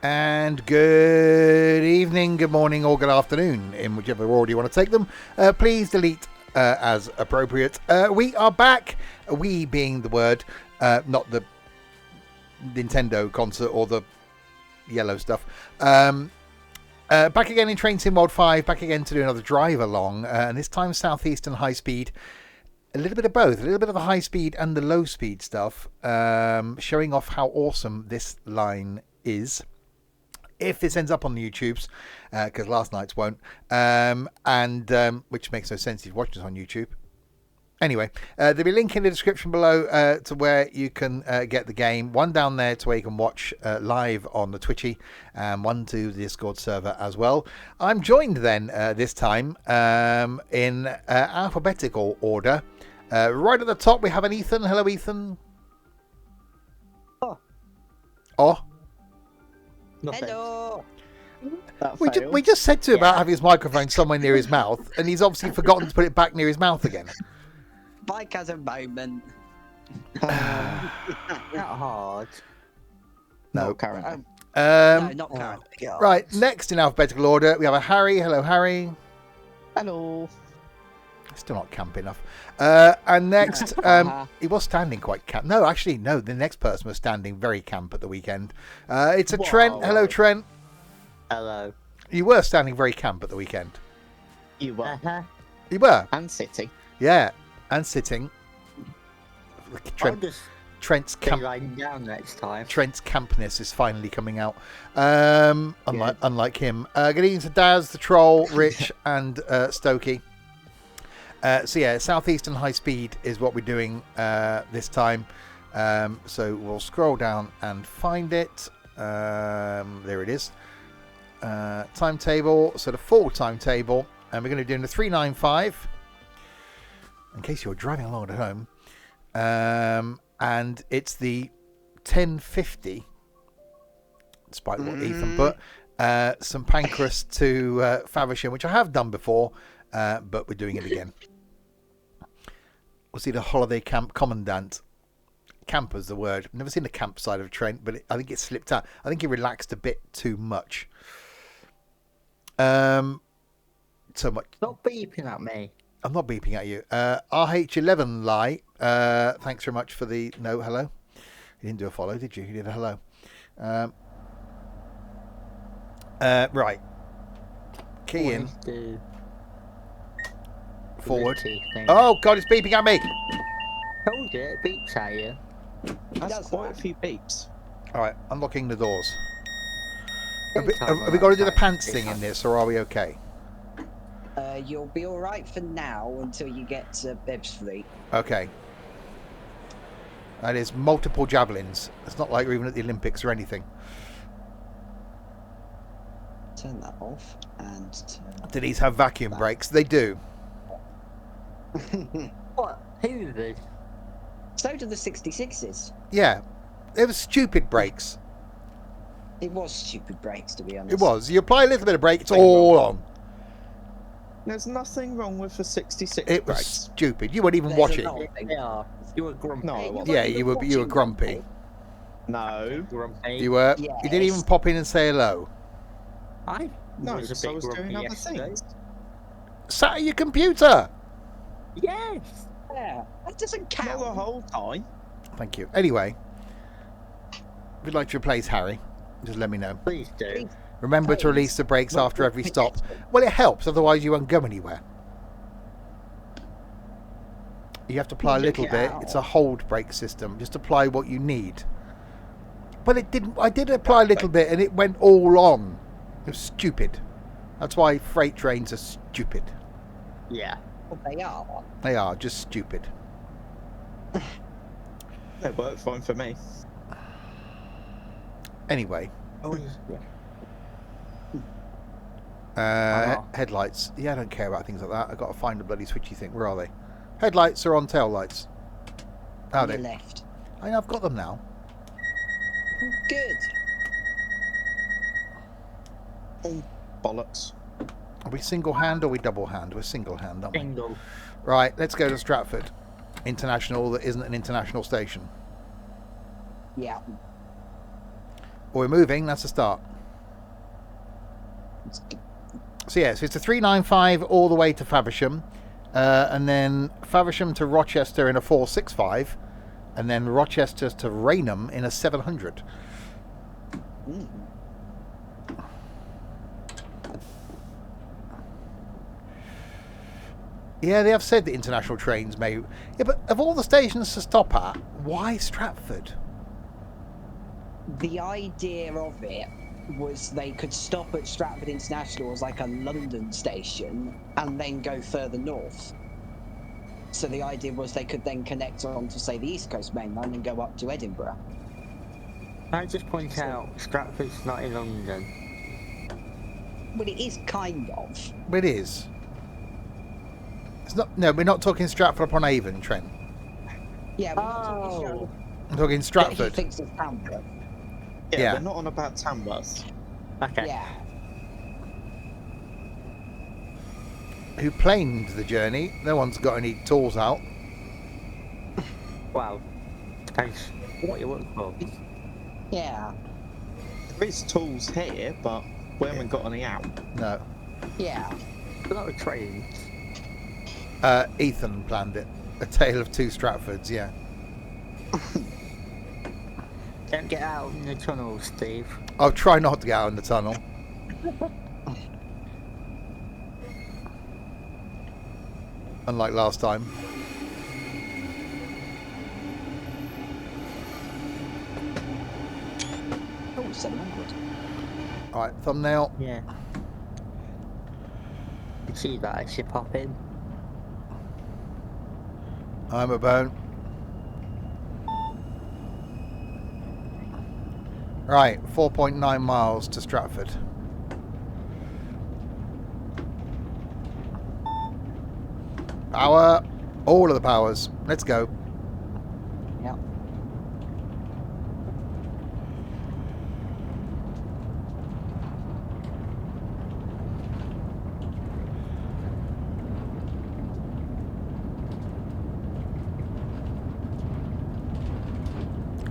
And good evening, good morning, or good afternoon, in whichever order you want to take them. Please delete as appropriate. We are back. We being the word, not the Nintendo concert or the yellow stuff. Back again in Train Sim World 5. Back again to do another drive along, and this time Southeastern High Speed. A little bit of both, a little bit of the high speed and the low speed stuff, showing off how awesome this line is. If this ends up on the YouTubes, because last night's won't, which makes no sense if you've watched this on YouTube. Anyway, there'll be a link in the description below to where you can get the game. One down there to where you can watch live on the Twitchy, and one to the Discord server as well. I'm joined then this time in alphabetical order. Right at the top we have an Ethan. Hello, Ethan. Oh. Nothing. Hello. We just said to him about having his microphone somewhere near his mouth, and he's obviously forgotten to put it back near his mouth again. Mike has a moment. Not hard. No. Not currently. No, not currently. Right, next in alphabetical order, we have a Harry. Hello, Harry. Hello. Still not camp enough. And next, he was standing quite camp. No, actually, no. The next person was standing very camp at the weekend. It's a Trent. Hello, Trent. Hello. You were standing very camp at the weekend. You were. You were. And sitting. Yeah, and sitting. I'll just Trent's be camp. lying down next time. Trent's campness is finally coming out. Unlike him. Good evening to Daz, the Troll, Rich, and Stokey. So yeah, Southeastern High Speed is what we're doing this time. So we'll scroll down and find it. There it is. Timetable. So the full timetable, and we're going to be doing the 395. In case you're driving along at home, and it's the 1050. Despite what Ethan put, St Pancras to Faversham, which I have done before, but we're doing it again. We'll see the holiday camp commandant. Camper's the word. I've never seen the camp side of Trent, but I think it slipped out. I think he relaxed a bit too much. So much. Stop beeping at me. I'm not beeping at you. RH11 Lie. Thanks very much for the no hello. You didn't do a follow, did you? You did a hello. Right. Key in. Forward. Oh God, it's beeping at me. Told you, it beeps at you. That's quite a few beeps. All right, unlocking the doors. Every time Have we got to do the I pants type, thing it in this, or are we okay? You'll be all right for now until you get to Ebbsfleet. Okay. That is multiple javelins. It's not like we're even at the Olympics or anything. Turn that off and turn. Do these have vacuum brakes? They do. What? Who did? So do the 66s. Yeah. They were stupid brakes. It was stupid brakes, to be honest. It was. You apply a little bit of brake, it's all on. There's nothing wrong with the 66 It was brakes. stupid. You weren't even There's a watching. lot. They are. You were grumpy. No, I Hey, wasn't. Yeah, weren't you were watching, grumpy. No. Grumpy. You were. Yes. You didn't even pop in and say hello. I No, was a because I bit was grumpy doing other yesterday. things. Sat at your computer. Yes. Yeah, that doesn't Not count. the whole time. Thank you. Anyway, if you'd like to replace Harry, just let me know. Please do. Please. Remember to release the brakes after every stop. Well, it helps, otherwise you won't go anywhere. You have to apply a Check little it bit. out. It's a hold brake system. Just apply what you need. But it didn't. I did apply a little bit, and it went all on. It was stupid. That's why freight trains are stupid. Yeah. Well, they are. They are just stupid. It worked fine for me. Anyway, Oh, yeah. headlights. Yeah, I don't care about things like that. I've got to find the bloody switchy thing. Where are they? Headlights are on tail lights. Are On they? the left. I know, I've got them now. Good. Bollocks. Are we single hand or are we double hand? We're single hand, aren't we? Single. Right, let's go to Stratford International that isn't an international station. Yeah. Well, we're moving, that's a start. So yeah, so it's a 395 all the way to Faversham, and then Faversham to Rochester in a 465, and then Rochester to Raynham in a 700. Mm. Yeah, they have said that international trains may. Yeah, but of all the stations to stop at, why Stratford? The idea of it was they could stop at Stratford International as like a London station and then go further north. So the idea was they could then connect on to, say, the East Coast main line and go up to Edinburgh. I just point out, Stratford's not in London. Well, it is kind of. It is. It's not. No, we're not talking Stratford upon Avon, Trent. Yeah, we're not talking Oh. Stratford. I'm talking Yeah, he Stratford. thinks of Tamworth. Yeah, Yeah. we're not on about Tamworth. Okay. Yeah. Who planed the journey? No one's got any tools out. Well, depends what you look for. Yeah. There is tools here, but we haven't got any out. No. Yeah. A lot of trains. Ethan planned it. A Tale of Two Stratfords. Yeah. Don't get out in the tunnel, Steve. I'll try not to get out in the tunnel. Unlike last time. Oh, 700. Alright, thumbnail. Yeah. You see that as you pop in. I'm a bone. Right, 4.9 miles to Stratford. Power. All of the powers. Let's go. Yeah.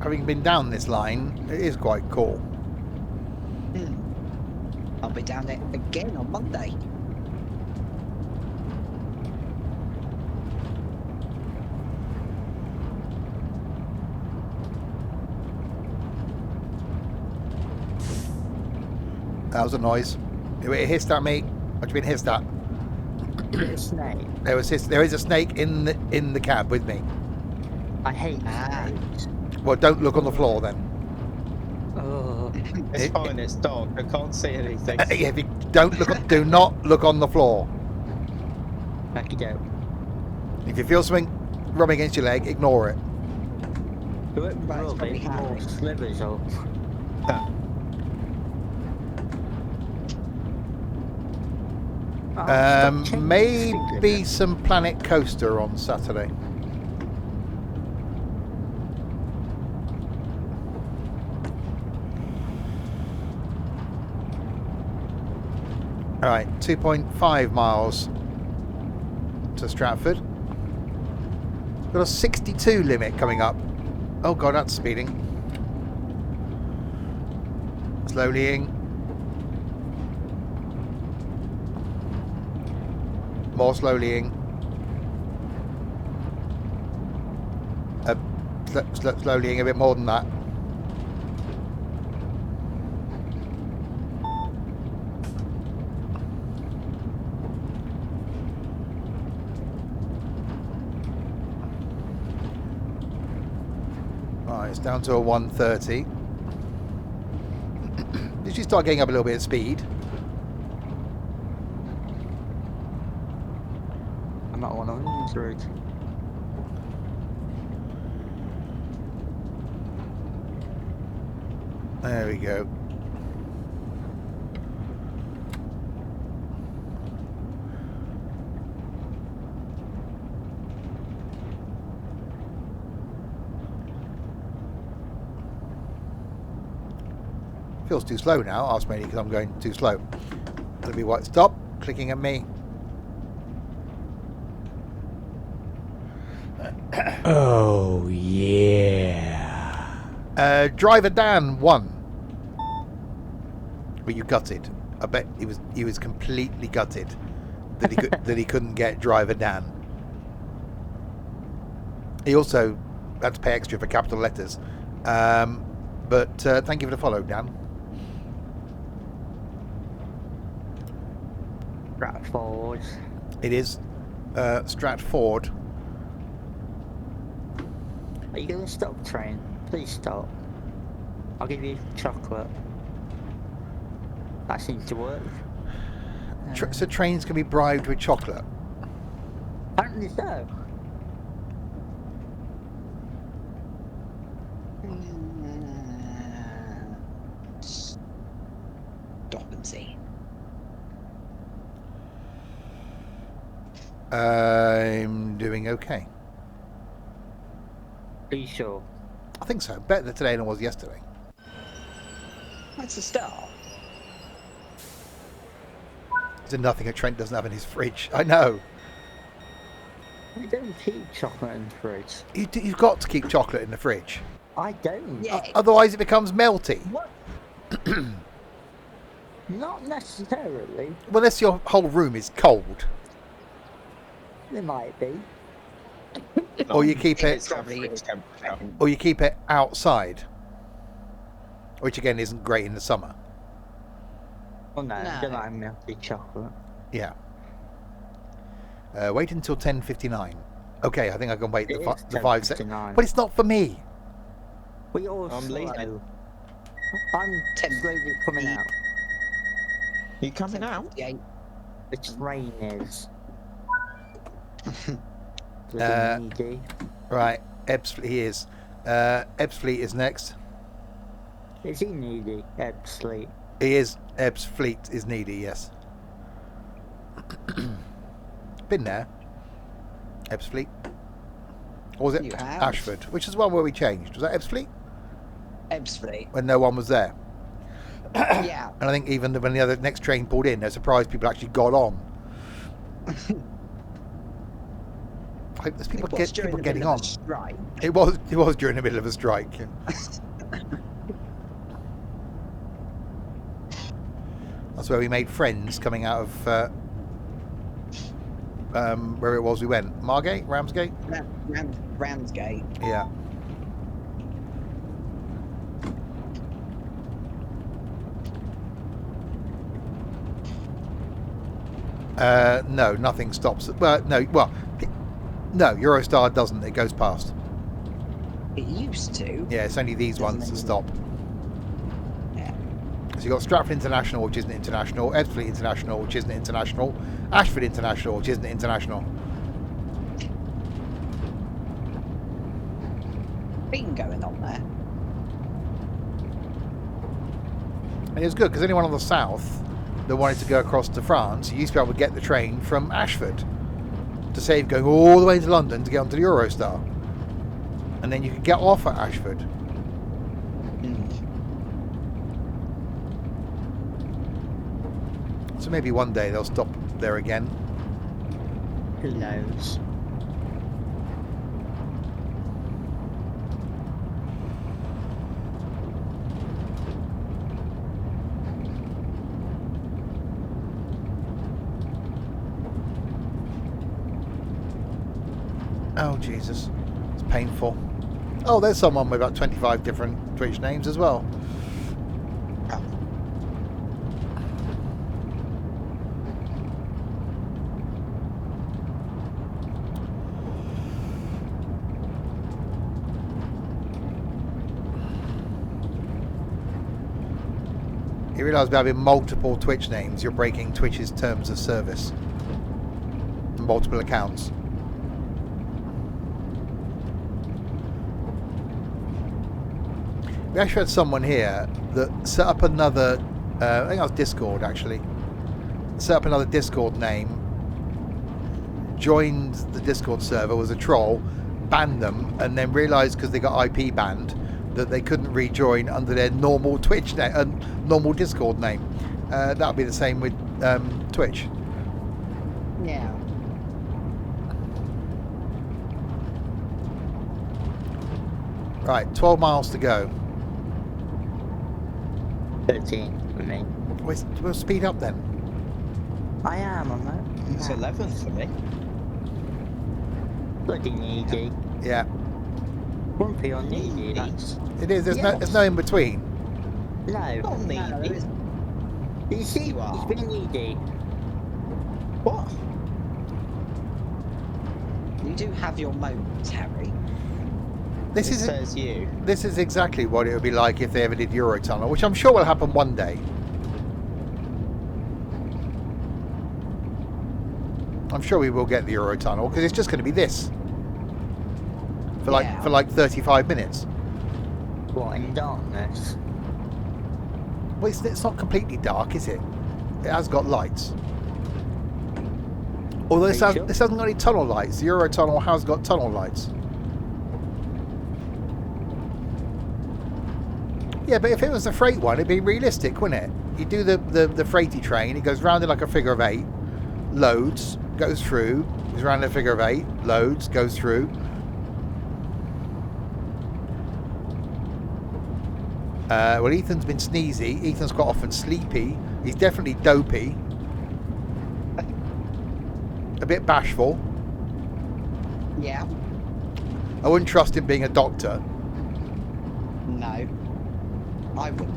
Having been down this line, it is quite cool. I'll be down there again on Monday. That was a noise. It hissed at me. What do you mean hissed at? Snake. There is a snake in the cab with me. I hate Ah. snakes. Well, don't look on the floor then. Oh. It's fine, it's dark, I can't see anything. If you don't look, do not look on the floor. Okie doke. If you feel something rubbing against your leg, ignore it. Do it Right, it's rub probably it more Harry. slivers up. Oh, stop changing Maybe speed some Planet Coaster on Saturday. All right, 2.5 miles to Stratford. Got a 62 limit coming up. Oh god, that's speeding. Slowlying. More slowlying. Slowlying a bit more than that. Right, it's down to a 130. Did you start getting up a little bit of speed? I'm at 100. There we go. Feels too slow now. Ask me because I'm going too slow. That'll be what. Stop clicking at me. Oh, yeah. Driver Dan 1. Well, you gutted. I bet he was completely gutted that he couldn't get driver Dan. He also had to pay extra for capital letters. But thank you for the follow, Dan. Stratford. It is Stratford. Are you going to stop, train? Please stop. I'll give you chocolate. That seems to work. So trains can be bribed with chocolate. Apparently so. Stop and see. I'm doing okay. Are you sure? I think so. Better today than it was yesterday. That's a start. There's nothing that Trent doesn't have in his fridge. I know. We don't keep chocolate in the fridge. You've got to keep chocolate in the fridge. I don't. Yeah. Otherwise it becomes melty. What? Not necessarily. Well, unless your whole room is cold. There might be. Or you keep it... It's got fridge temperature. Or you keep it outside. Which again isn't great in the summer. Oh no, No. I don't like melted chocolate. Yeah. Wait until 10:59. Okay, I think I can wait It the is 5 seconds. 10:59. But it's not for me. We all I'm slow. leaving. I'm 10. slowly coming out. You coming out? 58. The train is. Uh, needy. Right, Ebbsfleet he is. Ebbsfleet is next. Is he needy? Ebbsfleet. He is. Ebbsfleet is needy, yes. Been there. Ebbsfleet. Or was it You have. Ashford? Which is the one where we changed. Was that Ebbsfleet? Ebbsfleet. When no one was there. Yeah. And I think even when the other next train pulled in, they're surprised people actually got on. I hope there's people, It was during people the getting middle on. of a strike. It was during the middle of a strike. That's where we made friends coming out of where it was we went. Margate? Ramsgate? Ramsgate. Yeah. No, nothing stops. No, Eurostar doesn't. It goes past. It used to. Yeah, it's only these Doesn't ones that anymore. stop. Yeah. So you've got Stratford International, which isn't international, Ebbsfleet International, which isn't international, Ashford International, which isn't international. Been going on there. And it was good because anyone on the south that wanted to go across to France, you used to be able to get the train from Ashford to save going all the way to London to get onto the Eurostar. And then you could get off at Ashford. So maybe one day they'll stop there again. Who knows? Oh, Jesus. It's painful. Oh, there's someone with about 25 different Twitch names as well. You realise by having multiple Twitch names, you're breaking Twitch's terms of service. Multiple accounts. We actually had someone here that set up another, I think that was Discord actually, set up another Discord name, joined the Discord server, was a troll, banned them, and then realised because they got IP banned that they couldn't rejoin under their normal Twitch name, normal Discord name. That would be the same with Twitch. Yeah. Right, 12 miles to go. 13. for me. We'll speed up then. I am on that. It's 11 for me. Bloody needy. Yeah, Grumpy or needy, that's... it is. There's no in between. No. Not No, there needy. isn't. You see, You are. he's being needy. What? You do have your moments, Harry. This It is says you. this is exactly what it would be like if they ever did Eurotunnel, which I'm sure will happen one day. I'm sure we will get the Eurotunnel because it's just going to be this for Yeah. like 35 minutes. What, in darkness? Well, it's not completely dark, is it? It has got lights. Although this Are you sure? hasn't got any tunnel lights. The Eurotunnel has got tunnel lights. Yeah, but if it was the freight one, it'd be realistic, wouldn't it? You do the freighty train, it goes round in like a figure of 8, loads, goes through, goes round in a figure of 8, loads, goes through. Well, Ethan's been sneezy. Ethan's quite often sleepy. He's definitely dopey. A bit bashful. Yeah. I wouldn't trust him being a doctor. No. I wouldn't.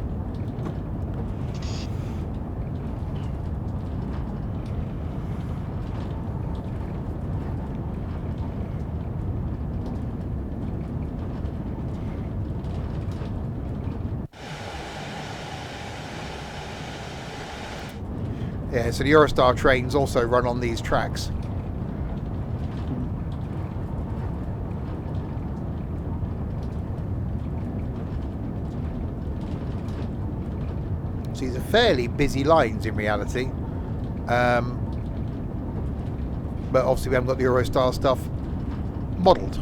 Yeah, so the Eurostar trains also run on these tracks. So these are fairly busy lines in reality. But obviously we haven't got the Eurostar stuff modelled.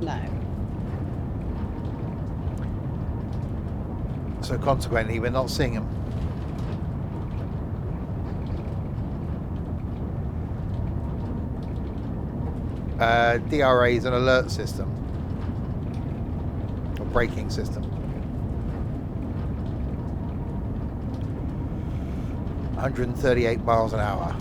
No. So consequently we're not seeing them. DRA is an alert system. Or braking system. 138 miles an hour.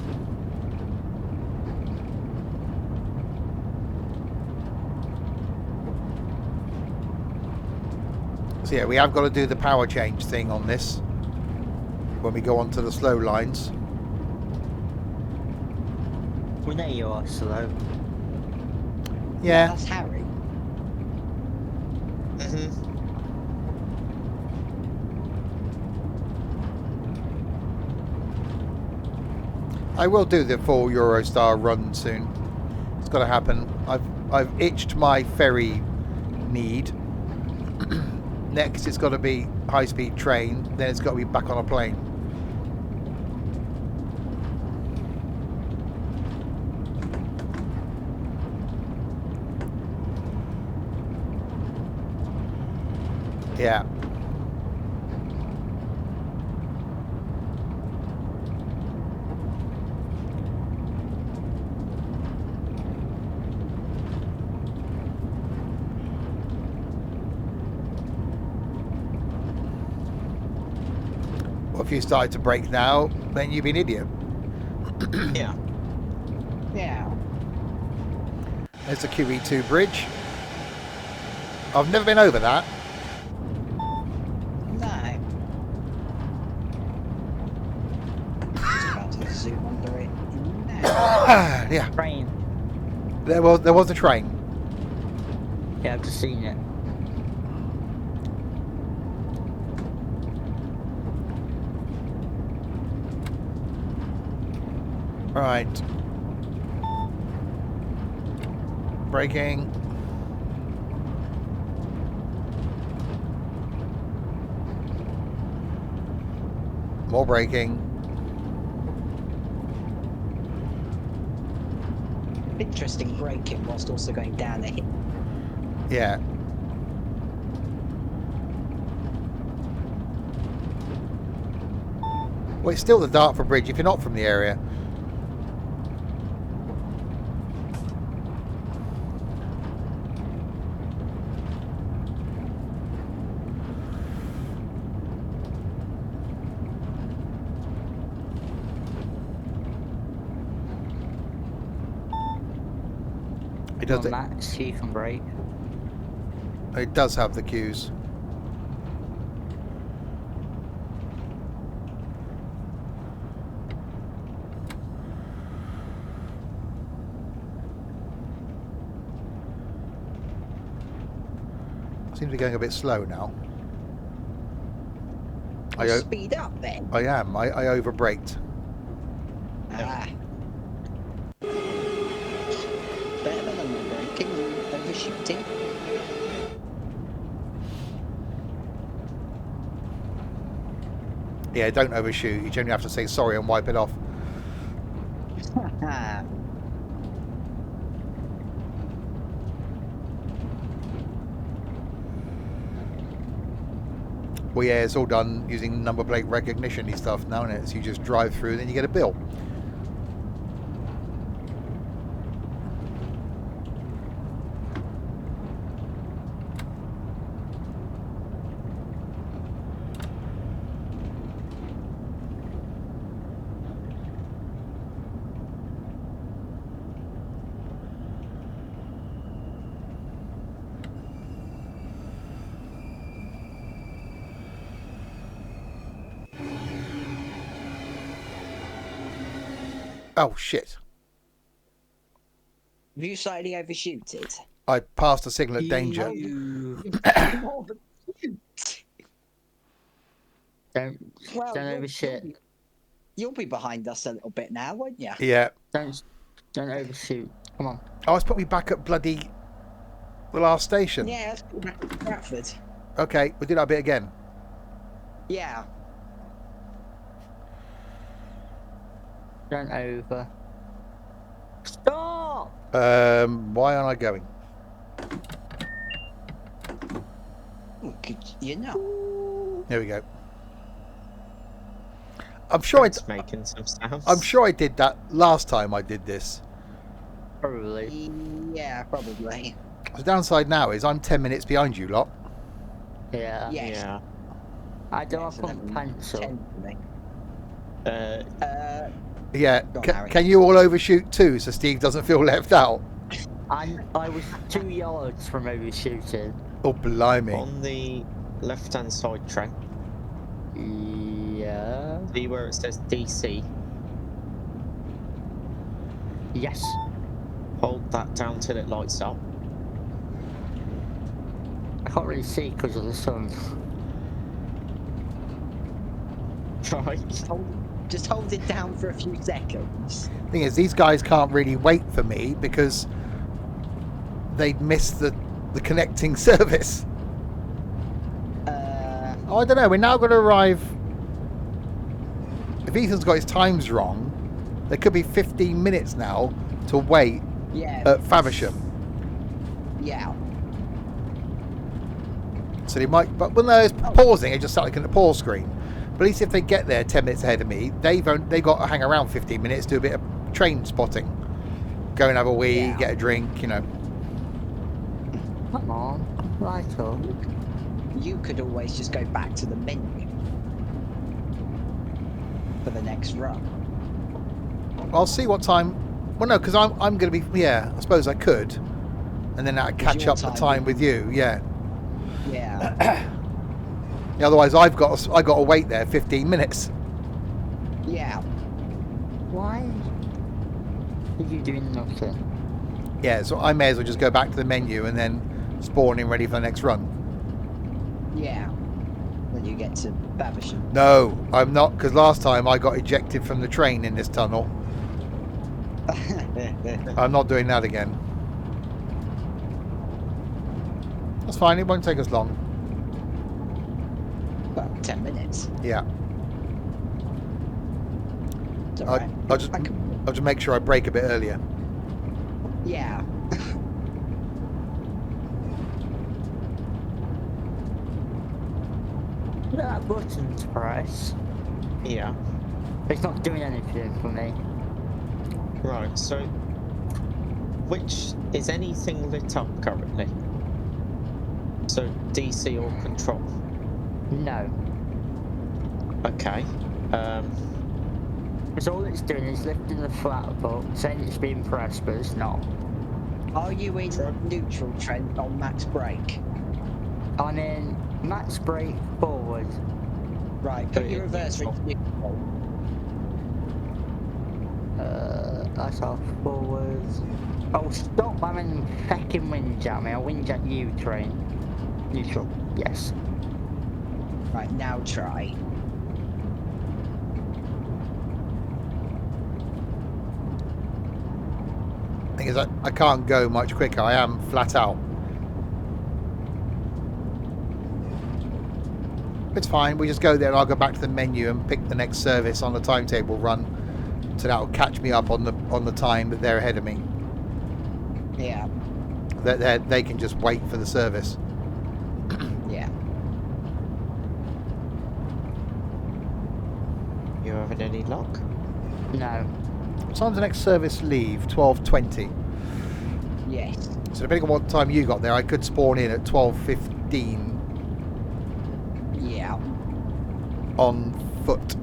So yeah, we have got to do the power change thing on this when we go onto the slow lines. Well, there you are, slow. Yeah, That's Harry. Mm-hmm. I will do the full Eurostar run soon. It's got to happen. I've itched my ferry need. Next, it's got to be high-speed train. Then it's got to be back on a plane. Yeah. Well, if you started to brake now, then you'd be an idiot. Yeah. Yeah. There's the QE2 bridge. I've never been over that. No. Just about to zoom under it. No. Yeah, Train. there was a train. Yeah, I've just seen it. Right. Braking. More braking. Interesting braking whilst also going down a hill. Yeah. Well, it's still the Dartford Bridge if you're not from the area. It does. Well, Max, you can brake. It does have the cues. Seems to be going a bit slow now. Speed up then. I am. I overbraked. Ah. Better than underbraking and overshooting. Yeah, don't overshoot. You generally have to say sorry and wipe it off. Well, yeah, it's all done using number plate recognition and stuff now, isn't it? So you just drive through and then you get a bill. Oh, shit. Have you slightly overshooted? I passed a signal at danger. Don't overshoot. You'll be behind us a little bit now, won't you? Yeah. Don't overshoot. Come on. Oh, it's put me back at bloody the last station. Yeah, let's go back to Bradford. Okay, we'll do that bit again. Yeah. Don't over. Stop! Why aren't I going? Could you know? There we go. I'm sure It's making some sounds. I'm sure I did that last time I did this. Probably. Yeah, probably. The downside now is I'm 10 minutes behind you lot. Yeah. Yes. Yeah. I don't Yeah, have so a that pencil. tends Uh, Yeah. Go on, Harry. Can you all overshoot too so Steve doesn't feel left out? I was 2 yards from overshooting. Oh, blimey. on the left-hand side, Trent, Yeah. see where it says DC? Yes. Hold that down till it lights up. I can't really see because of the sun. Right. just hold it down for a few seconds. Thing is, these guys can't really wait for me because they'd miss the connecting service. Oh, I don't know. We're now going to arrive. If Ethan's got his times wrong, there could be 15 minutes now to wait Yeah. at Faversham. Yeah. So they might, but when there's pausing, it just started looking at the pause screen. But at least if they get there 10 minutes ahead of me, they've got to hang around 15 minutes, do a bit of train spotting, go and have a wee, Yeah. get a drink, you know. Come on. Right up. You could always just go back to the menu for the next run. I'll see what time. Well, no, because I'm going to be. Yeah, I suppose I could, and then I'd catch your up the time. time with you. Yeah. Yeah. Otherwise, I've got to wait there 15 minutes. Yeah. Why are you doing nothing? Yeah, so I may as well just go back to the menu and then spawn in ready for the next run. Yeah. When you get to Faversham. No, I'm not, because last time I got ejected from the train in this tunnel. I'm not doing that again. That's fine, it won't take us long. Well, 10 minutes. Yeah. It's all right. I'll just make sure I brake a bit earlier. Yeah. Look at that button to press. Yeah. It's not doing anything for me. Right. So, which is anything lit up currently? So DC or control? No. Okay. Because all it's doing is lifting the flap up, saying it's being pressed, but it's not. Are you in neutral, Trent, on max brake? I'm in max brake forward. Right, put your reverser into neutral. That's off forward. Oh, stop! I'm in fucking wind jammy. I'll wind at you, train. Neutral. Yes. Right, now try. Thing is, I can't go much quicker. I am flat out. It's fine. We just go there and I'll go back to the menu and pick the next service on the timetable run. So that will catch me up on the time that they're ahead of me. Yeah, They can just wait for the service. yeah. You having any luck? No. What time's the next service leave? 12:20. Yes. So depending on what time you got there, I could spawn in at 12:15 Yeah. on foot.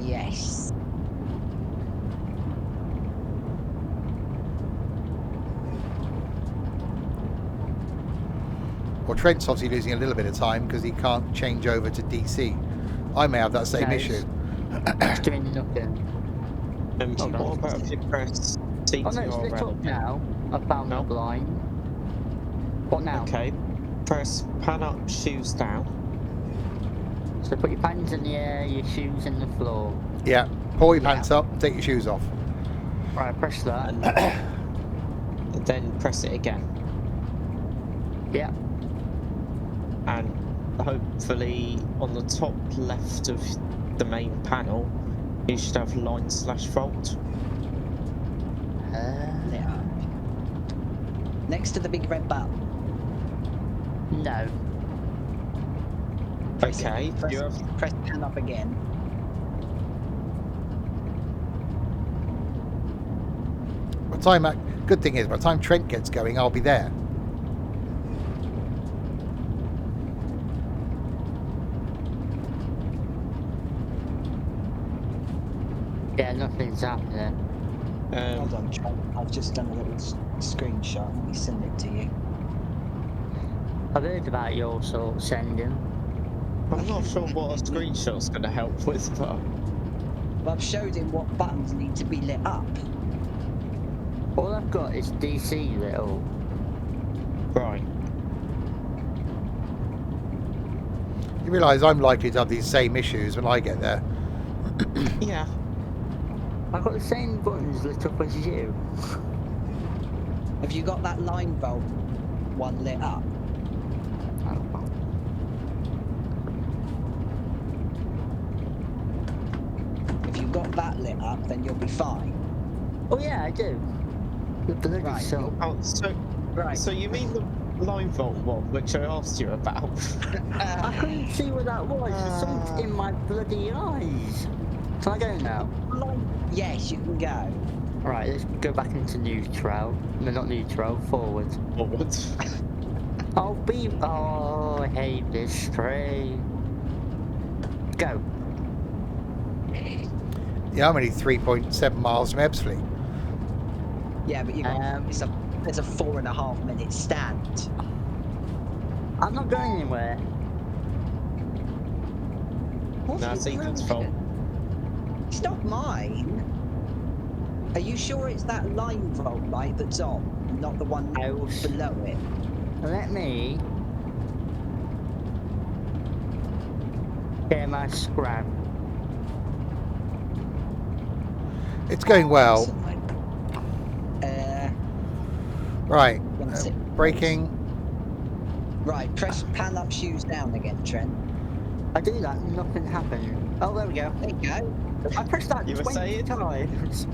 Yes. Well, Trent's obviously losing a little bit of time because he can't change over to DC. I may have that same Nice. issue. It's doing nothing. What no. about if you press T Oh to no, it's your lit up relevant? now. I found No. the blind. What now? Okay. Press pan up, shoes down. So put your pants in the air, your shoes in the floor. Yeah, pull your Yeah. pants up, take your shoes off. Right, press that. And then press it again. Yeah. And hopefully on the top left of the main panel, you should have line/fault. Yeah. Next to the big red button. No. Press it. Okay, Press, you have press pan up again. By the time good thing is, by the time Trent gets going, I'll be there. Yeah, nothing's happening. Hold on, Trent. I've just done a little screenshot. Let me send it to you. I've heard about your sort of sending. I'm not sure what a screenshot's going to help with, but Well, I've showed him what buttons need to be lit up. All I've got is DC little. right. You realise I'm likely to have these same issues when I get there. Yeah. I've got the same buttons lit up as you. Have you got that line bulb one lit up? If you've got that lit up, then you'll be fine. Oh yeah, I do. The bloody Right, soul. Oh, so Right. so you mean the line vault one, which I asked you about? I couldn't see what that was. There's something in my bloody eyes. Can I go now? Yes, you can go. Right, let's go back into neutral. No, not neutral. Forward. Forward. I'll be. Oh, I hate this train. Go. Yeah, I'm only 3.7 miles from Ebbsfleet. Yeah, but you got there's a 4.5 minute stand. I'm not going anywhere. What's No, it's your Ethan's problem? fault. It's not mine. Are you sure it's that line volt light that's on, not the one Else. below it? Let me get my scrap. It's going well. Right, One sec. braking. Right, press pan up, shoes down again, Trent. I do that, nothing happened. Oh, there we go. There you go. I pressed that You were 20 saying? times.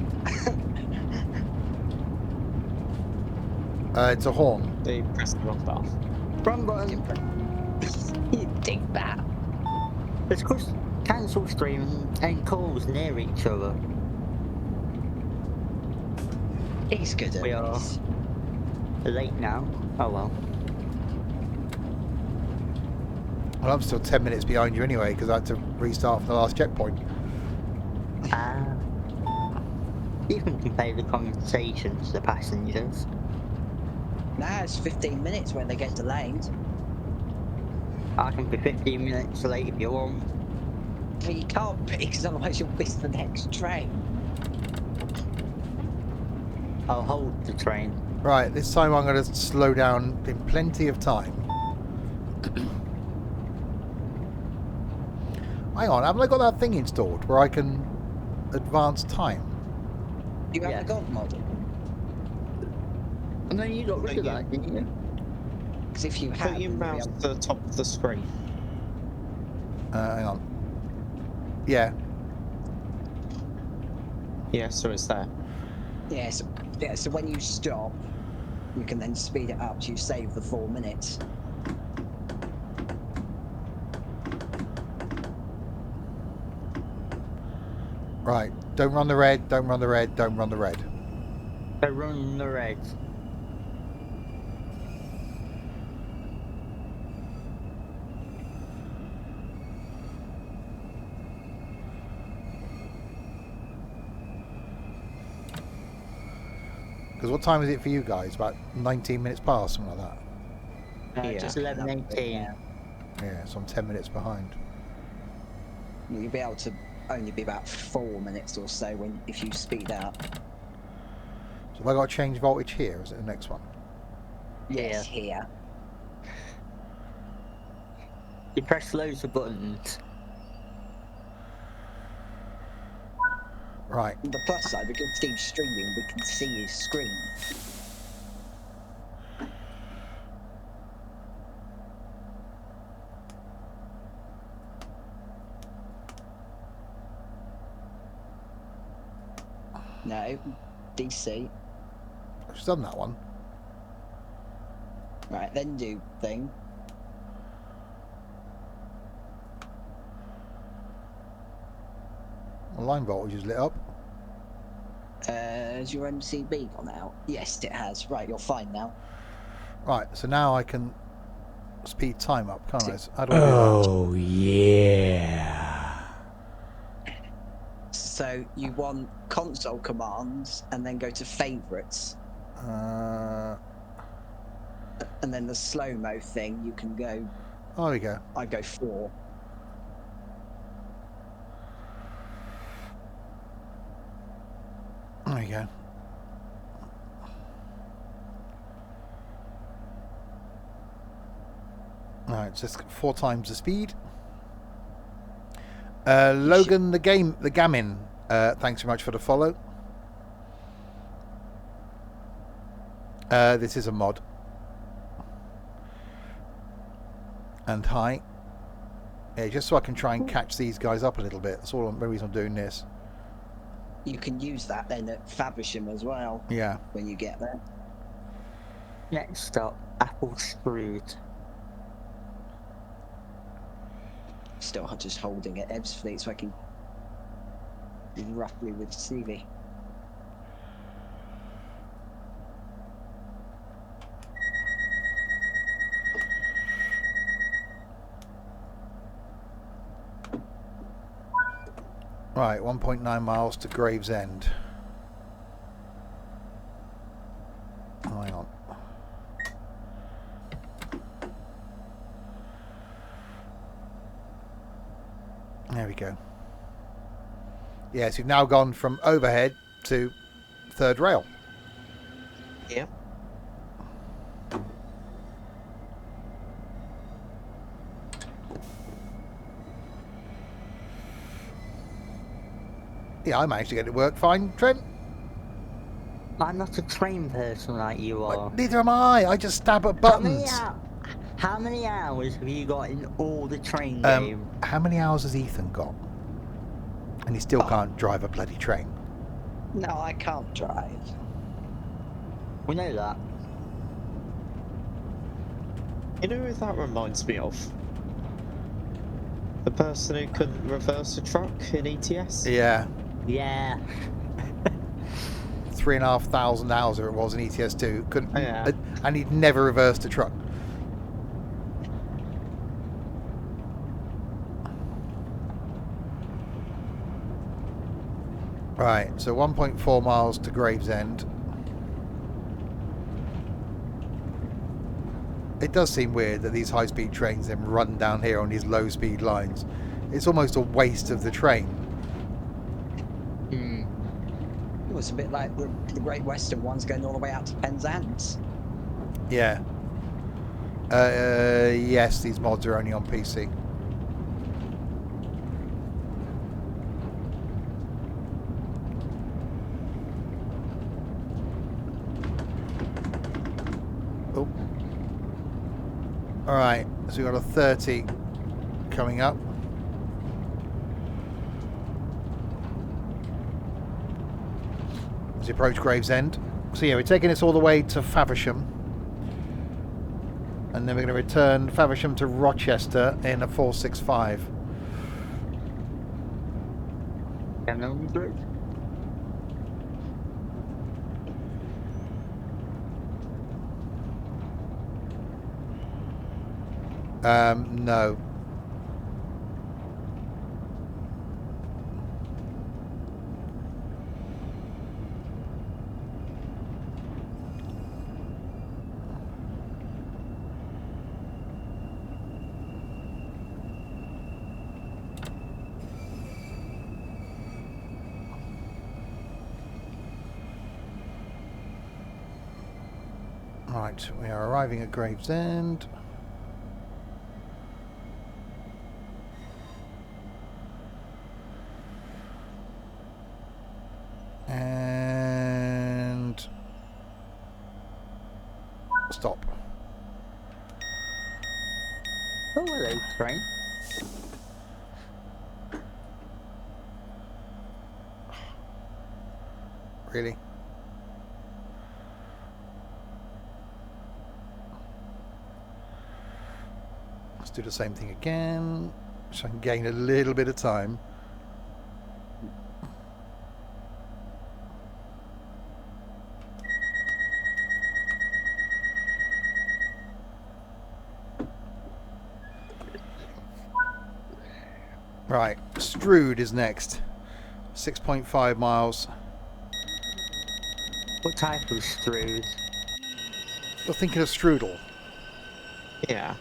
It's a horn. They pressed the wrong button. Wrong button. You dig that. It's because cancel stream and calls near each other. He's good at We are. this. Late now. Oh well. Well, I'm still 10 minutes behind you anyway because I had to restart from the last checkpoint. Ah. Ethan can play the conversation to the passengers. Nah, it's 15 minutes when they get delayed. I can be 15 minutes late if you want. But you can't be, because otherwise you'll miss the next train. I'll hold the train. Right, this time I'm going to slow down in plenty of time. Hang on, haven't I got that thing installed where I can advance time? You have Yeah. a God model. And then you got rid of that, didn't you? Because if you Put have, your then you'll be mouse able- to the top of the screen. Hang on. Yeah. Yeah, so it's there. yeah, so when you stop, you can then speed it up so you save the 4 minutes. Right. Don't run the red, don't run the red, don't run the red. They're running the red. Because what time is it for you guys? About 19 minutes past, something like that. Yeah. Just 11:18. Yeah. Yeah, so I'm 10 minutes behind. You'll be able to only be about 4 minutes or so when if you speed up. So have I got to change voltage here? Or is it the next one? Yes, here. You press loads of buttons. Right. The plus side, because Steve's streaming, we can see his screen. No, DC. I've just done that one. Right, then do thing. My line voltage is lit up. Has your MCB gone out? Yes, it has. Right, you're fine now. Right, so now I can speed time up, can't I? So how do I do that? Oh, yeah. So you want console commands and then go to favorites. Oh, And then the slow-mo thing, you can go, there we go. I go 4. There we go. Alright, so it's 4 times the speed. Logan the Gamin, thanks very much for the follow. This is a mod. And hi. Yeah, just so I can try and catch these guys up a little bit. That's all the reason I'm doing this. You can use that then at Faversham as well Yeah. when you get there. Next stop, Apple Screwed. Still just holding it Ebbs Fleet so I can roughly with Stevie. Right, 1.9 miles to Gravesend. Hang on. There we go. Yes, you've now gone from overhead to third rail. Yep. Yeah, I managed to get it to work fine, Trent. I'm not a train person like you are. Neither am I. I just stab at buttons. How many hours have you got in all the train game? How many hours has Ethan got? And he still can't drive a bloody train. No, I can't drive. We know that. You know who that reminds me of? The person who couldn't reverse a truck in ETS? Yeah. Yeah. 3,500 hours or it was in ETS2. Couldn't, Yeah. and he'd never reversed a truck. Right, so 1.4 miles to Gravesend. It does seem weird that these high-speed trains then run down here on these low-speed lines. It's almost a waste of the train. Hmm. It was a bit like the Great Western ones going all the way out to Penzance. Yeah. Yes, these mods are only on PC. Oh. Alright, so we've got a 30 coming up. As we approach Gravesend. So yeah, we're taking this all the way to Faversham. And then we're going to return Faversham to Rochester in a 465. No. Right, we are arriving at Gravesend. And stop. Oh, hello, train. Really? Let's do the same thing again, so I can gain a little bit of time. Right, Strood is next. 6.5 miles. What type of Strood? You're thinking of strudel. Yeah.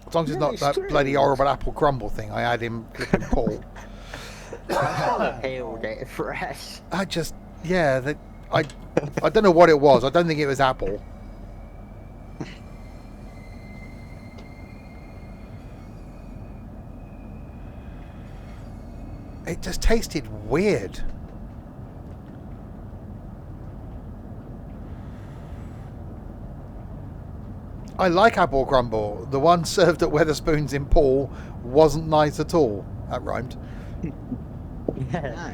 As long as it's not No, that strudel. bloody horrible apple crumble thing I had him flipping Paul. I peeled it fresh. I just, yeah, I don't know what it was. I don't think it was apple. It just tasted weird. I like apple crumble. The one served at Weatherspoons in Paul wasn't nice at all. That rhymed. Yeah.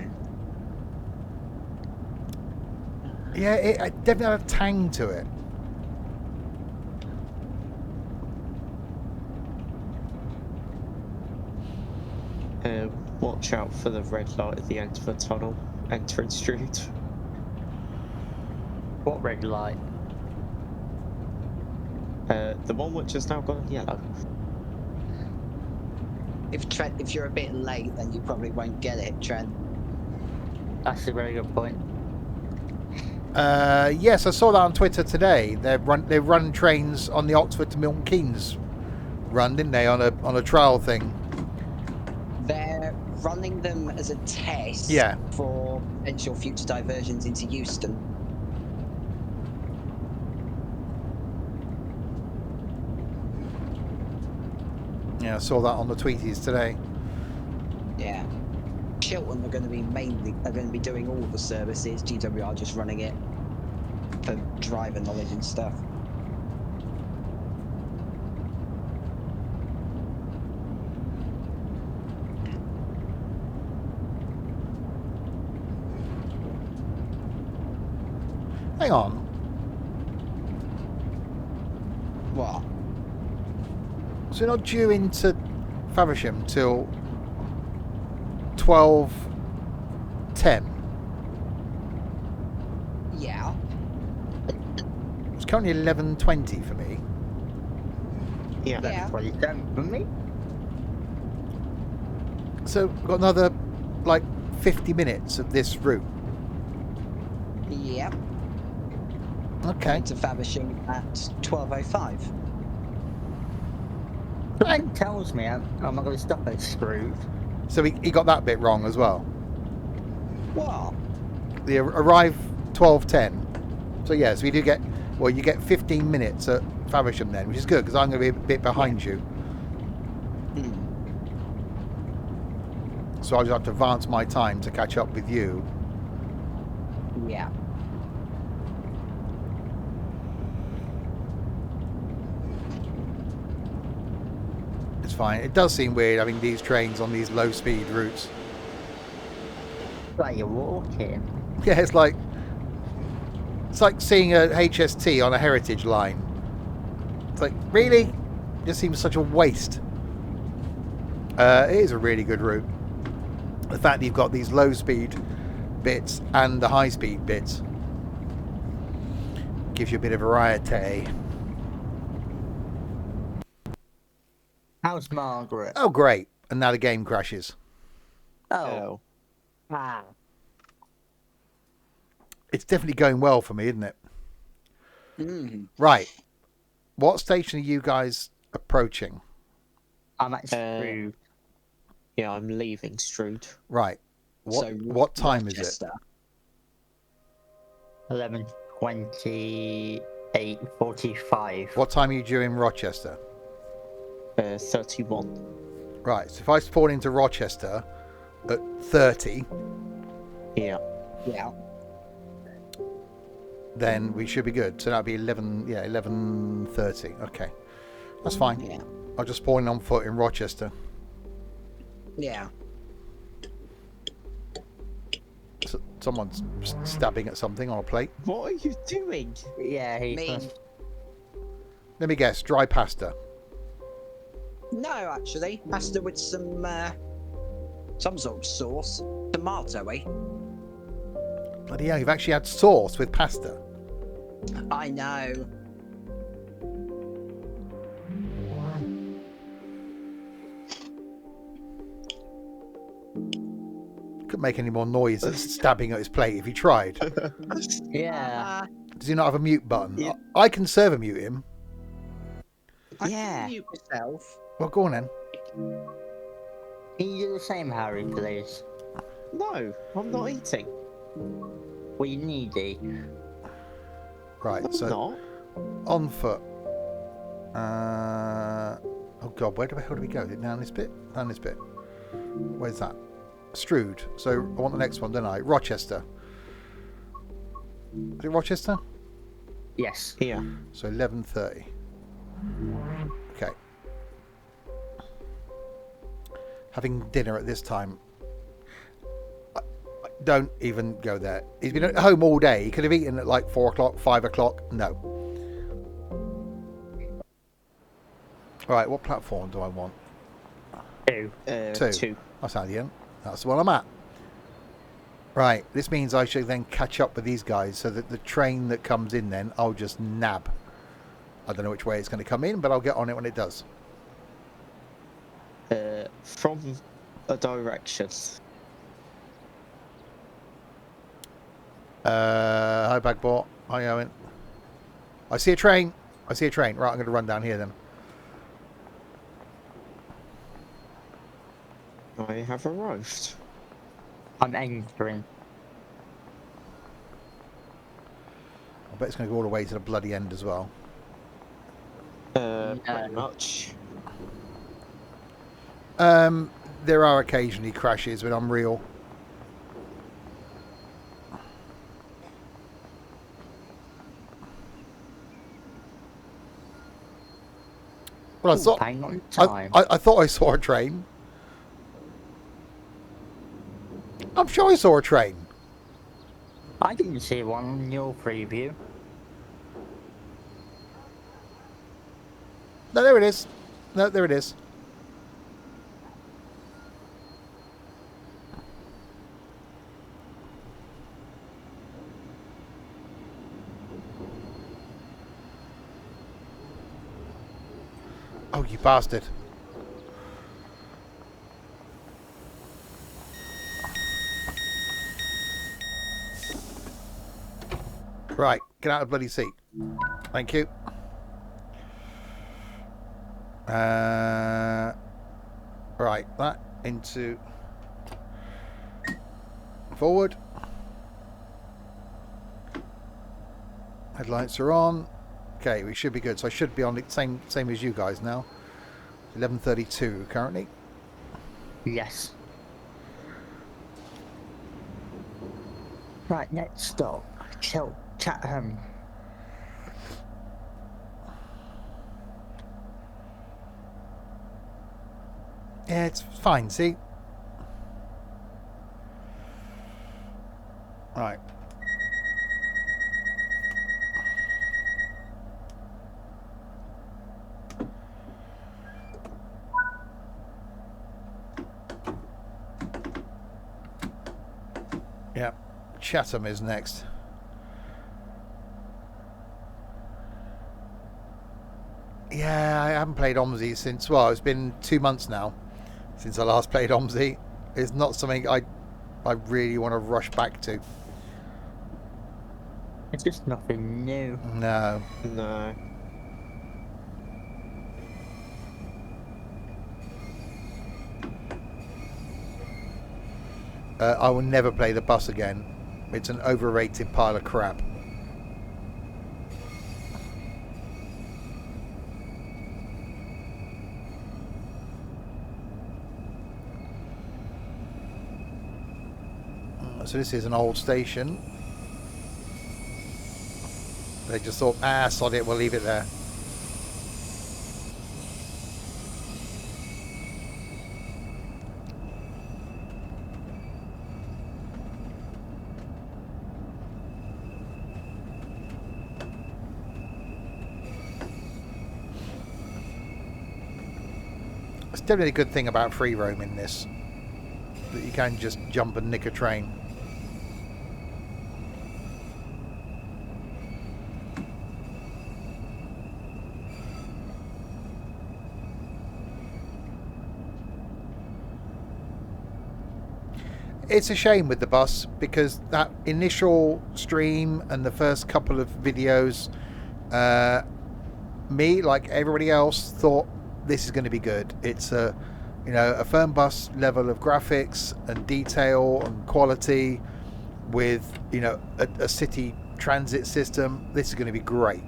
Yeah, it definitely had a tang to it. Watch out for the red light at the end of the tunnel, entering Strood. What red light? The one which has now gone yellow. If you're a bit late, then you probably won't get it, Trent. That's a very good point. Yes, I saw that on Twitter today. They've run trains on the Oxford to Milton Keynes run, didn't they, on a trial thing? They're running them as a test Yeah. for potential future diversions into Euston. Yeah, I saw that on the tweeties today. Yeah. Chiltern are going to be doing all the services. GWR just running it for driver knowledge and stuff. Hang on. What? So you're not due into Faversham till 12:10. Yeah. It's currently 11:20 for me. Yeah. That's what it's done for me. So we've got another like 50 minutes of this route. Yep. Okay. Going to Faversham at 12:05. Something tells me I'm not going to stop at Scrooge. So he got that bit wrong as well. What? They arrive 12:10. So yeah, so we do get, well, you get 15 minutes at Faversham then, which is good because I'm going to be a bit behind you. Hmm. So I just have to advance my time to catch up with you. Yeah. It's fine. It does seem weird having these trains on these low speed routes. Like you're walking. Yeah, it's like seeing a HST on a heritage line. It's like, really? It just seems such a waste. It is a really good route. The fact that you've got these low speed bits and the high speed bits gives you a bit of variety. How's Margaret? Oh, great. And now the game crashes. Oh. Ah. It's definitely going well for me, isn't it? Mm. Right. What station are you guys approaching? I'm at Scrooge. Yeah, I'm leaving Strood. Right. What time is it? Rochester. 11:28:45. What time are you due in Rochester? 31. Right. So if I spawn into Rochester at 30, Yeah. Yeah. then we should be good. So that'll be 11:30. Okay. That's fine. Yeah. I'll just spawn on foot in Rochester. Yeah. Someone's stabbing at something on a plate. What are you doing? Yeah, he Me. Let me guess. Dry pasta. No, actually, pasta with some sort of sauce. Tomato-y. Bloody hell, you've actually had sauce with pasta. I know. Couldn't make any more noise than stabbing at his plate if he tried. Yeah. Does he not have a mute button? Yeah. I can server mute him. I Yeah. can mute myself. Well, go on then. Can you do the same, Harry, please? No, I'm not eating. We needy. Right, I'm so not. on foot. Oh God, where the hell do we go? Is it down this bit? Down this bit. Where's that? Strood. So I want the next one, don't I? Rochester. Is it Rochester? Yes. Yeah. So 11:30. Okay. Having dinner at this time. Don't even go there. He's been at home all day. He could have eaten at like 4 o'clock, 5 o'clock. No. Right, what platform do I want? 2. Two. 2. That's how the end. That's the one I'm at. Right, this means I should then catch up with these guys so that the train that comes in then, I'll just nab. I don't know which way it's going to come in, but I'll get on it when it does. From a direction. Hi, Bagbot. Hi, Owen. I see a train. I see a train. Right, I'm going to run down here then. I have arrived. I'm entering. I bet it's going to go all the way to the bloody end as well. Pretty much. There are occasionally crashes with Unreal. Well, Hang on time. I thought I saw a train. I'm sure I saw a train. I didn't see one in your preview. No, there it is. No, there it is. Oh, you bastard. Get out of the bloody seat. Thank you. Right, that into forward. Headlights are on. Okay, we should be good. So I should be on the same as you guys now. 11:32 currently. Yes. Right, next stop. Chatham. Yeah, it's fine. See. Right. Yeah, Chatham is next. Yeah, I haven't played OMSI since, well, it's been 2 months now since I last played OMSI. It's not something I really want to rush back to. It's just nothing new. No. No. I will never play the bus again. It's an overrated pile of crap. So this is an old station. They just thought, sod it, we'll leave it there. It's definitely a good thing about free roam in this, that you can just jump and nick a train. It's a shame with the bus because that initial stream and the first couple of videos, me, like everybody else, thought this is going to be good. It's a, a firm bus level of graphics and detail and quality with, a city transit system. This is going to be great.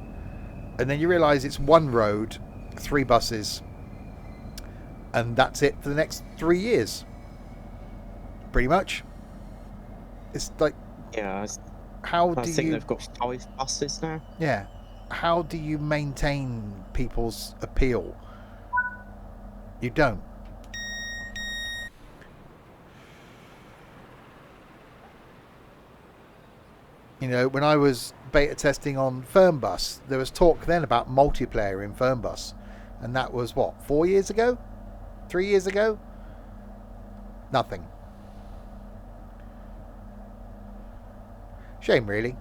And then you realise it's one road, 3 buses, and that's it for the next 3 years. Pretty much. It's like, Yeah, how I do think you? they've got 5 buses now. Yeah, how do you maintain people's appeal? You don't. When I was beta testing on Fernbus, there was talk then about multiplayer in Fernbus, and that was what, 4 years ago, 3 years ago. Nothing. Shame, really.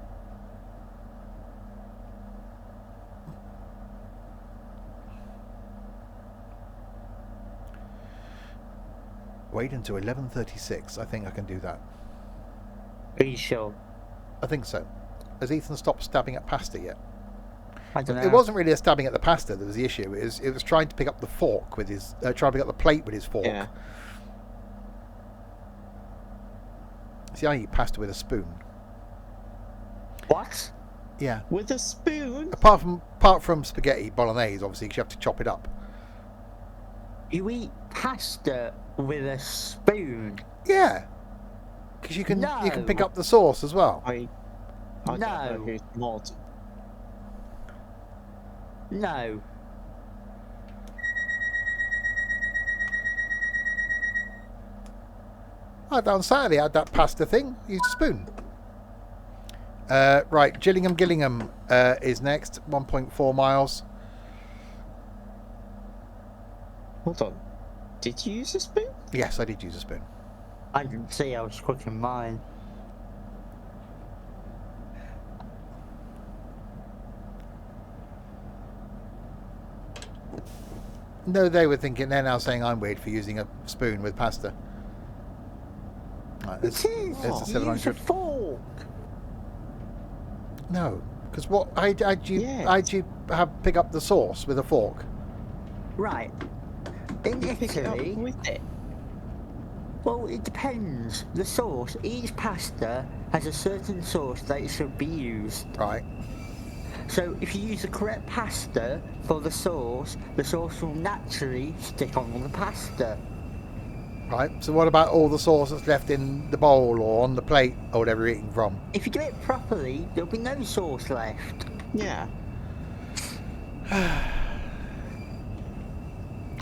Wait until 11:36. I think I can do that. Are you sure? I think so. Has Ethan stopped stabbing at pasta yet? I don't know. It wasn't really a stabbing at the pasta that was the issue. It was trying to pick up the fork with his, trying to pick up the plate with his fork. Yeah. See, I eat pasta with a spoon. What? Yeah. With a spoon? Apart from spaghetti bolognese, obviously, because you have to chop it up. You eat pasta with a spoon? Yeah. Because you can No. pick up the sauce as well. I don't No. know who's mod. No. On Saturday I had that pasta thing. Used a spoon. Right, Gillingham is next. 1.4 miles. Hold on. Did you use a spoon? Yes, I did use a spoon. I didn't see, I was cooking mine. No, they're now saying I'm weird for using a spoon with pasta. Right, It is! there's the Use a 700. fork! No, Because what? How'd you Yes. pick up the sauce with a fork? Right. In You pick it up Italy, with it. well, it depends. The sauce, each pasta has a certain sauce that it should be used. Right. So if you use the correct pasta for the sauce will naturally stick on the pasta. Right. So what about all the sauce that's left in the bowl or on the plate or whatever you're eating from? If you do it properly, there'll be no sauce left. Yeah.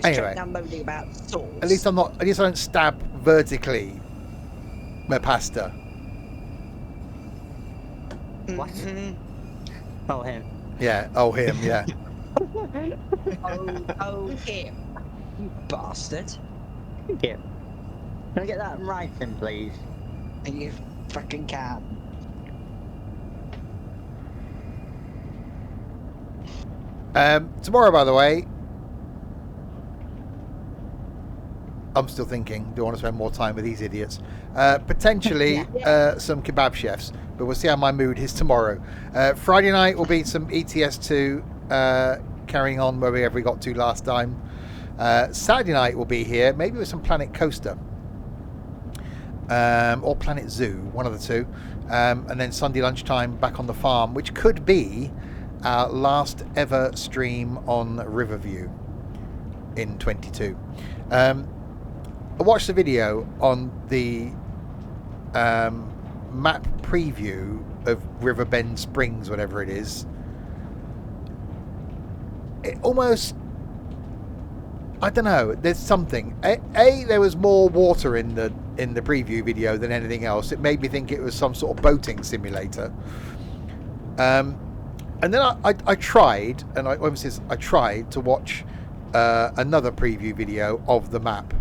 Anyway. Straight down moaning about sauce. At least I don't stab vertically my pasta. What? Mhm. Oh, him. Yeah. Oh, him. Yeah. Oh, him. You bastard. Thank you. Can I get that in writing, please? And you fucking can. Tomorrow, by the way, I'm still thinking, do I want to spend more time with these idiots? Potentially some kebab chefs, but we'll see how my mood is tomorrow. Friday night will be some ETS2 carrying on wherever we got to last time. Saturday night will be here, maybe with some Planet Coaster. Or Planet Zoo, one of the two. And then Sunday lunchtime back on the farm, which could be our last ever stream on Riverview in 22. I watched the video on the map preview of Riverbend Springs, whatever it is. It almost, I don't know, there's something. There was more water in the preview video than anything else. It made me think it was some sort of boating simulator. And then I tried, and I tried to watch another preview video of the map.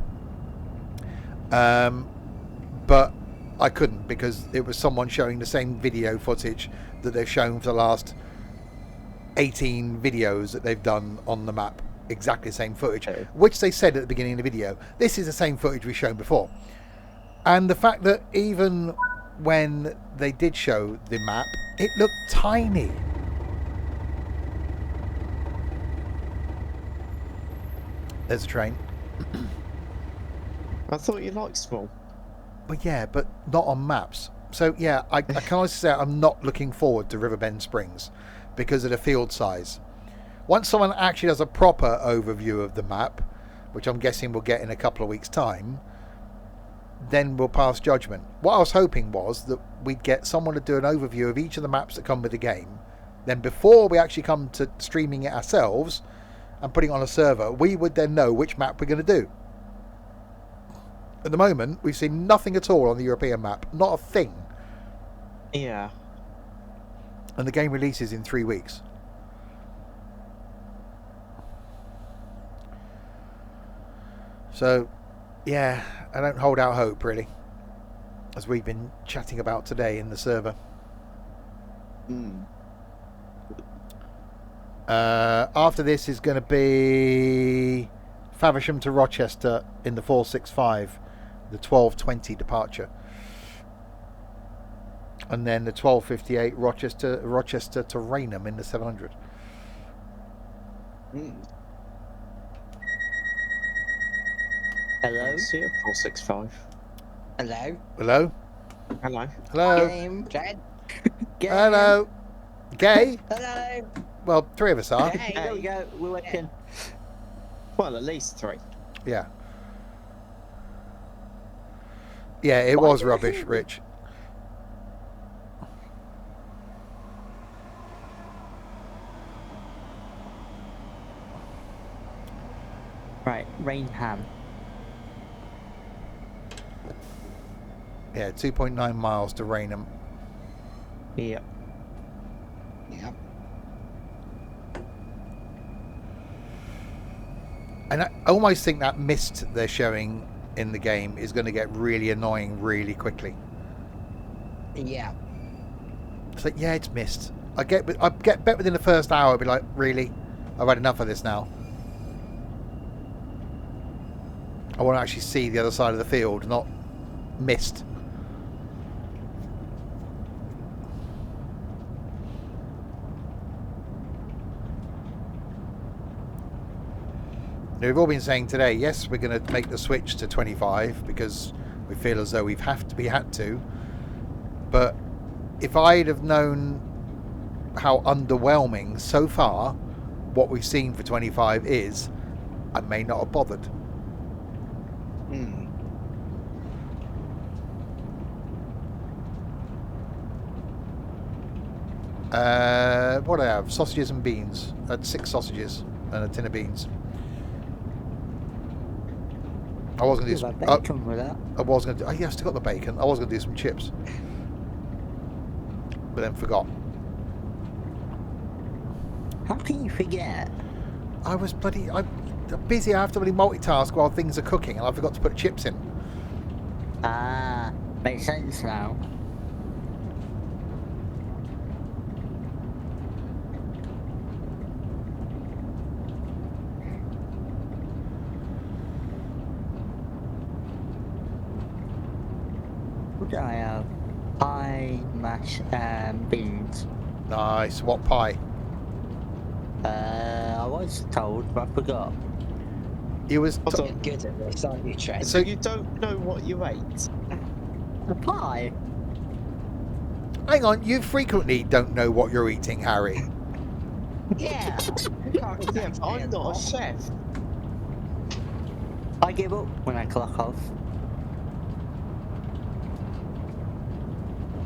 But I couldn't, because it was someone showing the same video footage that they've shown for the last 18 videos that they've done on the map. Exactly the same footage, which they said at the beginning of the video, this is the same footage we've shown before. And the fact that even when they did show the map, it looked tiny. There's a train. I thought you liked small. Well, yeah, but not on maps. So, yeah, I can honestly say I'm not looking forward to Riverbend Springs because of the field size. Once someone actually does a proper overview of the map, which I'm guessing we'll get in a couple of weeks' time, then we'll pass judgment. What I was hoping was that we'd get someone to do an overview of each of the maps that come with the game. Then before we actually come to streaming it ourselves and putting it on a server, we would then know which map we're going to do. At the moment, we've seen nothing at all on the European map. Not a thing. Yeah. And the game releases in 3 weeks. So, yeah, I don't hold out hope, really. As we've been chatting about today in the server. After this is going to be Faversham to Rochester in the 465, the 12:20 departure, and then the 12:58 Rochester to Rainham in the 700. Hello? See you, 465. Hello? Hello? Hello. Hello? Game. Jed. Game. Hello? Gay? Hello? Well, 3 of us are. Hey. There we go, we're working. Well, at least 3. Yeah. Yeah, it was rubbish, Rich. Right, Rainham. Yeah, 2.9 miles to Rainham. Yep. Yep. And I almost think that mist they're showing in the game is going to get really annoying really quickly. Yeah. It's like, yeah, it's mist. I get bet within the first hour, I'd be like, really? I've had enough of this now. I want to actually see the other side of the field, not mist. We've all been saying today, yes, we're going to make the switch to 25 because we feel as though we had to. But if I'd have known how underwhelming so far what we've seen for 25 is, I may not have bothered. Hmm. What do I have? Sausages and beans. I had 6 sausages and a tin of beans. I was going to do You've some. had bacon with that. I was going to. Oh, yeah, I still got the bacon. I was going to do some chips, but then forgot. How can you forget? I was bloody. I'm busy. I have to really multitask while things are cooking, and I forgot to put chips in. Ah, makes sense now. What do I have? Pie, mash, and beans. Nice. What pie? I was told, but I forgot. It was. Hold You're on. good at this, aren't you, Trent? So you don't know what you ate? The pie? Hang on. You frequently don't know what you're eating, Harry. Yeah. Yeah, but I'm not a chef. I give up when I clock off.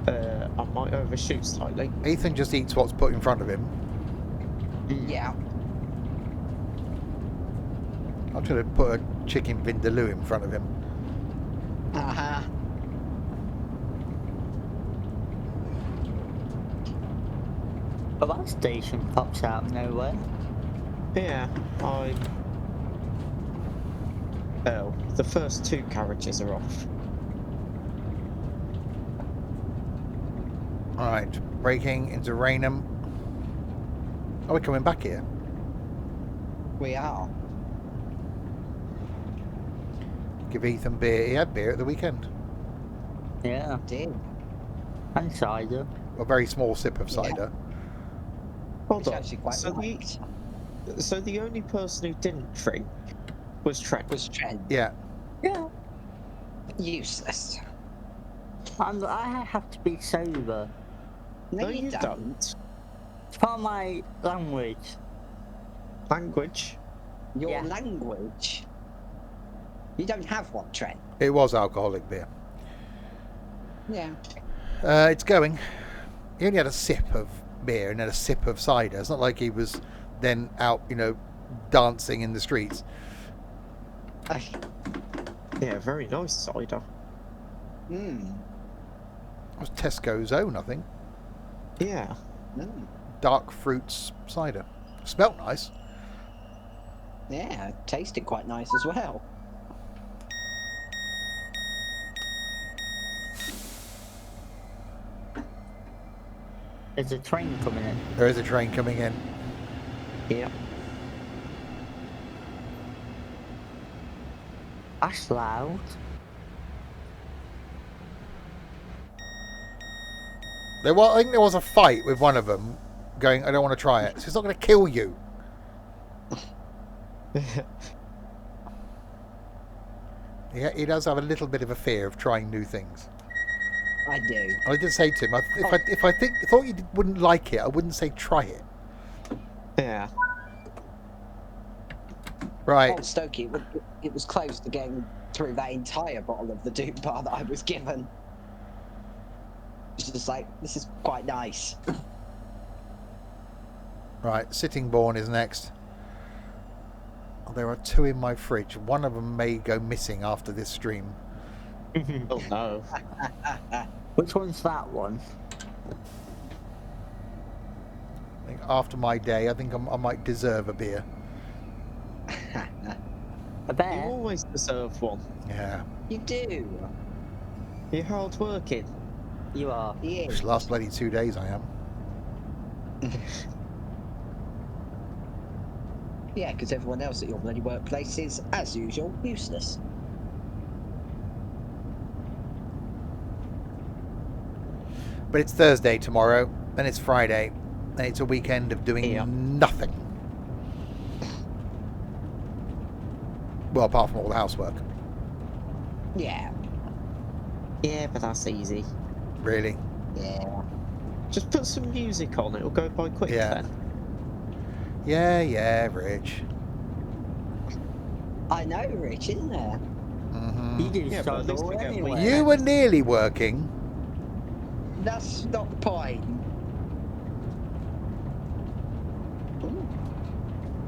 I might overshoot slightly. Ethan just eats what's put in front of him. Yeah. I'm trying to put a chicken vindaloo in front of him. Uh-huh. But that station pops out of nowhere. Yeah, I'm. Oh, the first 2 carriages are off. Alright, breaking into Raynham. Are we coming back here? We are. Give Ethan beer. He had beer at the weekend. Yeah, Did. and cider. A very small sip of Yeah. cider. Hold Which on. actually quite So liked. so the only person who didn't drink was Trent. Was Trent. Yeah. Yeah. Useless. I have to be sober. No, No, you don't. It's part of my language. Language. Your Yeah. language. You don't have one, Trent. It was alcoholic beer. Yeah. It's going. He only had a sip of beer and then a sip of cider. It's not like he was then out, dancing in the streets. Yeah, very nice cider. Hmm. It was Tesco's own, I think. Yeah. Mm. Dark fruits cider. Smelt nice. Yeah, it tasted quite nice as well. There's a train coming in. There is a train coming in. Yeah. That's loud. I think there was a fight with one of them going, I don't want to try it. So it's not going to kill you. He does have a little bit of a fear of trying new things. I do. I did say to him, if I thought you wouldn't like it, I wouldn't say try it. Yeah. Right. Old Stokey, it was close to getting through that entire bottle of the Duke Bar that I was given. It's just like, this is quite nice. Right, Sittingbourne is next. There are 2 in my fridge. One of them may go missing after this stream. Oh no. Which one's that one? I think after my day, I think I might deserve a beer. A You bear? always deserve one. Yeah. You do. You're hard working. You are. Yeah. Which last bloody 2 days I am. Yeah, because everyone else at your bloody workplace is, as usual, useless. But it's Thursday tomorrow, then it's Friday, and it's a weekend of doing Yeah. nothing. Well, apart from all the housework. Yeah. Yeah, but that's easy. Really? Yeah. Just put some music on, it'll go by quick Yeah. then. Yeah, Rich. I know, Rich, isn't there? You do Yeah, but at least struggle we get anyway. weekends. You were nearly working. That's not the point.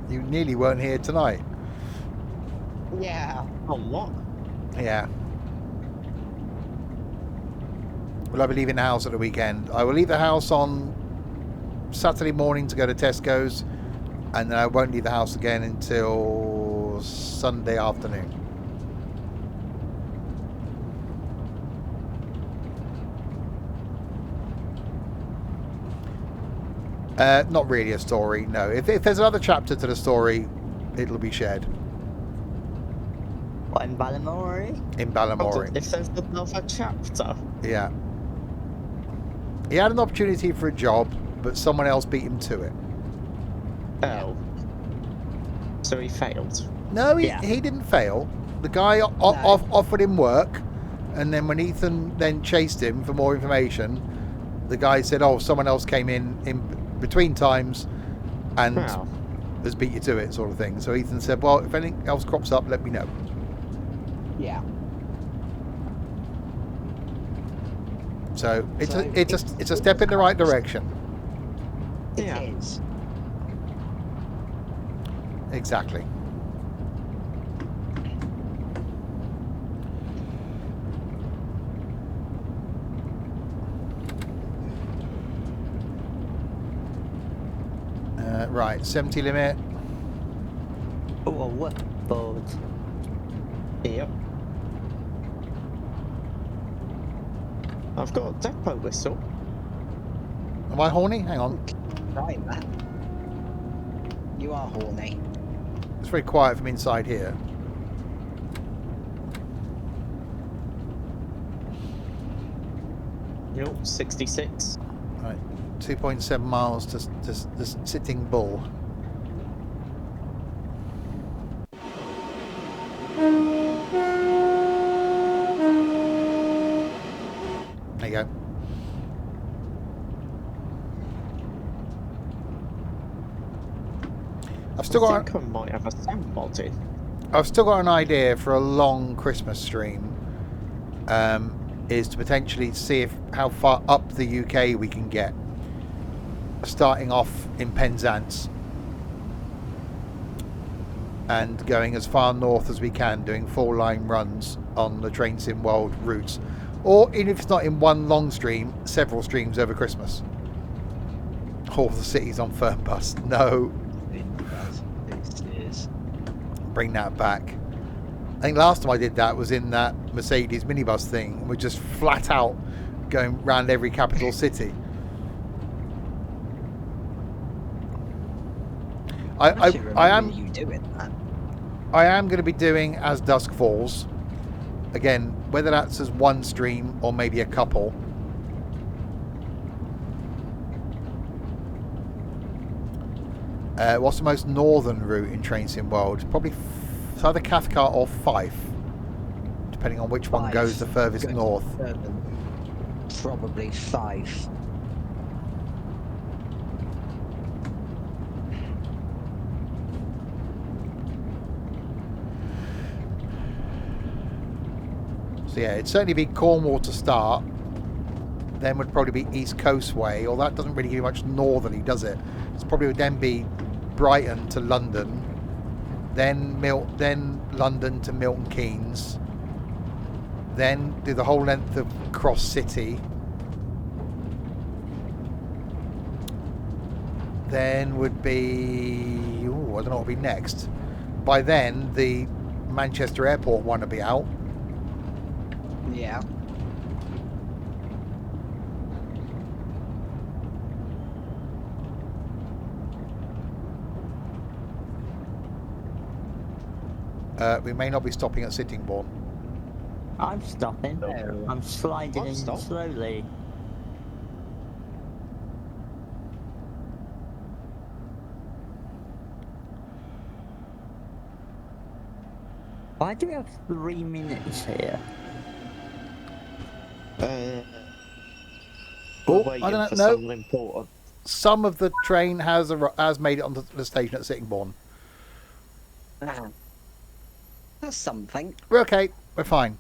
You nearly weren't here tonight. Yeah. On what? Yeah. Will I be leaving the house at the weekend? I will leave the house on Saturday morning to go to Tesco's, and then I won't leave the house again until Sunday afternoon. Not really a story, no. If there's another chapter to the story, it'll be shared What, in Balamory? in Balamory. If there's another chapter. Yeah. He had an opportunity for a job, but someone else beat him to it. Oh. So he failed. No, Yeah. he didn't fail. The guy offered him work, and then when Ethan then chased him for more information, the guy said, "Oh, someone else came in between times and Wow. has beat you to it," sort of thing. So Ethan said, "Well, if anything else crops up, let me know." Yeah. So it's So it's a step in the right direction. It Yeah. is. Exactly. Right, 70 limit. Oh, a whipboard. Yep. I've got a depot whistle. Am I horny? Hang on. Right, Matt. You are horny. It's very quiet from inside here. Nope, 66. Right, 2.7 miles to the Sitting Bull. There you go. I've still I got think I might have a sound mod in. I've still got an idea for a long Christmas stream. Is to potentially see how far up the UK we can get. Starting off in Penzance and going as far north as we can, doing 4-line runs on the Train Sim World routes, or even if it's not in one long stream, several streams over Christmas. All the cities on Fernbus. No, It is. bring that back. I think last time I did that was in that Mercedes minibus thing. We're just flat out going round every capital city. I am you doing that. I am going to be doing As Dusk Falls again, whether that's as one stream or maybe a couple. What's the most northern route in Train Sim World? Probably it's either Cathcart or Fife, depending on which one Fife goes the furthest goes north. Probably 5. So yeah, it'd certainly be Cornwall to start. Then would probably be East Coast way, or that doesn't really give you much northerly, does it? It's probably would then be Brighton to London, then London to Milton Keynes, then do the whole length of Cross City, then would be I don't know what would be next. By then the Manchester Airport one would be out. Yeah. We may not be stopping at Sittingbourne. I'm stopping. No. I'm sliding I'll in stop. slowly. Why do we have 3 minutes here? We're Oh, waiting I don't for know. someone important. Some of the train has made it onto the station at Sittingbourne. That's something. We're okay. We're fine.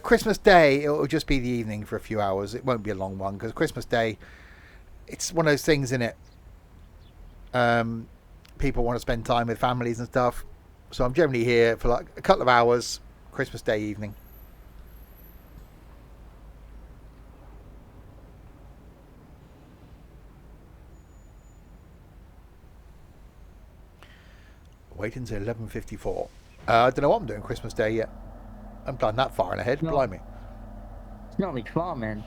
Christmas Day, it will just be the evening for a few hours. It won't be a long one because Christmas Day, it's one of those things, in it. People want to spend time with families and stuff, so I'm generally here for like a couple of hours. Christmas Day evening. Wait until 11:54. I don't know what I'm doing Christmas Day yet. I'm planning that far ahead. No. Blimey. It's not like farming.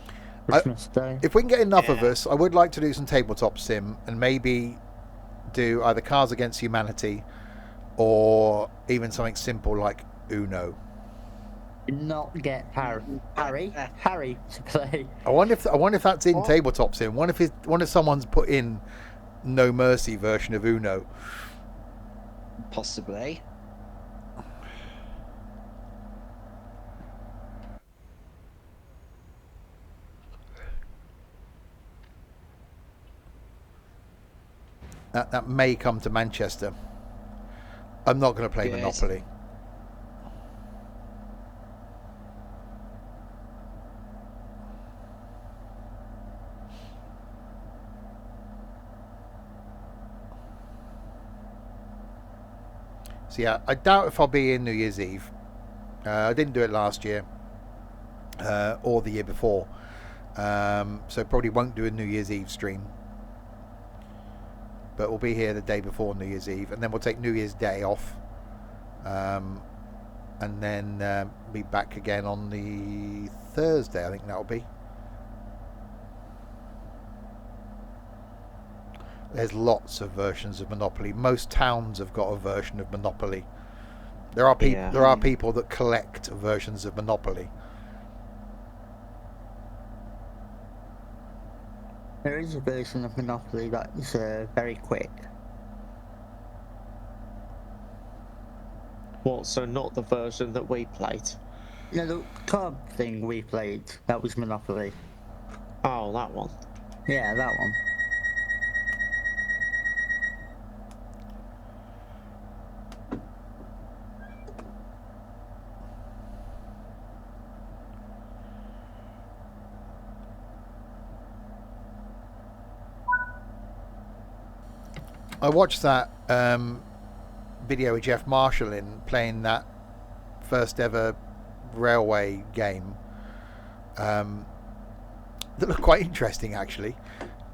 Christmas Day. If we can get enough of us, I would like to do some tabletop sim and maybe do either Cards Against Humanity or even something simple like Uno. Not get Harry to play. I wonder if that's in What? tabletop sim. Wonder if someone's put in No Mercy version of Uno. Possibly. That may come to Manchester. I'm not going to play Good. Monopoly. So yeah, I doubt if I'll be in New Year's Eve. I didn't do it last year or the year before, so probably won't do a New Year's Eve stream. But we'll be here the day before New Year's Eve, and then we'll take New Year's Day off, and then be back again on the Thursday. I think that'll be. There's lots of versions of Monopoly. Most towns have got a version of Monopoly. There are people. Yeah. There are people that collect versions of Monopoly. There is a version of Monopoly that is very quick. What, so not the version that we played? No, the card thing we played, that was Monopoly. Oh, that one. Yeah, that one. I watched that video with Jeff Marshall in playing that first ever railway game. That looked quite interesting, actually.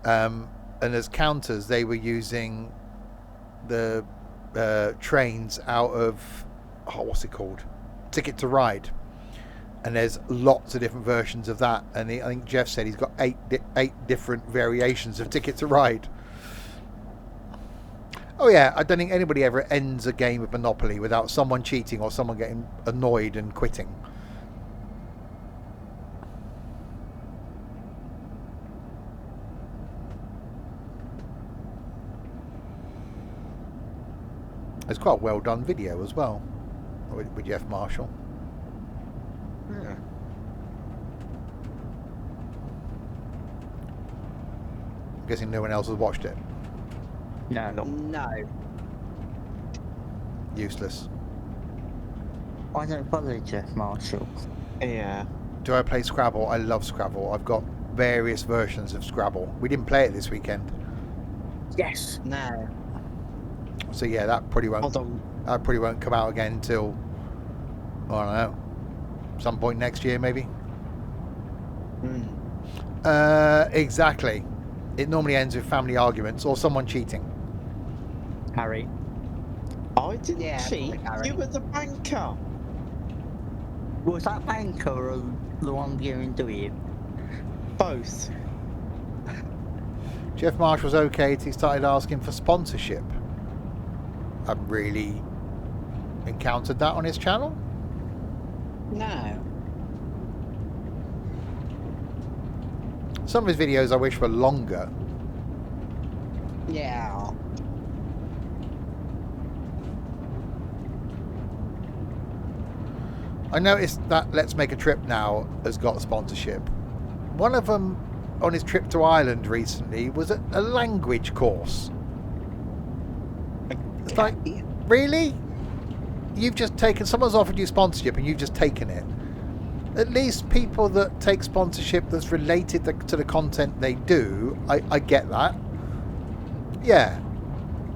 And as counters, they were using the trains out of what's it called? Ticket to Ride. And there's lots of different versions of that. And I think Jeff said he's got eight different variations of Ticket to Ride. Oh yeah, I don't think anybody ever ends a game of Monopoly without someone cheating or someone getting annoyed and quitting. It's quite a well done video as well with Jeff Marshall. Yeah. I'm guessing no one else has watched it. No. No. Useless. I don't follow Jeff Marshall. Yeah. Do I play Scrabble? I love Scrabble. I've got various versions of Scrabble. We didn't play it this weekend. Yes. No. So yeah, that probably Hold on. won't come out again until, I don't know, some point next year maybe. Exactly. It normally ends with family arguments or someone cheating. Harry. I didn't Yeah, cheat. probably Harry. You were the banker. Was that banker or the one viewing you? Both. Jeff Marsh was okay till he started asking for sponsorship. I haven't really encountered that on his channel. No. Some of his videos I wish were longer. Yeah. I noticed that Let's Make a Trip Now has got a sponsorship. One of them on his trip to Ireland recently was a language course. It's like, really? You've just taken, someone's offered you sponsorship and you've just taken it. At least people that take sponsorship that's related to the content they do, I get that. Yeah.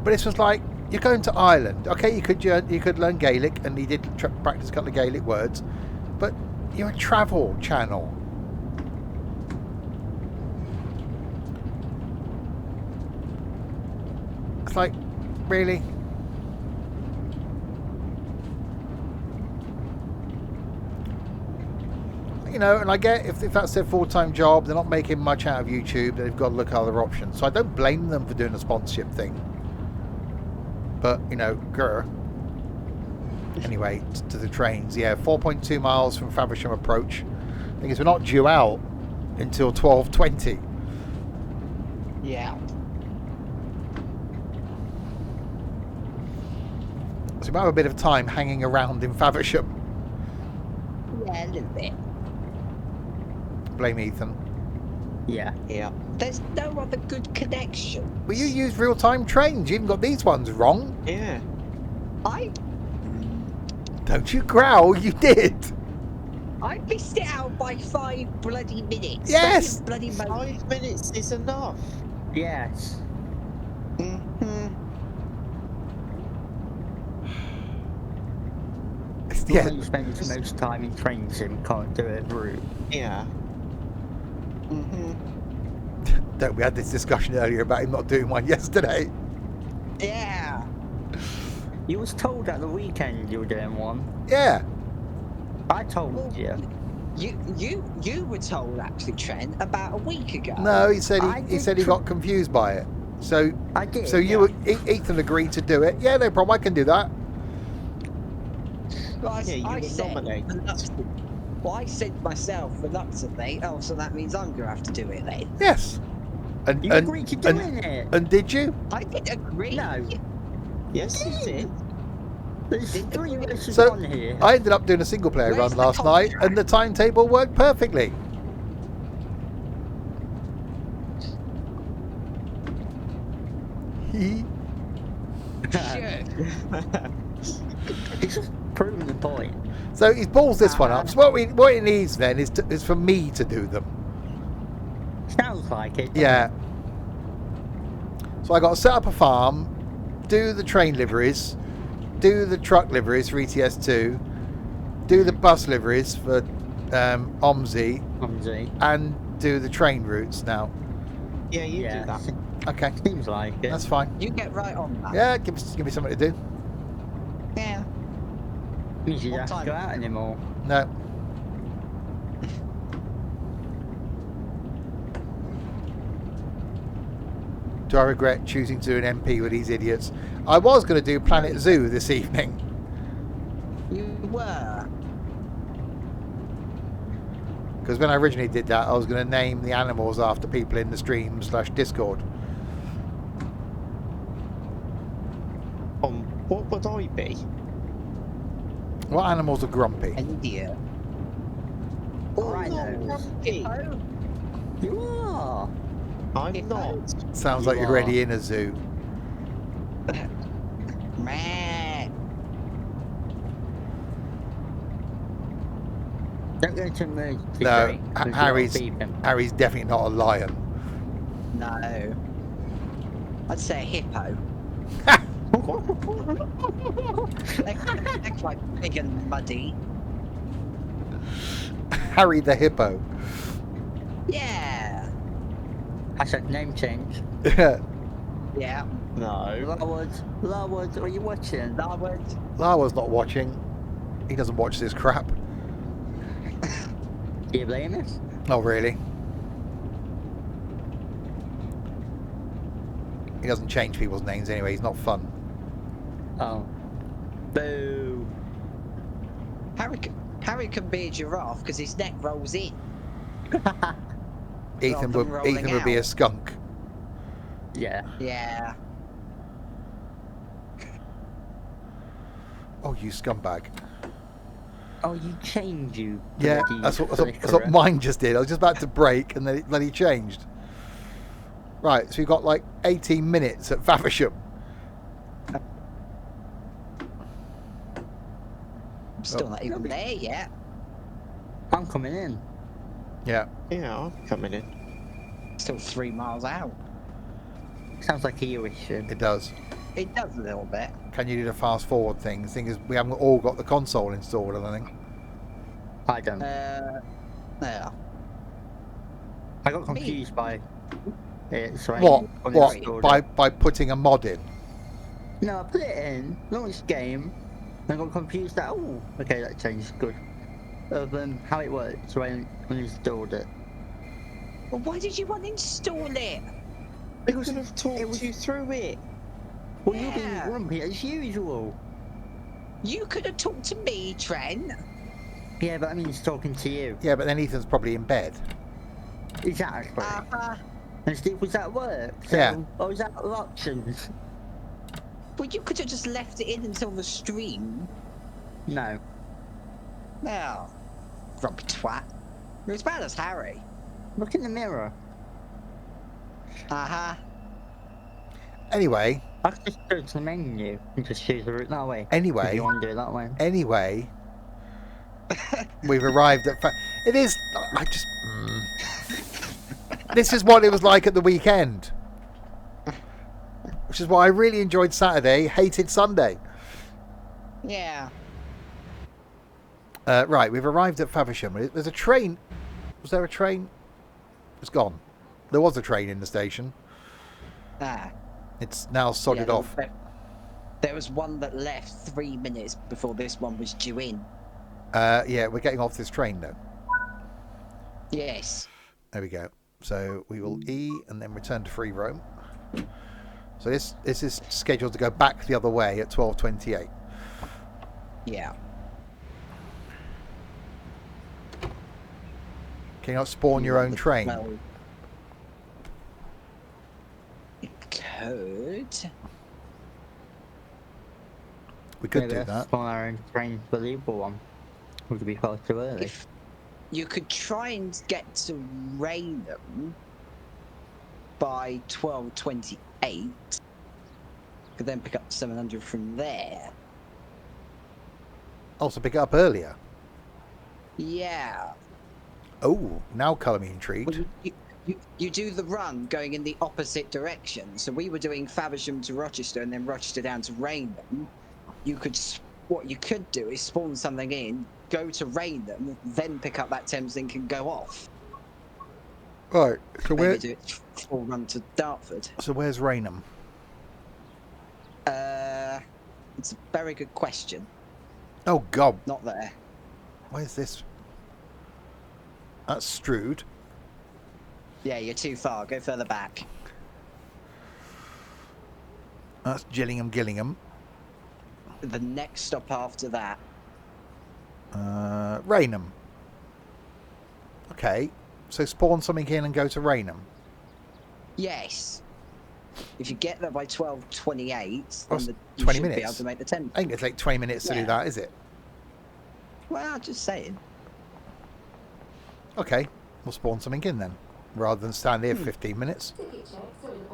But this was like, you're going to Ireland. Okay, you could learn Gaelic, and he did practice a couple of Gaelic words, but you're a travel channel. It's like, really? You know, and I get if that's their full-time job, they're not making much out of YouTube, they've got to look at other options. So I don't blame them for doing a sponsorship thing. But, you know, grr. Anyway, to the trains. Yeah, 4.2 miles from Faversham Approach. The thing is, we're not due out until 12:20. Yeah. So we might have a bit of time hanging around in Faversham. Yeah, a little bit. Blame Ethan. Yeah. Yeah. There's no other good connection. Well, you use real-time trains. You even got these ones wrong. Yeah. Don't you growl, you did. I missed it out by 5 bloody minutes. Yes! Fucking bloody 5 minutes is enough. Yes. Mm-hmm. The Yeah, one who spends most time in train sim can't do it route. Yeah. we had this discussion earlier about him not doing one yesterday. Yeah. You was told at the weekend you were doing one. Yeah. I told you. You were told actually, Trent, about a week ago. No, he said I he did said he got confused by it. So I did. so you Ethan agreed to do it. Yeah, no problem. I can do that. Well, Yeah, you I were said nominated. well, I said myself reluctantly. Oh, so that means I'm gonna have to do it then. Yes. And You agreed to doing it. And did you? I did agree. No. Yes, you did. There's 3 versus So 1 here. I ended up doing a single player Where's run the last night, contract? and the timetable worked perfectly. Sure. It's just proving the point. So he's balls this one up. So what he needs then is for me to do them. Sounds like it. Yeah. So I got to set up a farm, do the train liveries, do the truck liveries for ETS2, do the bus liveries for OMSI, Clumsy. and do the train routes now. Yeah, you Yeah. do that. Okay, Seems like it. that's fine. You get right on that. Yeah, give me something to do. Yeah. Means you What don't have time? to go out anymore. No. Do I regret choosing to do an MP with these idiots? I was going to do Planet Zoo this evening. You were. Because when I originally did that, I was going to name the animals after people in the stream/Discord. What would I be? What animals are grumpy? An idiot. Rhinos. Oh, You are. I'm not. Sounds You like you're are. already in a zoo. man. Don't go to emergency. No, brake, 'cause you'll Harry's beep him. Harry's definitely not a lion. No. I'd say a hippo. They're quite big and muddy. Harry the hippo. Yeah. I said name change. Yeah. No. Larwood, are you watching? That would. Lara's not watching. He doesn't watch this crap. Do you blame us? Not really. He doesn't change people's names anyway. He's not fun. Oh. Boo. Harry can be a giraffe because his neck rolls in. Ethan than would rolling be a out. skunk. Yeah. Yeah. Oh, you scumbag. Oh, you change, you. Yeah, bloody that's what flickerer. mine just did. I was just about to brake and then it bloody changed. Right, so you've got like 18 minutes at Faversham. I'm still not even there yet. I'm coming in. Yeah. Yeah, I'm coming in. Still 3 miles out. Sounds like a you issue. It does. It does a little bit. Can you do the fast forward thing? The thing is, we haven't all got the console installed, I don't think. I don't. Yeah. I got confused by it. So I What? uninstalled By putting a mod in? No, I put it in, launched game, and I got confused that, oh, okay, that changed, good. Of how it worked, so I uninstalled it. Well, why did you uninstall it? I could have talked you through it. Well, you're being Yeah. grumpy as usual. You could have talked to me, Trent. Yeah, but I mean, it's talking to you. Yeah, but then Ethan's probably in bed. Exactly. Uh-huh. And Steve was at work, so Yeah. I was out of options. Well, you could have just left it in until the stream. No. Now, grumpy twat. You're as bad as Harry. Look in the mirror. Uh-huh. Anyway, I could just go to the menu and just choose the route that way. If anyway, you want to do it that way. anyway, we've arrived at. It is. I just. This is what it was like at the weekend, which is why I really enjoyed Saturday, hated Sunday. Yeah. Right, we've arrived at Faversham. There's a train. Was there a train? It's gone. There was a train in the station. Ah. It's now sodded Yeah, off. There was one that left 3 minutes before this one was due in. Yeah, we're getting off this train though. Yes. There we go. So we will E and then return to free roam. So this is scheduled to go back the other way at 12:28. Yeah. Can you not spawn your own train? Well, it could. We could Maybe do that's that. on our own train for the Liverpool one. We could be far too early. If you could try and get to Raynham by 12:28, could then pick up 700 from there. Also pick it up earlier. Yeah. Oh, now colour me Well, intrigued. you do the run going in the opposite direction. So we were doing Faversham to Rochester and then Rochester down to Raynham. What you could do is spawn something in, go to Raynham, then pick up that Thameslink and go off. Right. So Maybe do it full run to Dartford. So where's Raynham? It's a very good question. Oh God, Not there. where's this? That's Strood. Yeah, you're too far. Go further back. That's Gillingham. The next stop after that. Raynham. Okay. So spawn something in and go to Raynham. Yes. If you get there by 12:28, That's then you 20 should be minutes. able to make the 10. I think it's like 20 minutes to do Yeah. that, is it? Well, just saying. Okay. We'll spawn something in then. Rather than stand here 15 minutes.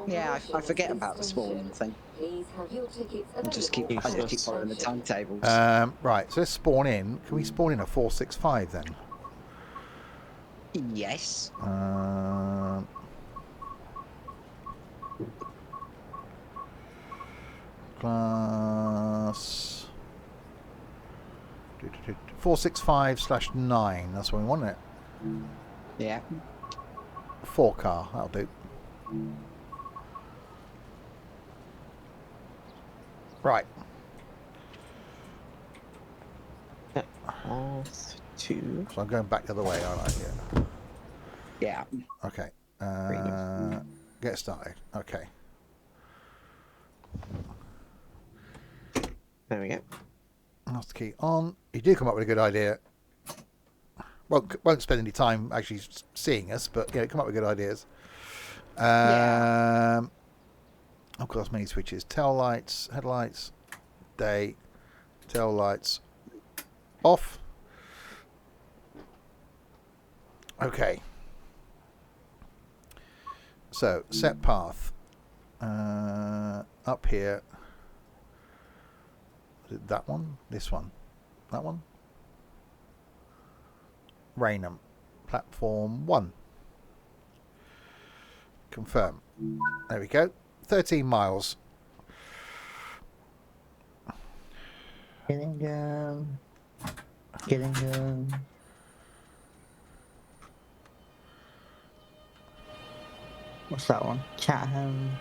Yeah, I forget about the spawning thing. I just keep following the timetables. Right, so let's spawn in. Can we spawn in a 465 then? Yes. Class 465/9. That's what we want, isn't it? Yeah. 4 car. That'll do. Right. R2. So I'm going back the other way, aren't I? Yeah. Yeah. Okay. Get started. Okay. There we go. That's the key on. You do come up with a good idea. Won't spend any time actually seeing us, but yeah, come up with good ideas. Yeah. Of course, many switches. Tail lights, headlights, day, tail lights, off. Okay. So, set path. Up here. Is it that one? This one? That one? Raynham. Platform 1. Confirm. There we go. 13 miles. Gillingham. Gillingham. What's that one? Chatham.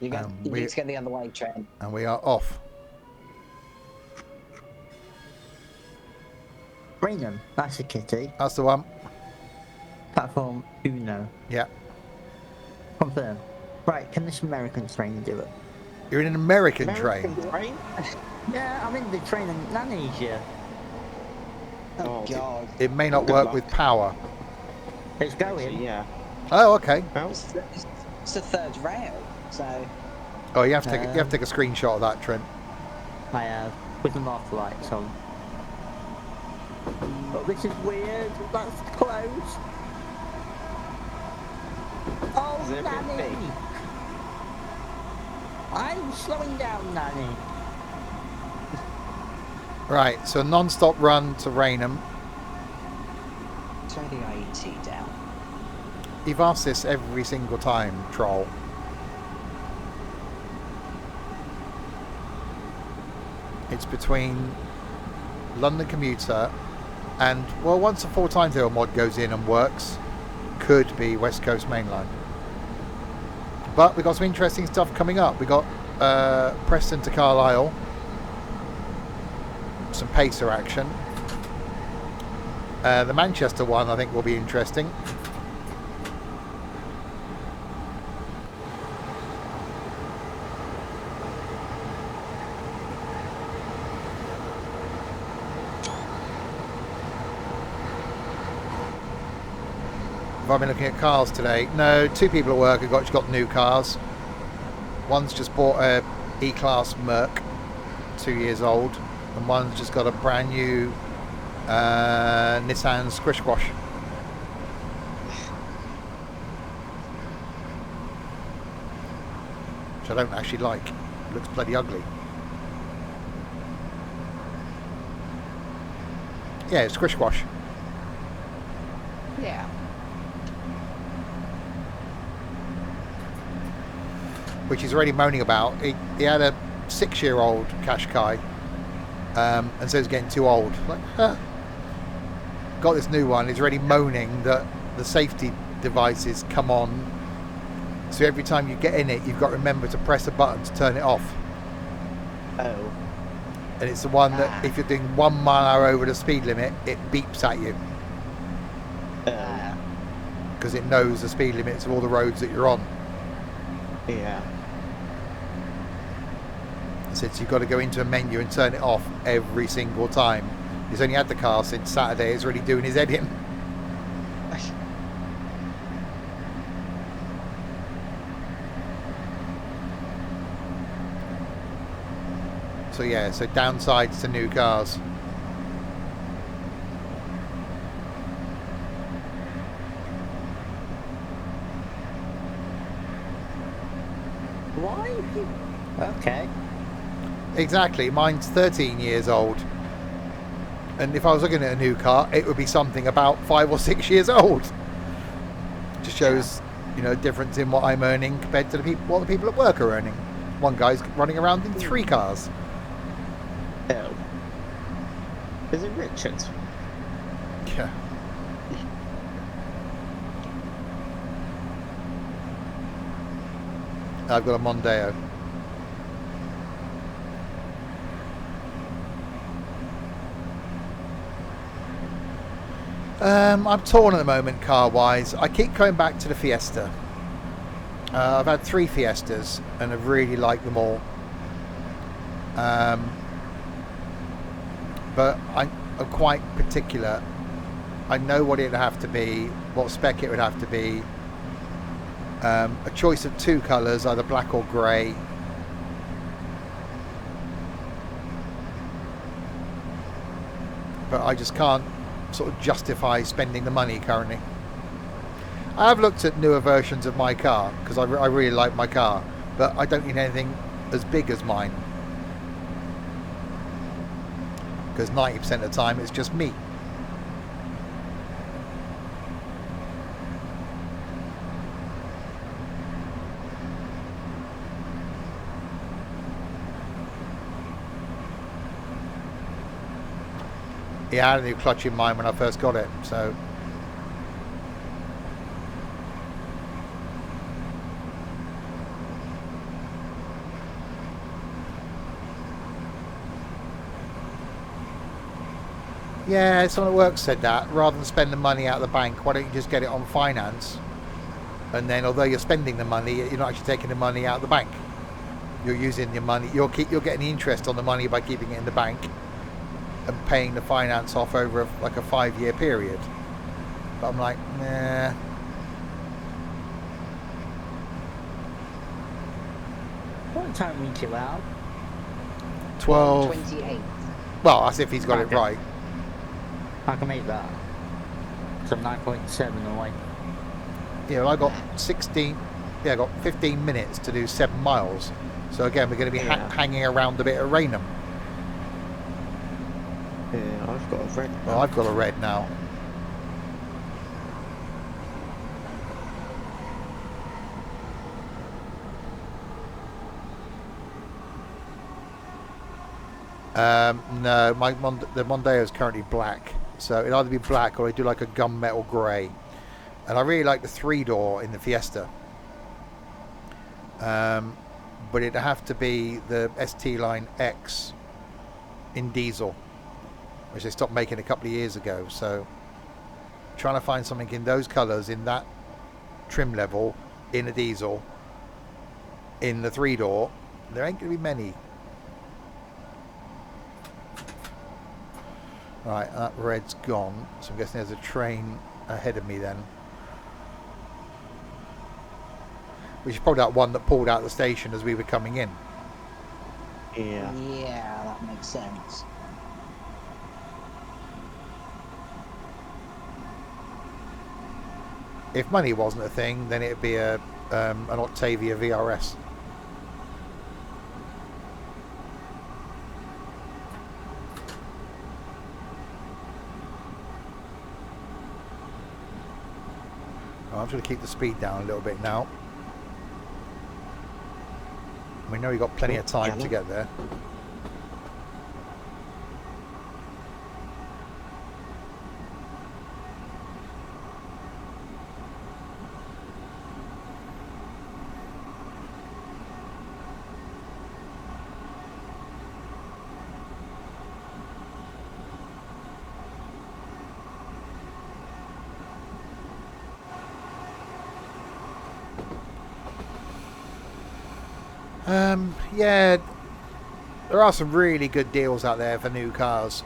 You We- need to get the other way, Trent. And we are off. Raynham. That's a kitty. That's the one. Platform Uno. Yeah. Confirm. Right, can this American train do it? You're in an American American train. train? Yeah, I'm in the train in Nannysia. Oh, Oh, God. It may not Good work luck. with power. It's going. Yeah. Oh, okay. Well, It's the third rail, so... Oh, you have to take a screenshot of that, Trent. I have, with the marker lights on. Oh, this is weird. That's close. Oh, Is it a bit Nanny! big? I'm slowing down, Nanny. Right, so non-stop run to Raynham. Turn the IET down. You've asked this every single time, Troll. It's between London Commuter and, well, once a 4 timetable mod goes in and works, could be West Coast Main Line. But we've got some interesting stuff coming up. We've got Preston to Carlisle, some pacer action. The Manchester one I think will be interesting. I've been looking at cars today. No, 2 people at work have got new cars. One's just bought a E-Class Merc, 2 years old, and one's just got a brand new Nissan Squish Squash. Which I don't actually like. It looks bloody ugly. Yeah, it's Squish Squash. Yeah. Which he's already moaning about. He had a 6-year-old Qashqai, and so he's getting too old. Like, huh. Got this new one. He's already moaning that the safety devices come on. So every time you get in it, you've got to remember to press a button to turn it off. oh. And it's the one that if you're doing 1 mile an hour over the speed limit, it beeps at you because it knows the speed limits of all the roads that you're on. Yeah. So you've got to go into a menu and turn it off every single time. He's only had the car since Saturday. He's already doing his head in. So yeah, so downsides to new cars. Why? Okay. Exactly. Mine's 13 years old. And if I was looking at a new car, it would be something about 5 or 6 years old. Just shows, you know, difference in what I'm earning compared to what the people at work are earning. One guy's running around in 3 cars. Oh. Is it Richard? Yeah. I've got a Mondeo. I'm torn at the moment car-wise. I keep coming back to the Fiesta. I've had 3 Fiestas and I've really liked them all. But I'm quite particular. I know what it would have to be, what spec it would have to be. A choice of 2 colours, either black or grey. But I just can't sort of justify spending the money currently. I have looked at newer versions of my car because I really like my car, but I don't need anything as big as mine because 90% of the time it's just me. Yeah, I had a new clutch in mine when I first got it, so yeah, someone at work said that rather than spend the money out of the bank, why don't you just get it on finance? And then, although you're spending the money, you're not actually taking the money out of the bank. You're using your money. You're getting the interest on the money by keeping it in the bank and paying the finance off over like a 5-year period. But I'm like, nah. What time we chill out? 12. 28. Well, that's if he's got it Okay. right. I can make that. So I'm 9.7 away. Yeah, well, I got 16. Yeah, I got 15 minutes to do 7 miles. So again, we're going to be Yeah. hanging around a bit of Raynham. Yeah, I've got a red. Well, I've got a red now. No, the Mondeo is currently black, so it'll either be black or I do like a gunmetal grey. And I really like the 3-door in the Fiesta, but it'd have to be the ST Line X in diesel, which they stopped making a couple of years ago. So trying to find something in those colours in that trim level in a diesel in the 3-door, there ain't going to be many. Right, that red's gone, so I'm guessing there's a train ahead of me then. Which is probably that one that pulled out the station as we were coming in. Yeah. Yeah, that makes sense. If money wasn't a thing, then it'd be an Octavia VRS. I'm just going to keep the speed down a little bit now. We know we've got plenty of time to get there. Yeah, there are some really good deals out there for new cars.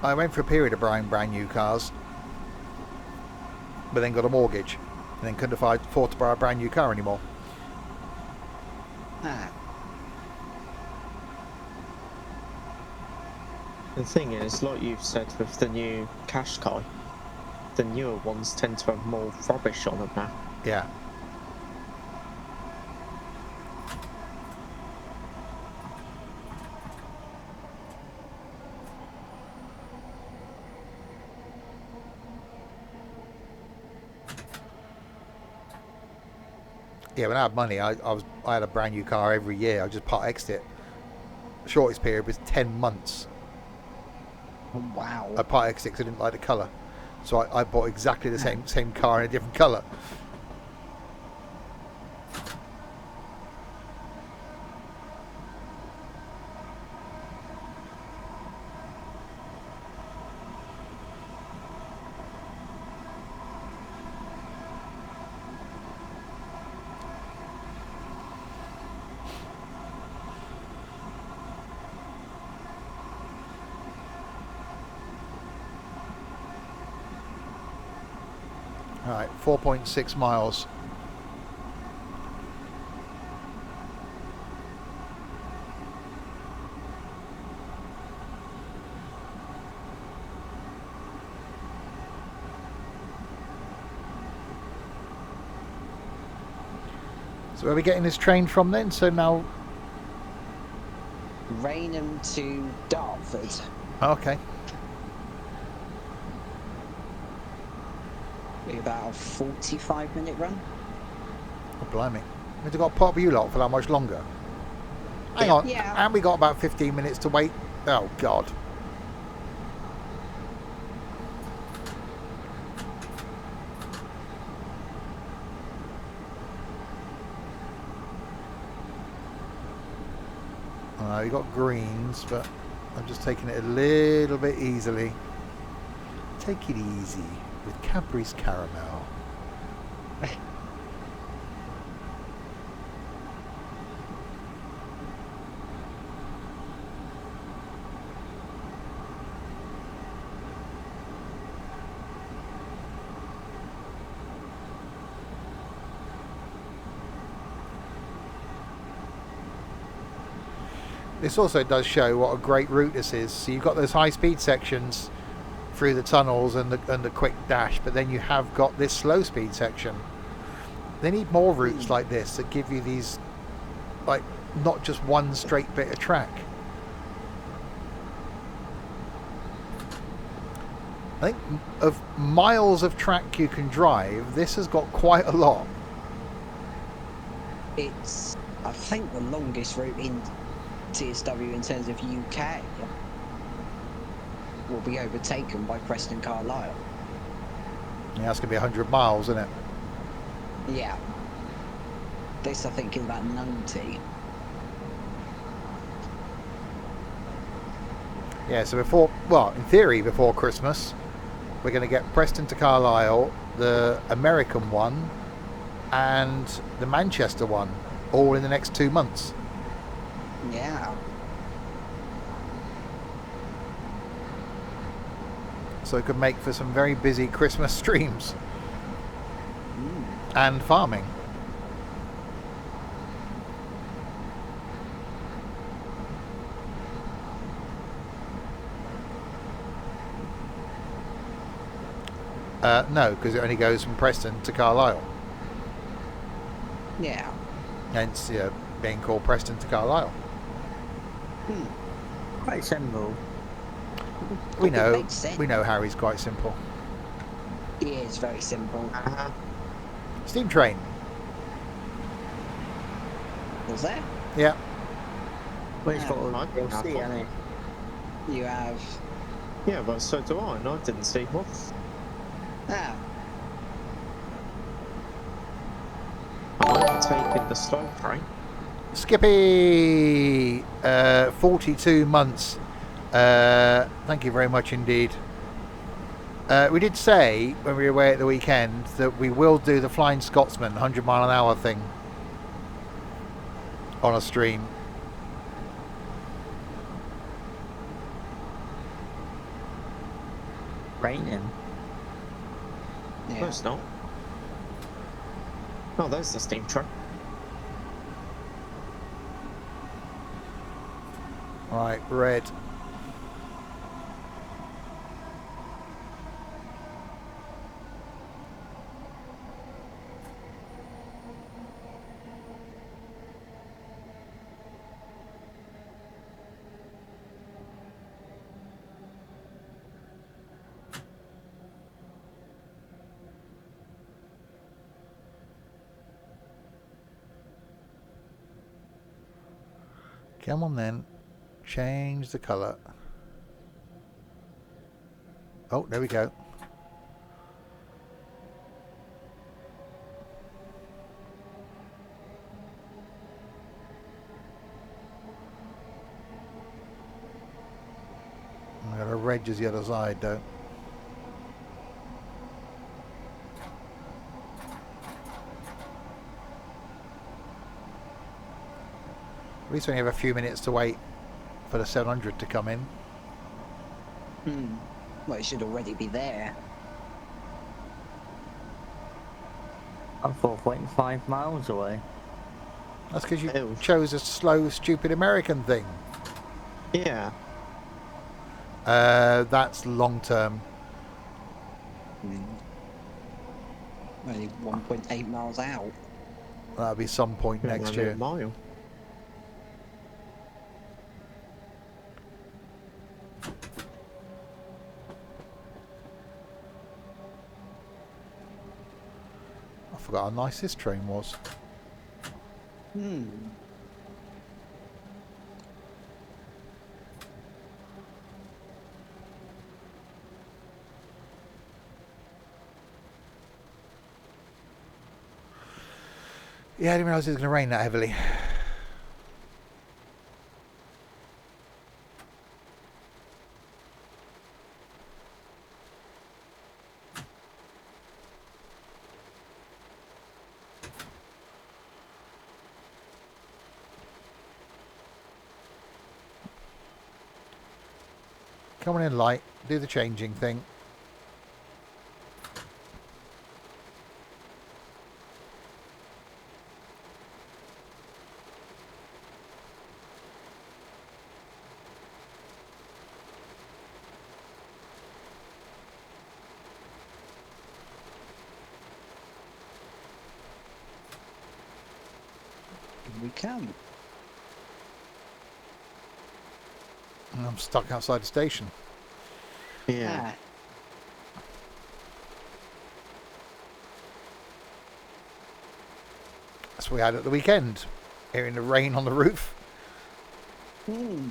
I went for a period of buying brand new cars, but then got a mortgage, and then couldn't afford to buy a brand new car anymore. Ah, The thing is, like you've said with the new Qashqai, the newer ones tend to have more rubbish on them now. Yeah. Yeah, when I had money, I had a brand new car every year. I just part X'd it. The shortest period was 10 months. wow. I part X'd it because I didn't like the colour. So I bought exactly the same car in a different colour. Alright, 4.6 miles. So where are we getting this train from then? So now, Raynham to Dartford. okay. Be about a 45-minute run. Oh, blimey. We've got to put up with you lot for that much longer. Hang on. Yeah. And we got about 15 minutes to wait. Oh, God. You got greens, but I'm just taking it a little bit easily. Take it easy with Cadbury's Caramel. This also does show what a great route this is. So you've got those high-speed sections through the tunnels and the quick dash, but then you have got this slow-speed section. They need more routes like this that give you these, like, not just one straight bit of track. I think of miles of track you can drive, this has got quite a lot. It's, I think, the longest route in TSW in terms of UK will be overtaken by Preston Carlisle. Yeah, that's going to be 100 miles, isn't it? Yeah. This, I think, is about 90. Yeah, so before, well, in theory, before Christmas, we're going to get Preston to Carlisle, the American one, and the Manchester one, all in the next 2 months. Yeah. So it could make for some very busy Christmas streams. And farming. No, because it only goes from Preston to Carlisle. Yeah. Hence, being called Preston to Carlisle. Quite simple. We It know. makes sense. We know Harry's quite simple. It is very simple. Steam train. Was there? Yeah. Well, it's got all I the think DLC, I've got- hasn't it? You have... Yeah, but so do I, and I didn't see one. Ah. I'm taking the slow train. Skippy, 42 months. Thank you very much indeed. We did say when we were away at the weekend that we will do the Flying Scotsman 100 mile an hour thing on a stream. Raining. Yeah. No, it's not. Oh, there's the steam train. Right, red. Come on then. Change the colour. Oh, there we go. I got a red as the other side though. At least we only have a few minutes to wait for the 700 to come in. Well, it should already be there. I'm 4.5 miles away. That's because you Ew. chose a slow, stupid American thing. Yeah. That's long term. Only 1.8 miles out. That'll be some point next Only a year. mile. I forgot how nice this train was. Hmm. Yeah, I didn't realise it was going to rain that heavily. Come on in, light. Do the changing thing. We can. And I'm stuck outside the station. Yeah. Ah, That's what we had at the weekend. Hearing the rain on the roof. hmm.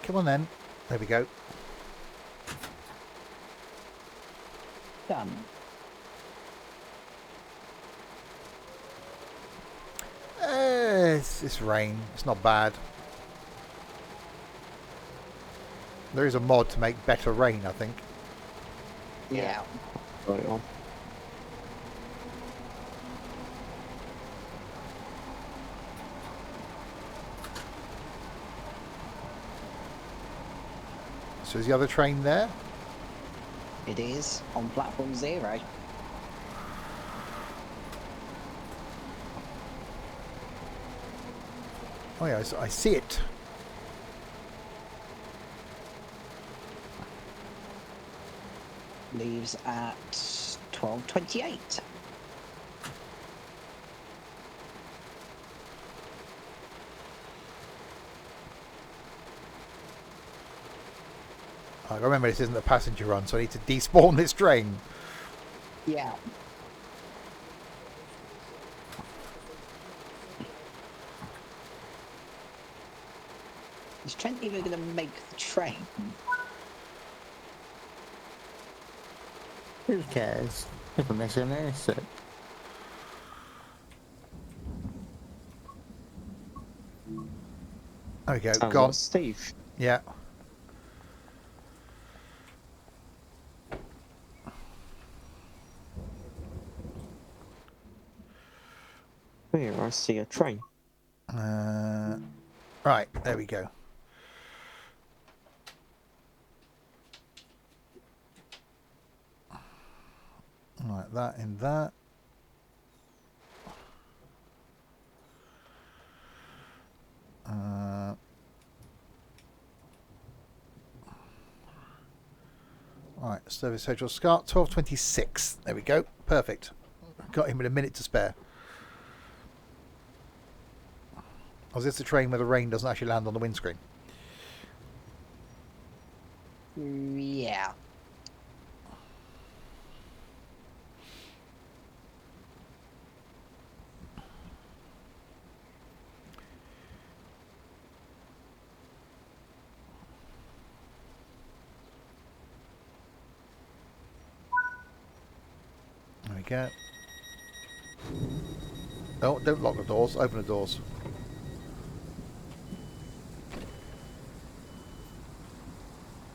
Come on then. There we go. Done. It's rain. It's not bad. There is a mod to make better rain, I think. Yeah. Right on. So is the other train there? It is on platform 0. Oh yeah, I see it. Leaves at 12:28. I remember this isn't a passenger run, so I need to despawn this train. Yeah. Is Trent even going to make the train? Who cares? If I miss it, I miss it. There we go. And Gone. what's Steve? Yeah. Here, I see a train. Right, there we go. Right, that in that. Right, service schedule start 12:26. There we go. Perfect. Got him with a minute to spare. Or is this the train where the rain doesn't actually land on the windscreen? Yeah. There we go. Oh, don't lock the doors. Open the doors.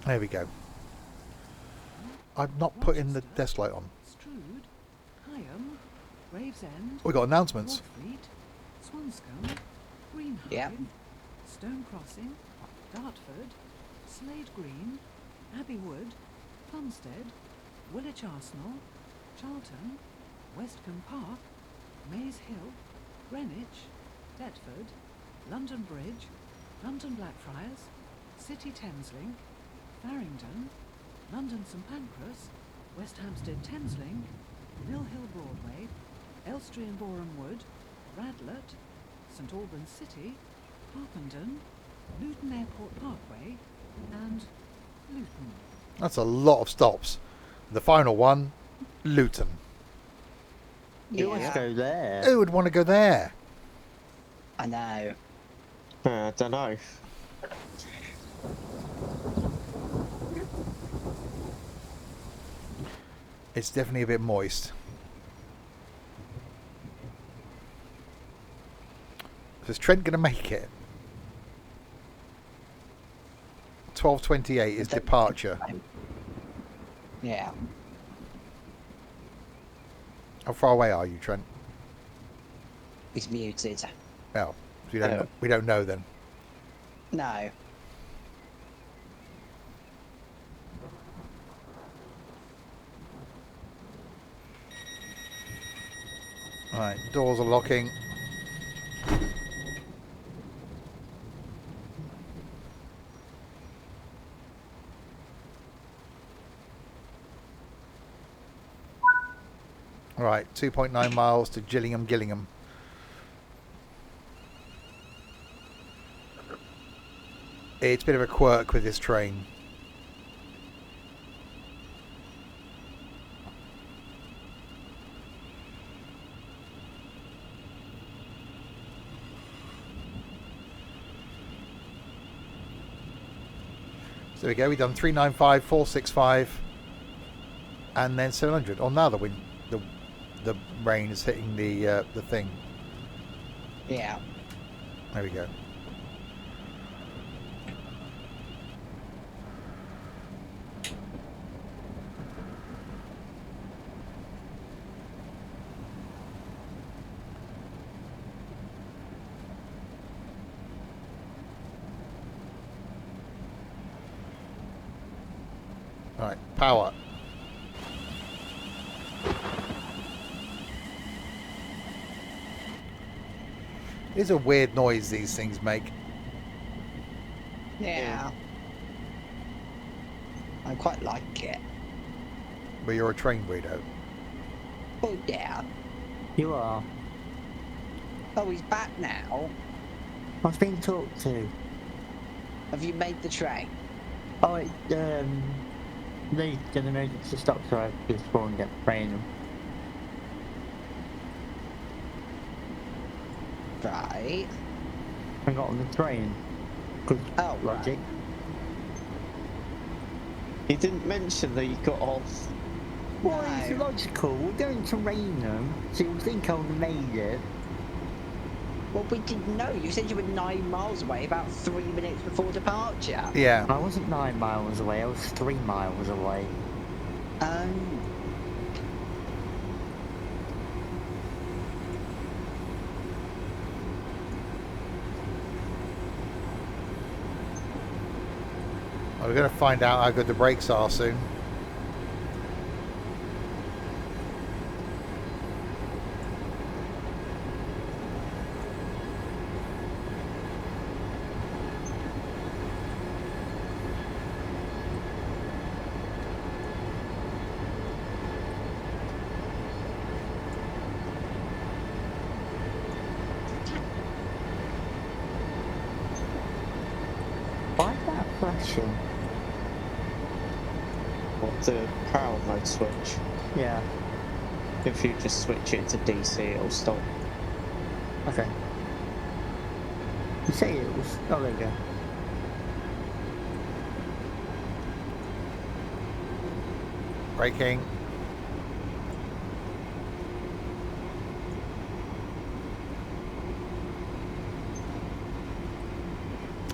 There we go. I'm not putting the desk light on. Strood, Higham, Gravesend, We got announcements. Broadfleet, Swanscombe, Greenhithe, Yep. Stone Crossing, Dartford, Slade Green, Abbey Wood, Plumstead, Woolwich Arsenal, Charlton, Westcombe Park, Maze Hill, Greenwich, Deptford, London Bridge, London Blackfriars, City Thameslink, Farringdon, London St Pancras, West Hampstead Thameslink, Mill Hill Broadway, Elstree and Boreham Wood, Radlett, St Albans City, Harpenden, Luton Airport Parkway, and Luton. That's a lot of stops. The final one, Luton. Who wants to go there? Who would want to go there? I know. I don't know. It's definitely a bit moist. So is Trent going to make it? 12:28 is departure. Yeah. How far away are you, Trent? He's muted. Well, we don't know then. No. Right, doors are locking. Right, 2.9 miles to Gillingham. It's a bit of a quirk with this train. So there we go, we've done 395, 465, and then 700. Oh, now the rain is hitting the thing. Yeah. There we go. Right, power. It's a weird noise these things make. Yeah. I quite like it. But you're a train weirdo. Oh, yeah. You are. Oh, he's back now. I was being talked to. Have you made the train? Oh, they did an emergency stop so I could spawn and get the train. Right. I got on the train. Good Oh, logic. You didn't mention that you got off. Well, No. it's logical. We're going to Rainham, so you think I would have made it. Well, we didn't know. You said you were 9 miles away about 3 minutes before departure. Yeah. I wasn't 9 miles away, I was 3 miles away. We're going to find out how good the brakes are soon. Why is that flashing? What, the power mode switch? Yeah, If you just switch it to DC, it'll stop. okay. You say it was... Oh, there you go. Braking.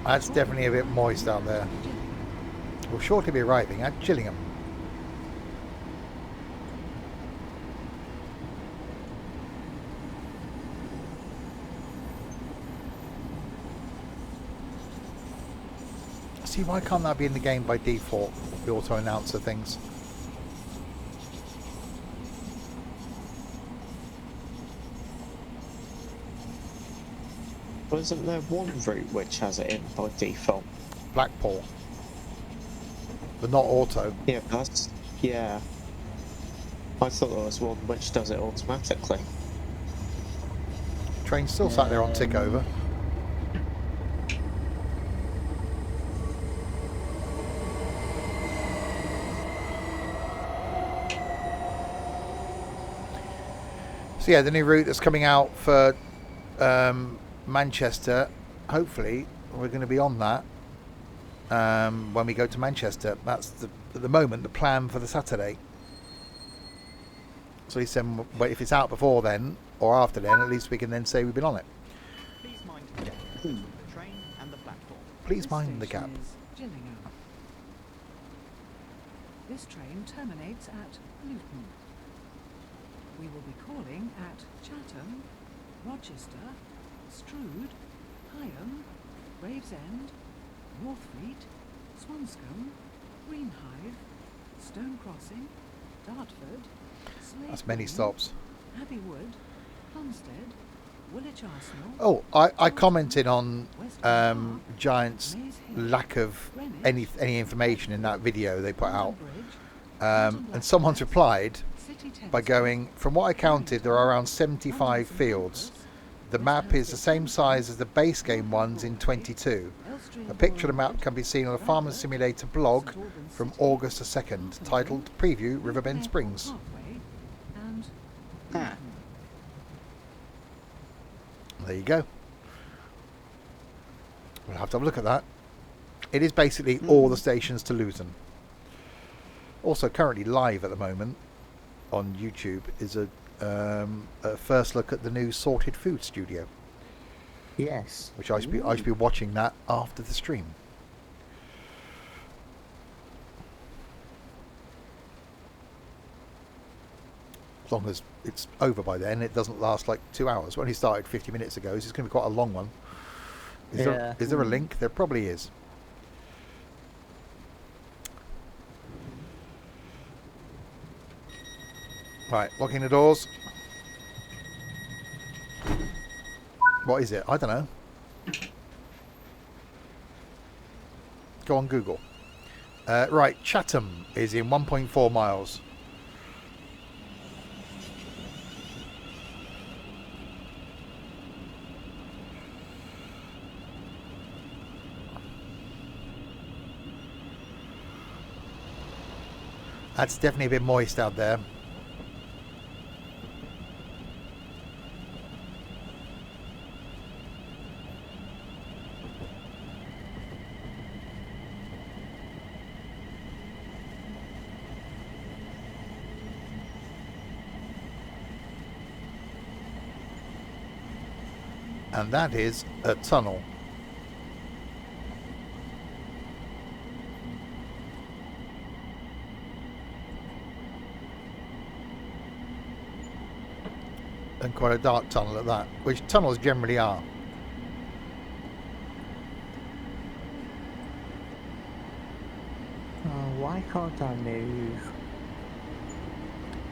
That's definitely a bit moist out there. We'll shortly be arriving at Gillingham. See, why can't that be in the game by default? The auto announcer things. Wasn't there one route which has it in by default? Blackpool. But not auto. Yeah, that's... Yeah. I thought there was one which does it automatically. Train's still sat there on tick over. So yeah, the new route that's coming out for Manchester, hopefully we're going to be on that when we go to Manchester. That's at the moment the plan for the Saturday. So he said, but if it's out before then or after then, at least we can then say we've been on it. Please mind the gap between the train and the platform. Please This mind the station gap. is Gillingham. This train terminates at Luton. We will be calling at Chatham, Rochester, Strood, Higham, Gravesend, Northfleet, Swanscombe, Greenhive, Stone Crossing, Dartford, That's many Sladeburne, stops. Abbey Wood, Plumstead, Woolwich Arsenal. Oh, I commented on West Ham Park, Giants' Maze Hill, lack of Greenwich, any information in that video they put out. London Bridge, And someone's replied City by Thames going, from what I counted, there are around 75 fields. The map is the same size as the base game ones in 22. A picture of the map can be seen on a Farmer Simulator blog from August the 2nd, titled Preview Riverbend Springs. and Ah. There you go. We'll have to have a look at that. It is basically all the stations to Luton. Also currently live at the moment on YouTube is a first look at the new Sorted Food Studio, Yes. which I should be watching that after the stream. As long as it's over by then, it doesn't last like 2 hours. We only started 50 minutes ago, so it's going to be quite a long one. Is there a link? There probably is. Right, locking the doors. What is it? I don't know. Go on Google. Right, Chatham is in 1.4 miles. That's definitely a bit moist out there. And that is a tunnel. And quite a dark tunnel at that, which tunnels generally are. Oh, why can't I move?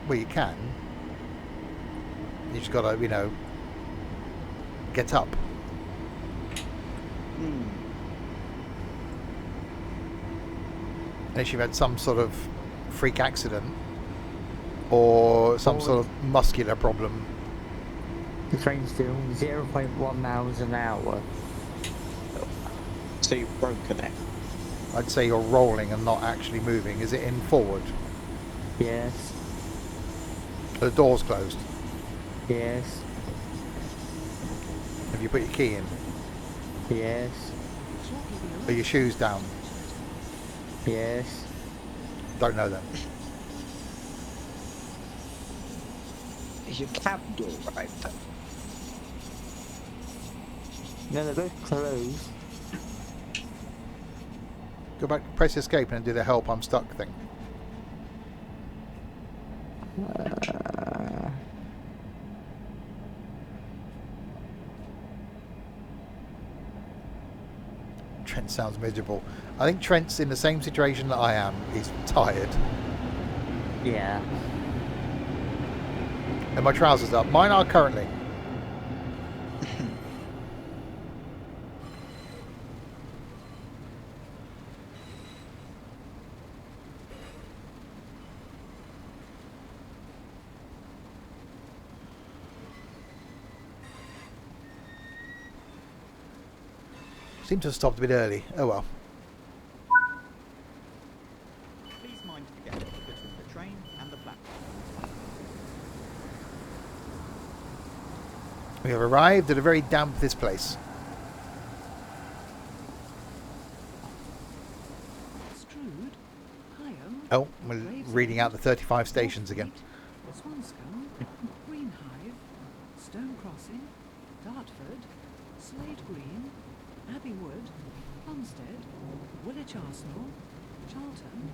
Well, you can. You just gotta, get up. Unless you've had some sort of freak accident or some sort of muscular problem. The train's doing 0.1 miles an hour. So you've broken it. I'd say you're rolling and not actually moving. Is it in forward? Yes. The door's closed. Yes. Have you put your key in? Yes. Are your shoes down? Yes. Don't know then. Is your cab door right? No, they're both closed. Go back, press escape and do the help I'm stuck thing. Trent sounds miserable. I think Trent's in the same situation that I am. He's tired. Yeah. And my trousers up. Mine are currently. Seem to have stopped a bit early. Oh well. Please mind the gap between the train and the platform. We have arrived at a very damp this place. Strood, Higham, Oh, we're reading out the 35 stations again. Swanscombe, Greenhive, Stone Crossing, Dartford, Slade Green, Abbey Wood, Plumstead, Woolwich Arsenal, Charlton,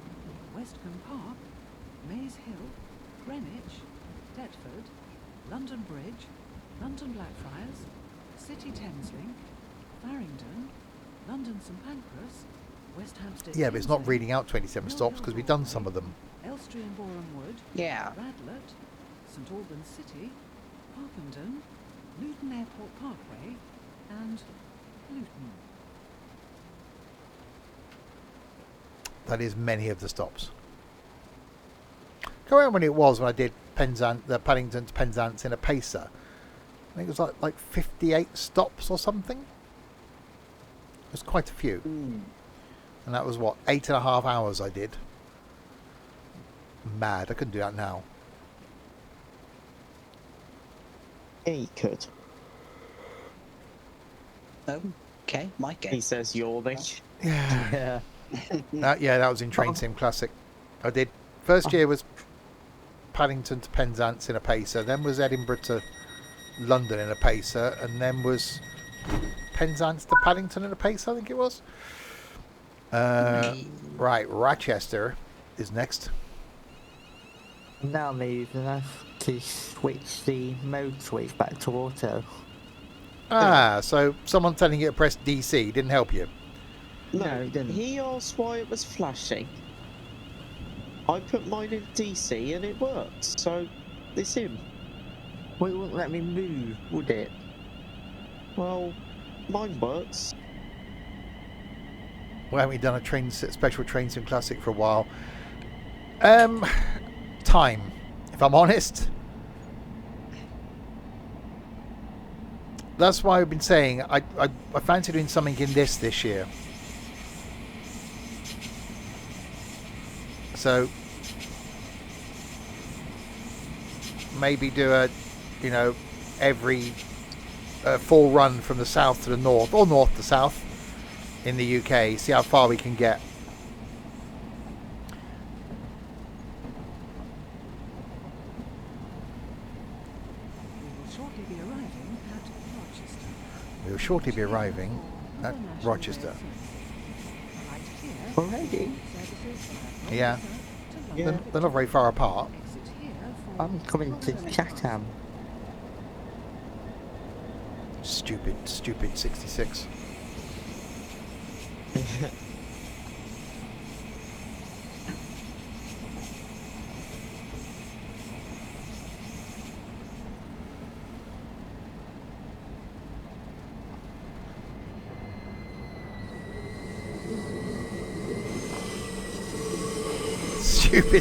Westcombe Park, Maze Hill, Greenwich, Deptford, London Bridge, London Blackfriars, City Thameslink, Farringdon, London St Pancras, West Hampstead. Yeah, but it's not Thameslink, reading out 27 stops because we've done some of them. Elstree and Boreham Wood, Yeah. Radlett, St Albans City, Harpenden, Luton Airport Parkway, and Luton. That is many of the stops. Go around when it was when I did Paddington to Penzance in a Pacer. I think it was like 58 stops or something. It was quite a few. Mm. And that was what, 8.5 hours I did. Mad, I couldn't do that now. Yeah, you could. Oh, okay, my He game. says yawning. Yeah. Yeah. Yeah, that was in Train Sim Classic. I did. First year was Paddington to Penzance in a Pacer, then was Edinburgh to London in a Pacer, and then was Penzance to Paddington in a Pacer, I think it was. Right, Rochester is next. Now moving us to switch the mode switch back to auto. Ah, so someone telling you to press DC didn't help you. No, No, it didn't. he asked why it was flashing. I put mine in DC and it worked, so it's him. Well, it wouldn't let me move, would it? Well, mine works. We haven't done a special Train Sim Classic for a while. Time, if I'm honest. That's why I've been saying I fancy doing something in this year. So maybe do a, every full run from the south to the north, or north to south in the UK. See how far we can get. We will shortly be arriving We will shortly be arriving at at International Rochester. Rail Service. Right here, Already? services from Yeah. Rochester to Yeah. London. They're not very far apart. Exit here for I'm coming to London Chatham. Stupid 66.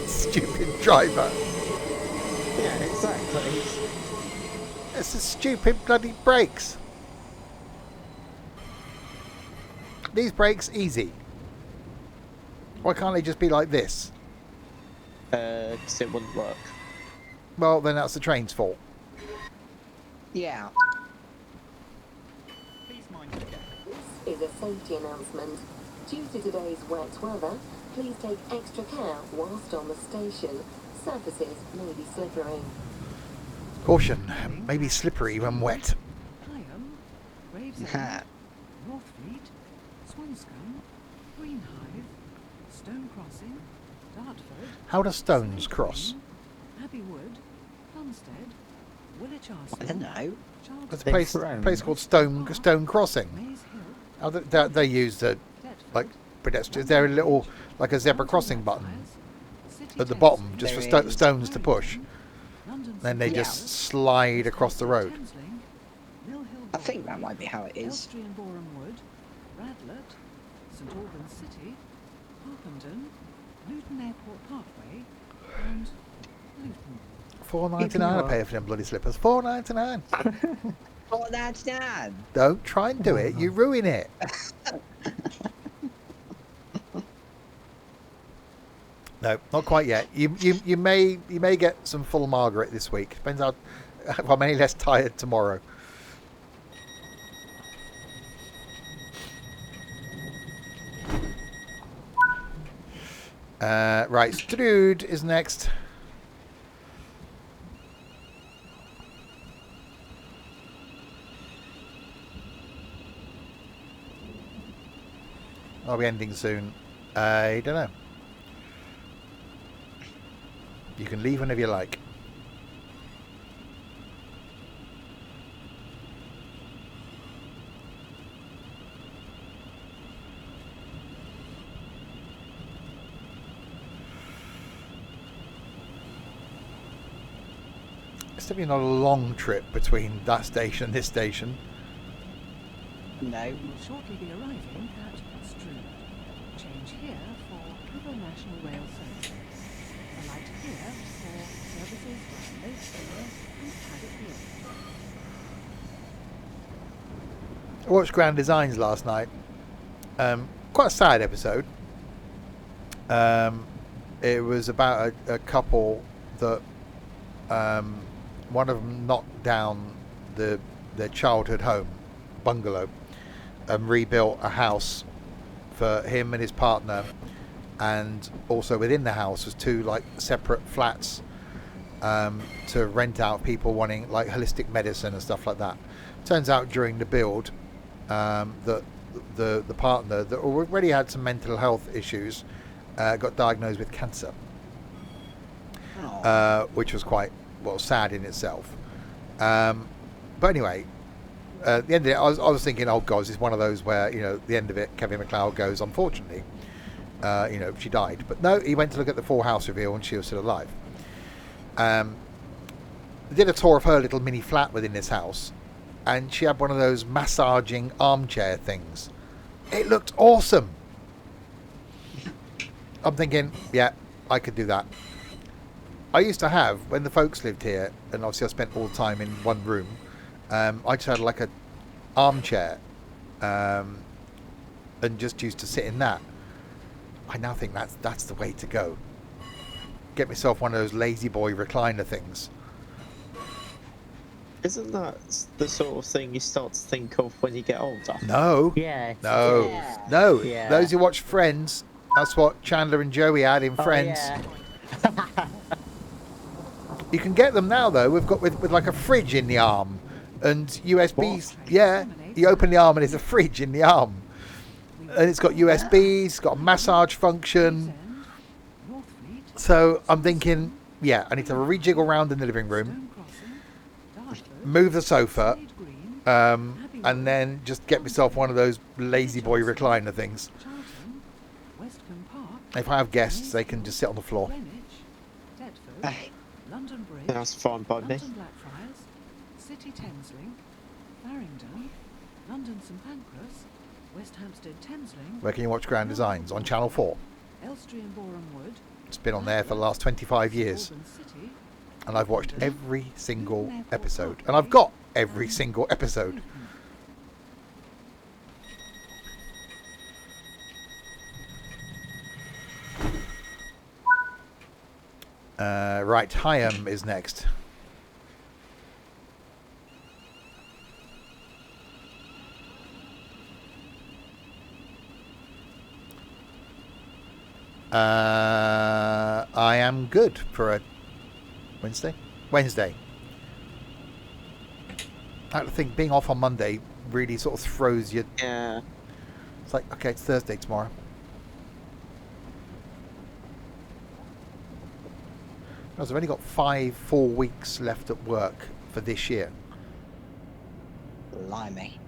Stupid driver. Yeah, exactly. It's the stupid bloody brakes. These brakes easy. Why can't they just be like this? 'Cause it wouldn't work. Well, then that's the train's fault. Yeah. Please mind the gap. Is a safety announcement. Due to today's wet weather, please take extra care whilst on the station. Surfaces may be slippery. Caution, may be slippery when wet. Higham, Gravesend, Ha. Northfleet, Swanscombe, Greenhive, Stone Crossing, Dartford. How do stones Slade cross? Green, Abbey Wood, Plumstead, Woolwich I don't Arsenal, know. Charlton, There's a Big place throne. called Stone Crossing. Maze Hill, How they use the like pedestrians. Is there a little like a zebra crossing button at the bottom just for There is. stones to push? Then they Yeah. just slide across the road. I think that might be how it is. Elstree and Boreham Wood, Radlett, St Albans City, Harpenden, Luton Airport Parkway, and Luton. $4.99 I pay for them bloody slippers. $4.99. Oh, that's dad. Don't try and do it. You ruin it. No, not quite yet. You may get some full Margaret this week. Depends how if I'm any less tired tomorrow. Right, Strood is next. I'll be ending soon. I don't know. You can leave whenever you like. It's definitely not a long trip between that station and this station. No. You will shortly be arriving at Strood. Change here for other National Rail services. Alight here for services by Lake Shore and Paddock Hill. I watched Grand Designs last night. Quite a sad episode. It was about a couple that one of them knocked down their childhood home, bungalow, and rebuilt a house for him and his partner, and also within the house was two like separate flats to rent out people wanting like holistic medicine and stuff like that. Turns out during the build that the partner that already had some mental health issues got diagnosed with cancer, which was quite sad in itself. But anyway, at the end of it, I was thinking, oh god, it's one of those where, you know, at the end of it, Kevin McLeod goes, unfortunately, she died. But no, he went to look at the full house reveal and she was still alive. They did a tour of her little mini flat within this house, and she had one of those massaging armchair things. It looked awesome. I'm thinking, yeah, I could do that. I used to have, when the folks lived here, and obviously I spent all the time in one room, I just had like a armchair and just used to sit in that. I now think that's the way to go. Get myself one of those lazy boy recliner things. Isn't that the sort of thing you start to think of when you get older? No. Yeah. No. Yeah. No. Yeah. Those who watch Friends, that's what Chandler and Joey had in Oh, Friends. yeah. You can get them now though. We've got with like a fridge in the arm and USBs. What? Yeah, you open the arm and there's a fridge in the arm, and it's got USBs, it's got a massage function. End, Northfleet, So I'm thinking, yeah, I need to rejiggle around in the living room, Stone Crossing, Dartford, move the sofa, Slade Green, and then just get myself one of those lazy boy recliner things. Charlton, Westcombe Park, If I have guests, they can just sit on the floor. Greenwich, Deptford, London Bridge, That's fine by me. London Blackfriars, City Thameslink, Farringdon, London St Pancras, West Hampstead Thameslink, Where can you watch Grand Designs? On Channel 4. Elstree and Boreham Wood, It's been on there for the last 25 years. Auburn City, And I've watched every single episode. And I've got every single episode. Right, Hyam is next. I am good for a Wednesday. I think being off on Monday really sort of throws you. Yeah. It's like, okay, it's Thursday tomorrow. I've only got 4 weeks left at work for this year. Blimey.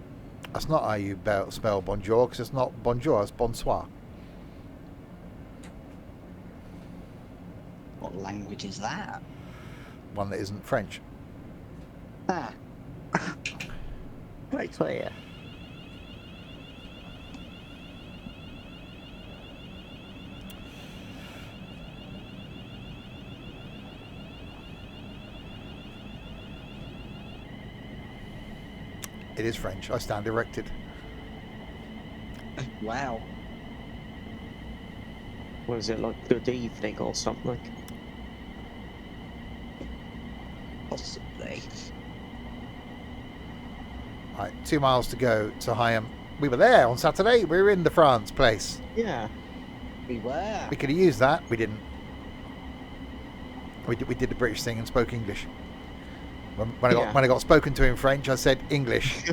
That's not how you spell bonjour, because it's not bonjour, it's bonsoir. What language is that? One that isn't French. Ah. Right clear. It is French. I stand erected. Wow. Was it like good evening or something? Possibly. Right, 2 miles to go to Higham. We were there on Saturday. We were in the France place. Yeah. We were. We could have used that. We didn't. We did the British thing and spoke English. When I got spoken to in French, I said English.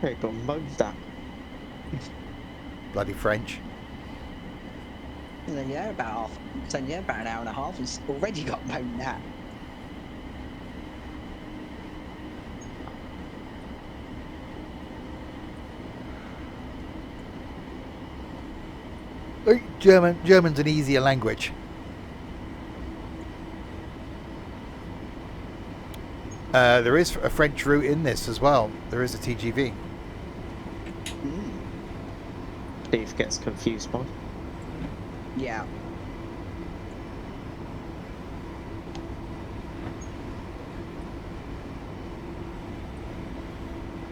Hey, got mowed that. Bloody French. And then about an hour and a half, and already got moaned at. German's an easier language. There is a French route in this as well. There is a TGV. Steve gets confused by. Yeah.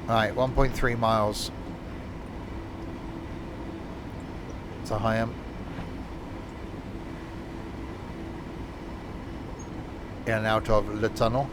Right, 1.3 miles to Higham. In and out of Le Tunnel.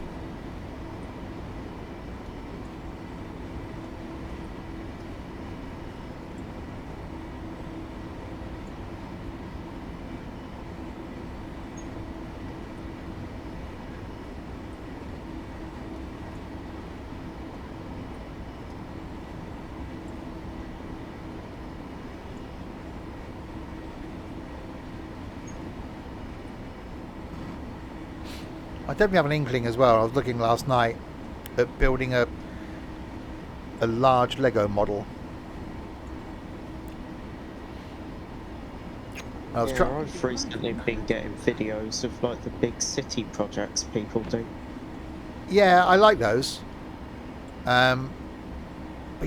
I definitely have an inkling as well. I was looking last night at building a large Lego model. I've recently been getting videos of like the big city projects people do. Yeah, I like those. But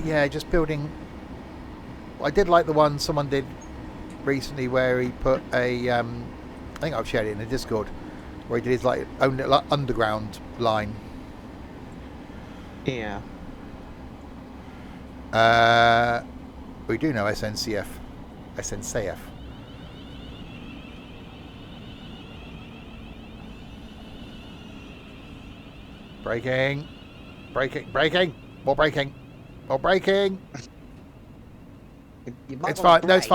yeah, just building. I did like the one someone did recently where he put a. I think I've shared it in the Discord. Where he did his own little underground line. Yeah. We do know SNCF. Braking. More braking. It's fine. No, it's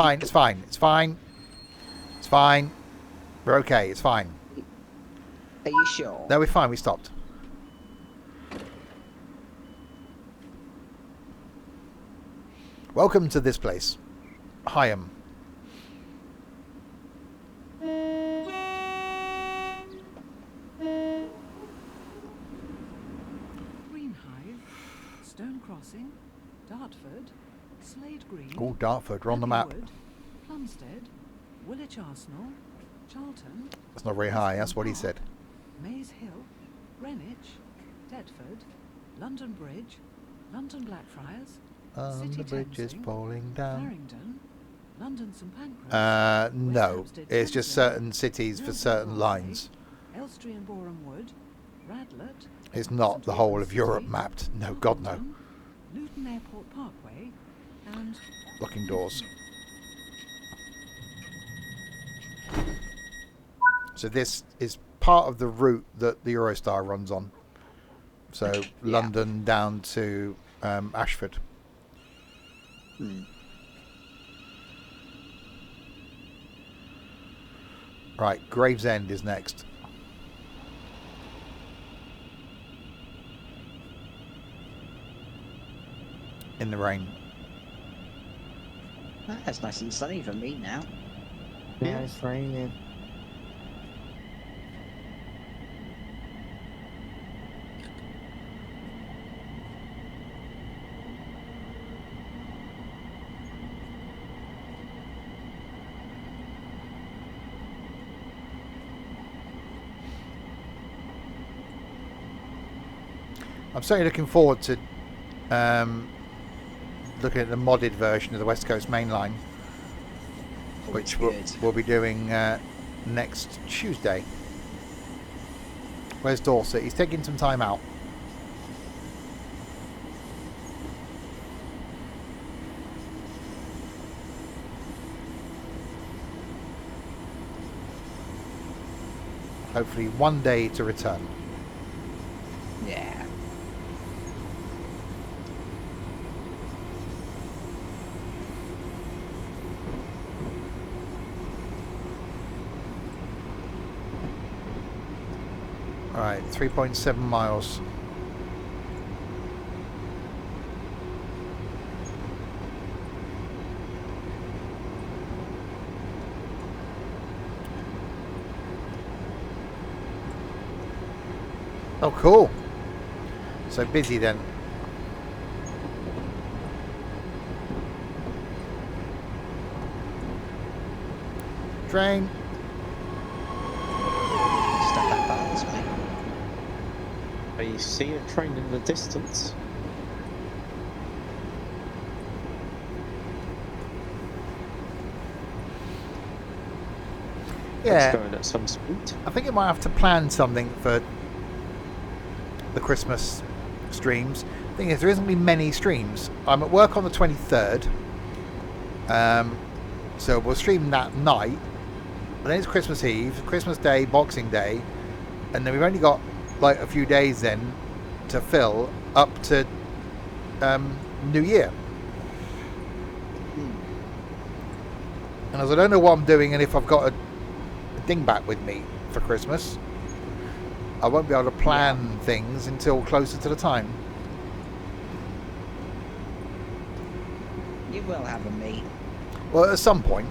fine. We're okay. It's fine. Are you sure? No, we're fine. We stopped. Welcome to this place, Higham. Greenhive, Stone Crossing, Dartford, Slade Green. Oh, Dartford. We're on the map. Wood, Plumstead, Woolwich Arsenal, Charlton. That's not very high. That's what he said. Maze Hill, Greenwich, Deptford, London Bridge, London Blackfriars, The bridge is falling down. Clarendon, London St Pancras. No. It's just certain cities for certain lines. Elstree and Boreham Wood, Radlett. It's not the whole of Europe mapped. No, God no. Luton Airport Parkway, and Locking doors. So this is part of the route that the Eurostar runs on. So London down to Ashford. Right, Gravesend is next. In the rain. That's nice and sunny for me now. Yeah, it's raining. I'm certainly looking forward to looking at the modded version of the West Coast Main Line, which we'll be doing next Tuesday. Where's Dorset? He's taking some time out. Hopefully one day to return. Yeah. Alright, 3.7 miles. Oh, cool. So busy then. Train. Step back past me. I see a train in the distance. Yeah. It's going at some speed. I think I might have to plan something for the Christmas streams. Thing is, there isn't really many streams. I'm at work on the 23rd. So we'll stream that night. And then it's Christmas Eve, Christmas Day, Boxing Day. And then we've only got like a few days then to fill up to New Year. And as I don't know what I'm doing and if I've got a dingbat with me for Christmas, I won't be able to plan things until closer to the time. You will have a meet. Well, at some point.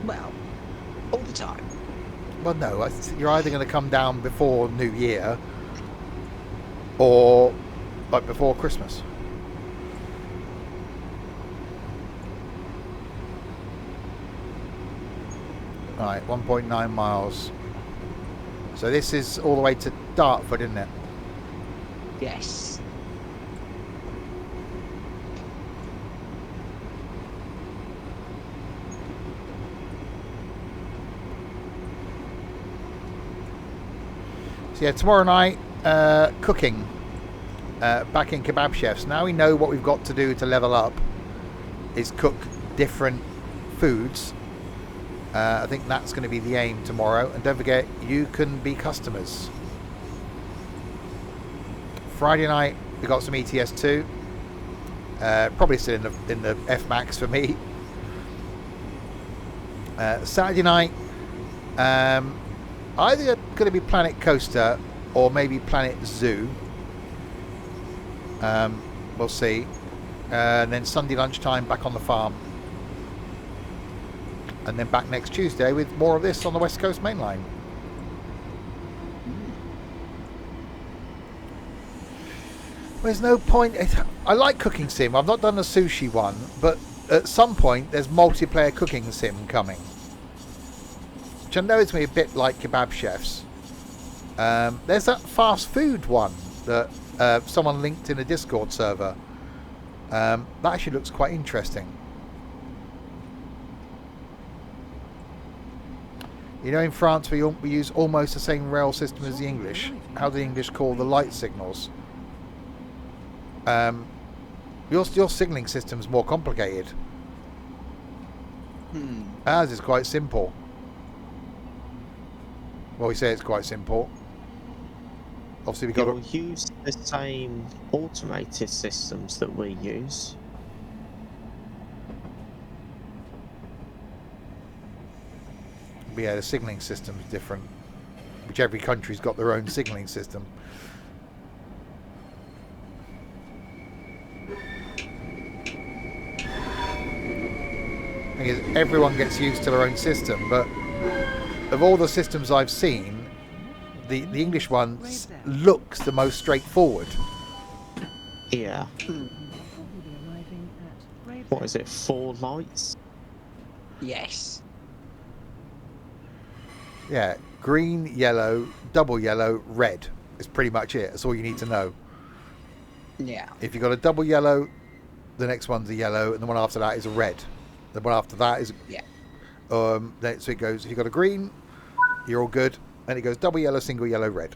Well, all the time. Well, no, you're either going to come down before New Year or like before Christmas. Right, 1.9 miles. So this is all the way to Dartford, isn't it? Yes. So yeah, tomorrow night, cooking back in Kebab Chefs. Now we know what we've got to do to level up is cook different foods. I think that's going to be the aim tomorrow. And don't forget, you can be customers. Friday night, we got some ETS2. Probably still in the F Max for me. Saturday night, either going to be Planet Coaster or maybe Planet Zoo. We'll see. And then Sunday lunchtime back on the farm. And then back next Tuesday with more of this on the West Coast Main Line. There's no point. I like Cooking Sim. I've not done a sushi one, but at some point there's multiplayer Cooking Sim coming. Which I know is going to be a bit like Kebab Chefs. There's that fast food one that someone linked in a Discord server. That actually looks quite interesting. You know, in France we use almost the same rail system as the English. How the English call the light signals. Your signalling system's more complicated. Ours is quite simple. Well, we say it's quite simple. Obviously, we got You'll use the same automated systems that we use. Yeah, the signalling system's different. Which every country's got their own signalling system. Thing is, everyone gets used to their own system, but of all the systems I've seen, the English one looks the most straightforward. Yeah. What is it, 4 lights? Yes. Yeah, green, yellow, double yellow, red is pretty much it. That's all you need to know. Yeah. If you've got a double yellow, the next one's a yellow, and the one after that is a red. The one after that is yeah. So it goes. If you've got a green, you're all good, and it goes double yellow, single yellow, red.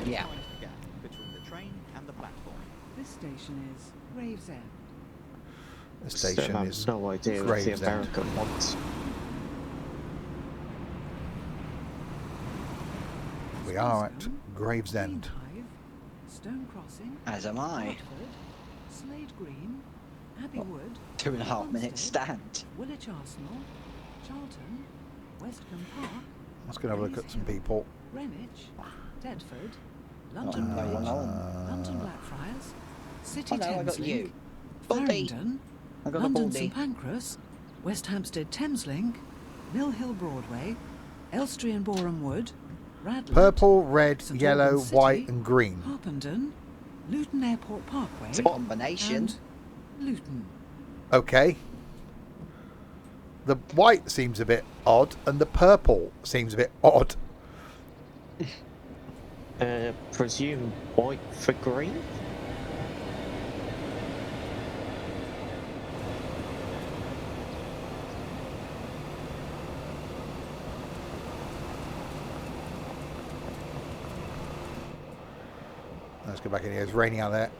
Yeah. Mind the gap between the train and the platform. This station is Gravesend. The Still station have is no idea what the Gravesend. American wants. We are at Stone, Gravesend. Greenhive, Stone Crossing, As am I. Hartford, Slade Green, Abbey Wood, 2.5 minute Plumstead, stand. Woolwich Arsenal, Charlton, Westcombe Park, Let's go and have a look at some people. Greenwich, Deptford, Not London very Bridge, long. London Blackfriars, City Oh no, I got Thameslink, you. Baldy. Farringdon, I got London a St baldy. Pancras, West Hampstead Thameslink, Mill Hill Broadway, Elstree and Boreham Wood, Radlett, Purple, red, St yellow, Albans white, City, and green. Harpenden, Luton Airport Parkway, It's a combination. and Luton. Okay. The white seems a bit odd, and the purple seems a bit odd. Presume white for green? Let's go back in here. It's raining out there.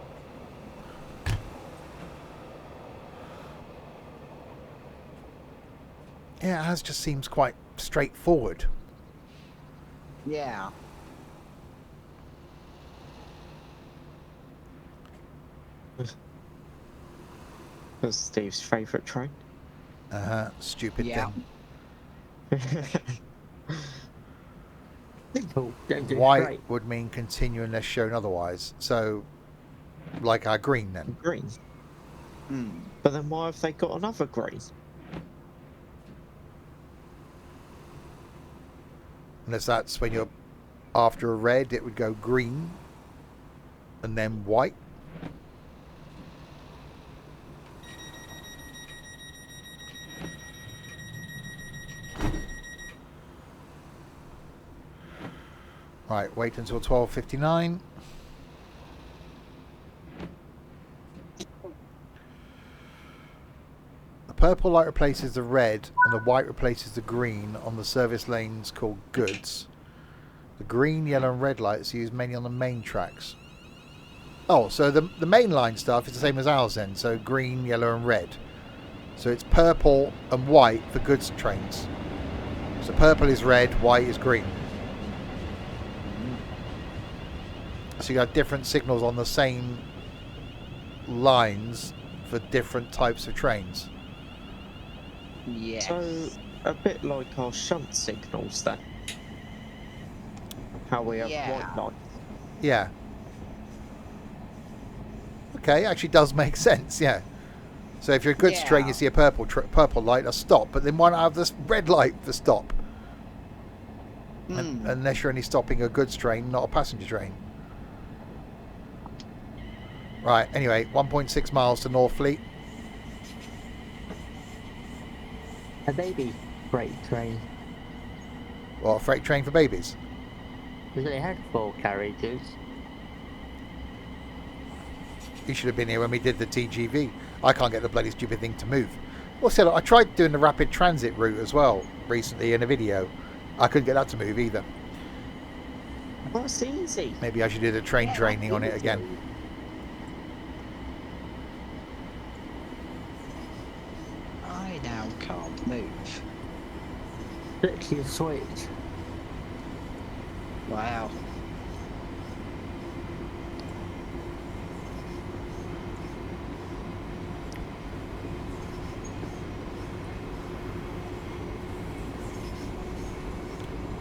Yeah, it just seems quite straightforward. Yeah. That's Steve's favourite train. Stupid Yeah. thing. Simple. Don't do White straight. would mean continue unless shown otherwise. So, like our green then. Green. Hmm. But then why have they got another green? Unless that's when you're after a red, it would go green and then white. Right, wait until 12:59. The purple light replaces the red and the white replaces the green on the service lanes called goods. The green, yellow and red lights are used mainly on the main tracks. Oh, so the main line stuff is the same as ours then. So green, yellow and red. So it's purple and white for goods trains. So purple is red, white is green. So you got different signals on the same lines for different types of trains. Yes. So, a bit like our shunt signals then. How we have Yeah. white lights. Yeah. Okay, actually does make sense, yeah. So if you're a goods train, you Yeah. see a purple light, a stop, but then why not have this red light for stop? Hmm. Unless you're only stopping a goods train, not a passenger train. Right, anyway, 1.6 miles to Northfleet. A baby freight train. Well, a freight train for babies. Because they had 4 carriages. You should have been here when we did the TGV. I can't get the bloody stupid thing to move. Also, look, I tried doing the rapid transit route as well recently in a video. I couldn't get that to move either. That's easy. Maybe I should do the train training on it again. I now can't move. Literally a switch. Wow.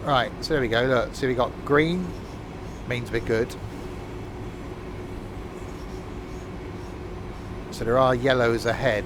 Right, so there we go. Look, so we got green, means we're good. So there are yellows ahead.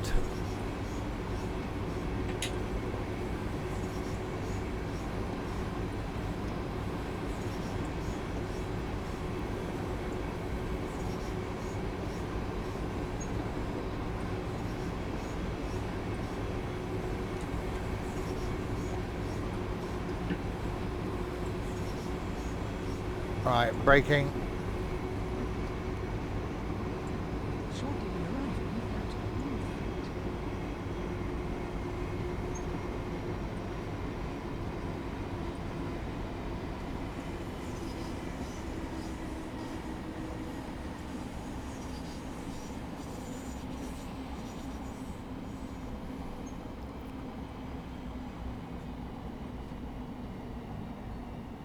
Right, braking. Shortly arriving at Northfleet.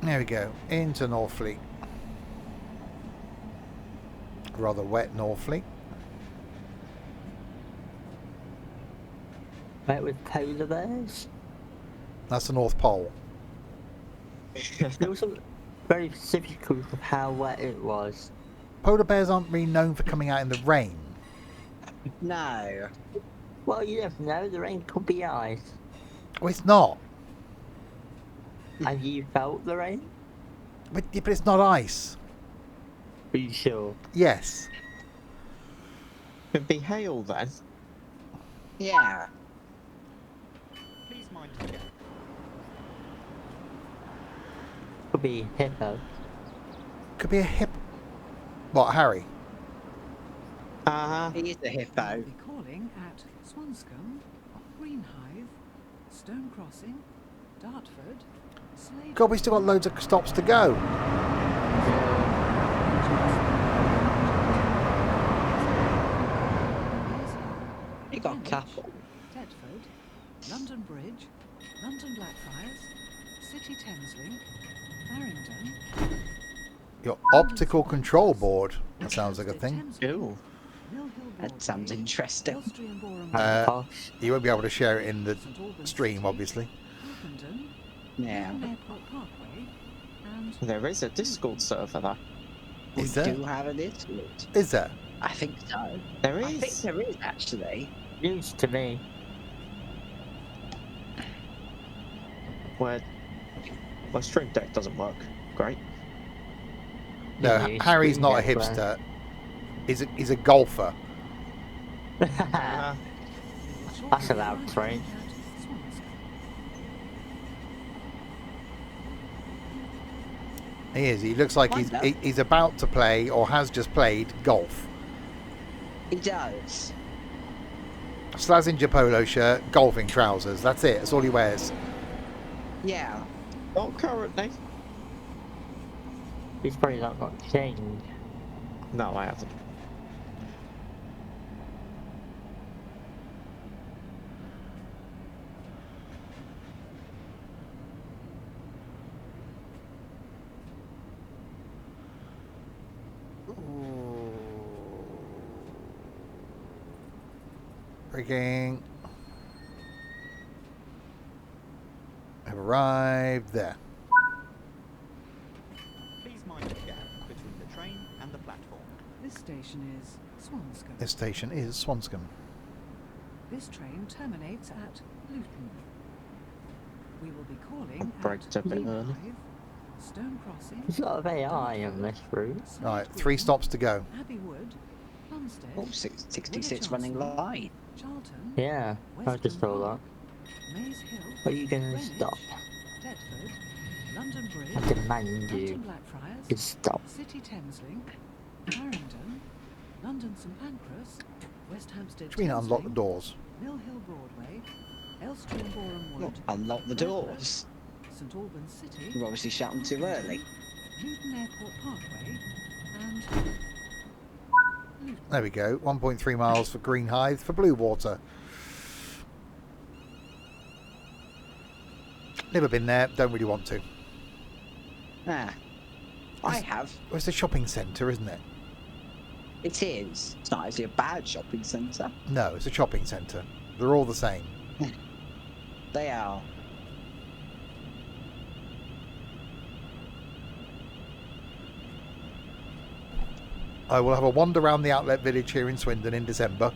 There we go. Into Northfleet. Rather wet Northfleet. Met with polar bears. That's the North Pole. There was some very specific of how wet it was. Polar bears aren't really known for coming out in the rain. No. Well, you never know. The rain could be ice. Well, it's not. Have you felt the rain? But it's not ice. Are you sure? Yes. Could be hail then. Yeah. Please mind the gap. Could be hippo. Could be a hip. What, Harry? He is a hippo. We'll be calling at Swanscombe, Greenhithe, Stone Crossing, Dartford, Slade. God, we still got loads of stops to go. You got a couple. Deptford, London Bridge, London Blackfriars, City Thameslink, Farringdon. Your optical control board. That sounds like a thing. Ew. That sounds interesting. Posh. You won't be able to share it in the stream, obviously. Yeah. There is a Discord server there. We Is there? do have a Discord. Is there? I think so. There I think is. there is actually. News to me. Where Stream Deck doesn't work. Great. No, Yeah, Harry's Stream not a Deck, hipster. He's a golfer. That's a loud train. He is. He looks like Wonder. he's about to play or has just played golf. He does. Slazenger polo shirt, golfing trousers. That's it. That's all he wears. Yeah. Not currently. He's probably not got changed. No, I haven't. Breaking. Have arrived there. Please mind the gap between the train and the platform. This station is Swanscombe. This station is Swanscombe. This train terminates at Luton. We will be calling Braked at a bit early. Greenhithe, Stone Crossing, There's a lot of AI on this route. All right, 3 stops to go. Abbey Wood, Plumstead, Oh, 66 running line. Charlton, Yeah, I just saw that. Maze Hill, Are you gonna Greenwich, stop? Deptford, London Bridge, I demand London you Blackfriars, to stop. City Thameslink, Farringdon, London St Pancras, West Hampstead, Which means unlock the Thameslink, doors. Mill Hill Broadway, Elstree and Boreham Wood, Look, unlock the doors. St Albans City, You're obviously shouting too early. Luton Airport Parkway, and Luton. There we go. 1.3 miles for Greenhithe for Blue Water. Never been there. Don't really want to. Ah. I have. Well, it's a shopping centre, isn't it? It is. It's not actually a bad shopping centre. No, it's a shopping centre. They're all the same. They are. I will have a wander around the outlet village here in Swindon in December.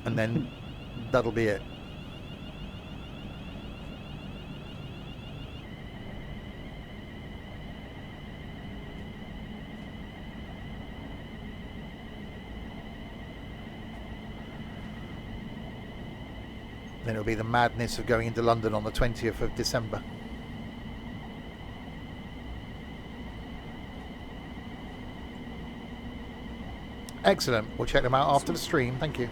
And then that'll be it. Then it'll be the madness of going into London on the 20th of December. Excellent. We'll check them out after the stream. Thank you.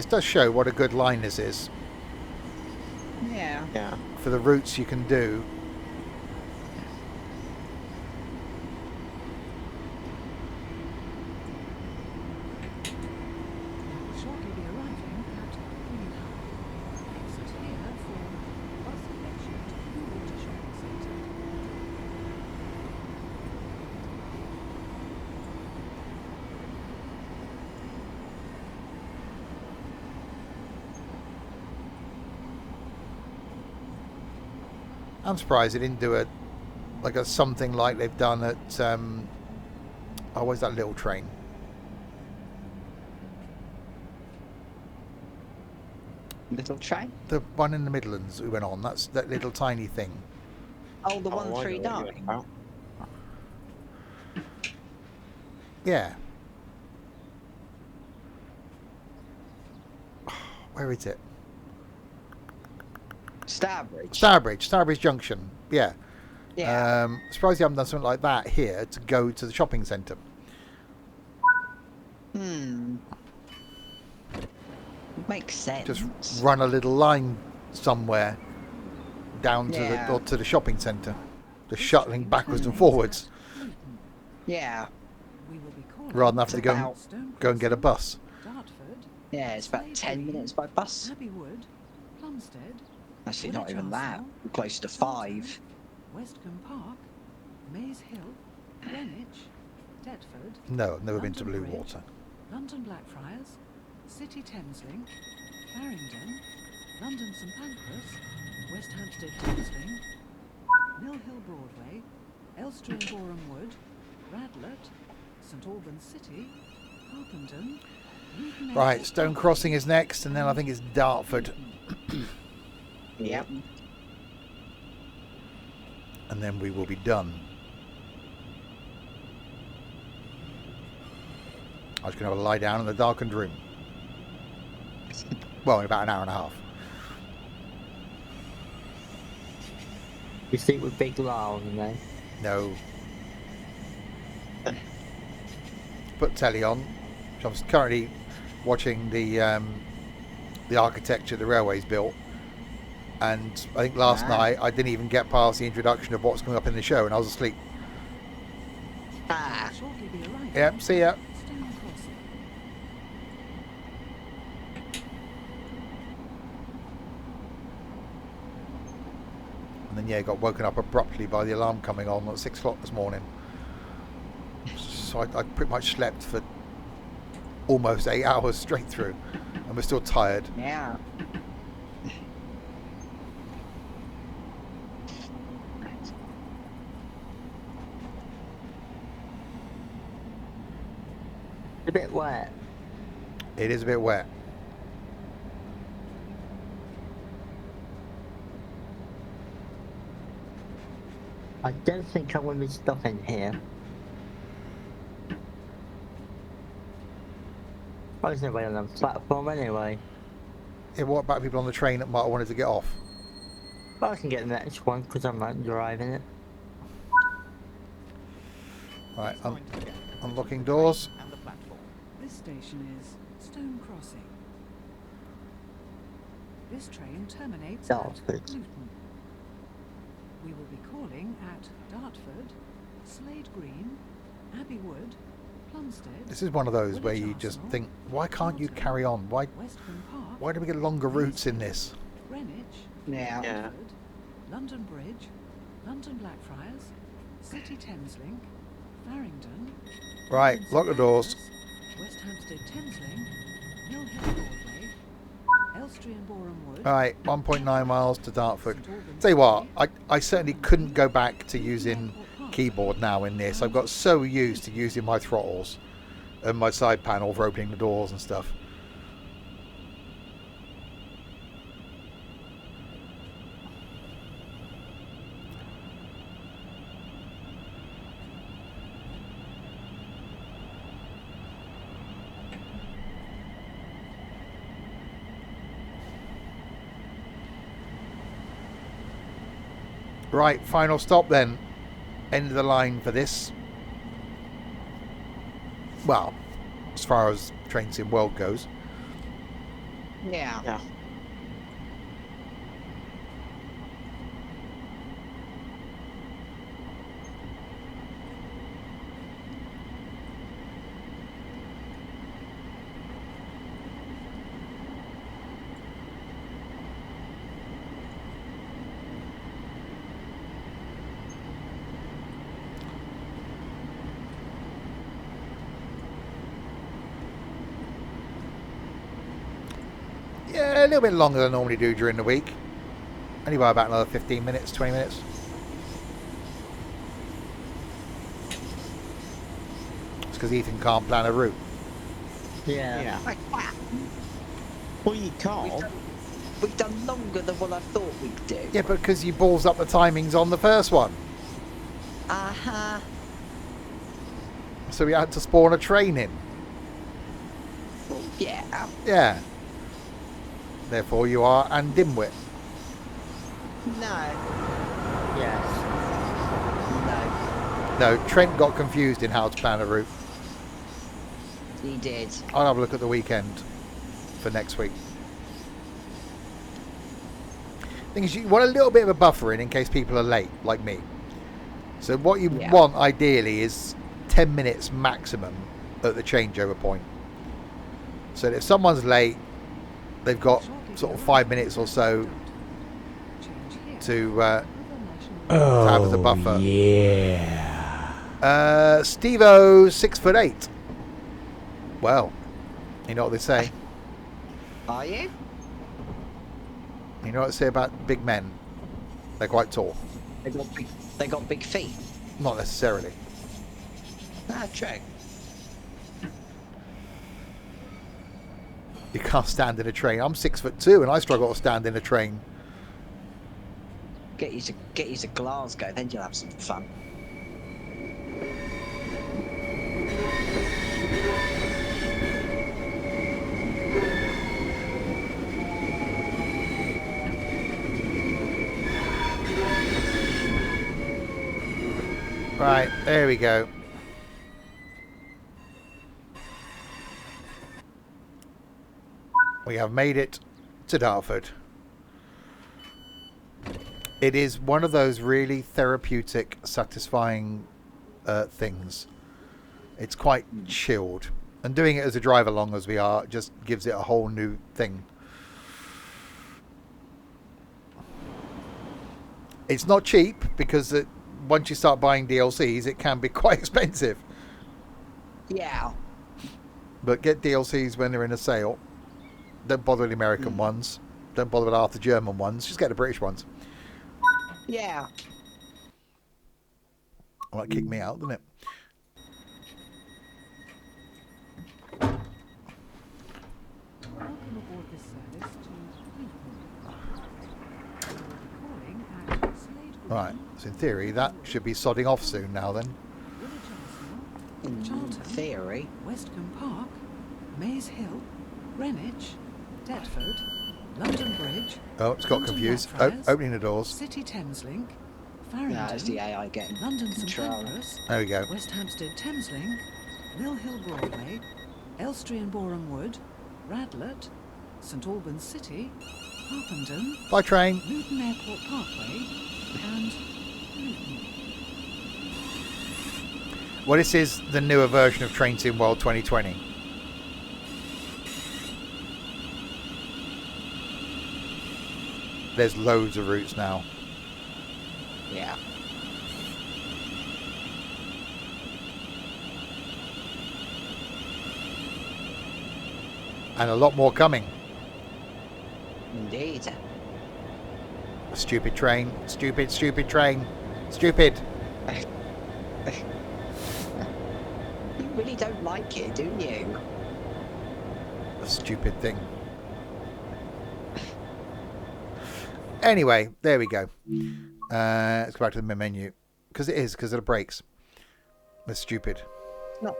This does show what a good line this is Yeah. Yeah. for the routes you can do. We will shortly be arriving at Green Hub. Exit here for bus connection to Blue Water Shopping Centre. I'm surprised they didn't do a something like they've done at oh, where's that little train? Little train. The one in the Midlands we went on. That's that little tiny thing. Oh, the Oh, I know what you're 139. about. Yeah. Where is it? Starbridge. Starbridge Junction. Yeah. Yeah. Surprised you haven't done something like that here to go to the shopping centre. Makes sense. Just run a little line somewhere down to Yeah. the or to the shopping centre. Just shuttling backwards and forwards Yeah. We will be calling rather than have to about go and get a bus. Dartford, Yeah, it's about 10 minutes by bus. Abbey Wood, Plumstead, Actually, not Woolwich even that. Arsenal, Close to 5. Westcombe Park, Maze Hill, Greenwich, Deptford, No, I've never been to London Blue Bridge, Water. London Blackfriars, City Thameslink, Farringdon, London St Pancras, West Hampstead Thameslink, Mill Hill Broadway, Elstree and Boreham Wood, Radlett, St Albans City, Harpenden, Luton Right, Airport Stone Park, Crossing is next, and then I think it's Dartford, Yep. and then we will be done. I was going to have a lie down in the darkened room. Well, in about an hour and a half. You sleep with big lie on, then. No. Put telly on. So I'm currently watching the architecture the railway's built, and I think last night I didn't even get past the introduction of what's coming up in the show, and I was asleep. Ah. shortly be arriving Yep, see ya. at Stone Crossing. And then yeah, got woken up abruptly by the alarm coming on at 6 o'clock this morning. So I pretty much slept for almost 8 hours straight through, and we're still tired. Yeah. A bit wet. It is a bit wet. I don't think I want to be stopping here. I was nobody on the platform anyway. Yeah, what about people on the train that might have wanted to get off? But I can get the next one because I'm not driving it. Right, Please mind to get the unlocking train doors. And the platform. This station is Stone Crossing. This train terminates Dartford. at Luton. We will be calling at Dartford, Slade Green, Abbey Wood, Plumstead, This is one of those where Woolwich you just Arsenal, think, why can't you carry on? Why Westcombe Park, do we get longer routes in this? Greenwich, Yeah. Yeah. Deptford, London Bridge, London Blackfriars, City Thameslink, Farringdon, Right, London lock the St doors. Pancras, West Hampstead Thameslink, Mill Hill Broadway, Elstree and Boreham Wood. Right, 1.9 miles to Dartford. St Albans Tell you what, City, I certainly couldn't go back to Luton using Airport Park. keyboard now in this. I've got so used to using my throttles and my side panel for opening the doors and stuff. Right, final stop then. End of the line for this. Well, as far as Train Sim World goes. Yeah. Yeah. Yeah, a little bit longer than I normally do during the week. Only by about another 15 minutes, 20 minutes. It's because Ethan can't plan a route. Yeah. Yeah. Like that. Well, you can't. We've done longer than what I thought we'd do. Yeah, but because you balls up the timings on the first one. Uh-huh. So we had to spawn a train in. Well, yeah. Yeah. Therefore you are and dimwit. No. Yes. No. No, Trent got confused in how to plan a route. He did. I'll have a look at the weekend for next week. Thing is, you want a little bit of a buffer in case people are late, like me. So what you Yeah. want ideally is 10 minutes maximum at the changeover point. So that if someone's late, they've got sort of 5 minutes or so Change here to for other national have as a Oh, buffer. yeah. Steve-O's 6'8". Well, you know what they say. Are you? You know what they say about big men? They're quite tall. They got big feet. Not necessarily. Ah, true. You can't stand in a train. I'm 6'2" and I struggle to stand in a train. Get you to Glasgow, then you'll have some fun. Right, there we go. We have made it to Dartford. It is one of those really therapeutic, satisfying things. It's quite chilled. And doing it as a drive along as we are just gives it a whole new thing. It's not cheap because once you start buying DLCs, it can be quite expensive. Yeah. But get DLCs when they're in a sale. Don't bother with the American ones. Don't bother with half the German ones. Just get the British ones. Yeah. Well, that kicked me out, didn't it? Welcome aboard this service to Newport. We will be calling at Slade Green, Right. So in theory, that should be sodding off soon now then. Village Arsenal, In Charlton, theory. Westcombe Park, Maze Hill, Greenwich, Deptford, London Bridge, Oh, it's got London confused. Oh, Blackfriars, opening the doors. City Thameslink, No, it's the Farringdon, AI getting London St control. Pancras, There we go. West Hampstead Thameslink, Mill Hill Broadway, Elstree and Boreham Wood, Radlett, St Albans City, Harpenden, Bye, train. Luton Airport Parkway, and Luton. Well, this is the newer version of Train Sim World 2020. There's loads of routes now. Yeah. And a lot more coming. Indeed. Stupid train. Stupid, stupid train. Stupid. You really don't like it, do you? A stupid thing. Anyway, there we go. Let's go back to the main menu. Because it is, because of the brakes. They're stupid. No.